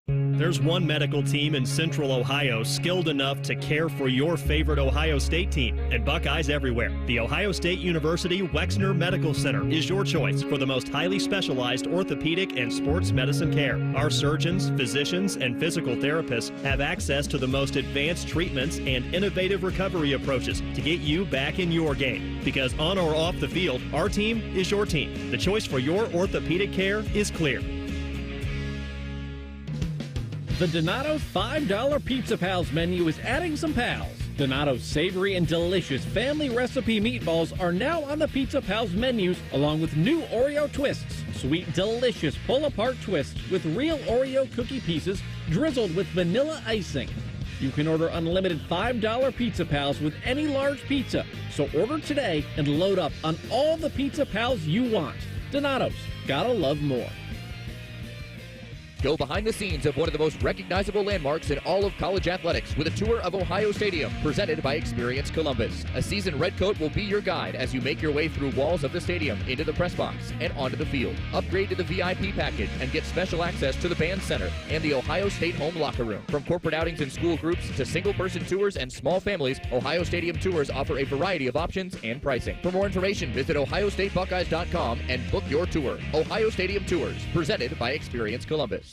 There's one medical team in Central Ohio skilled enough to care for your favorite Ohio State team, and Buckeyes everywhere. The Ohio State University Wexner Medical Center is your choice for the most highly specialized orthopedic and sports medicine care. Our surgeons, physicians, and physical therapists have access to the most advanced treatments and innovative recovery approaches to get you back in your game. Because on or off the field, our team is your team. The choice for your orthopedic care is clear. The Donato's $5 Pizza Pals menu is adding some pals. Donato's savory and delicious family recipe meatballs are now on the Pizza Pals menus, along with new Oreo twists. Sweet, delicious pull-apart twists with real Oreo cookie pieces drizzled with vanilla icing. You can order unlimited $5 Pizza Pals with any large pizza. So order today and load up on all the Pizza Pals you want. Donato's, gotta love more. Go behind the scenes of one of the most recognizable landmarks in all of college athletics with a tour of Ohio Stadium presented by Experience Columbus. A seasoned redcoat will be your guide as you make your way through walls of the stadium, into the press box, and onto the field. Upgrade to the VIP package and get special access to the band center and the Ohio State home locker room. From corporate outings and school groups to single-person tours and small families, Ohio Stadium tours offer a variety of options and pricing. For more information, visit ohiostatebuckeyes.com and book your tour. Ohio Stadium Tours, presented by Experience Columbus.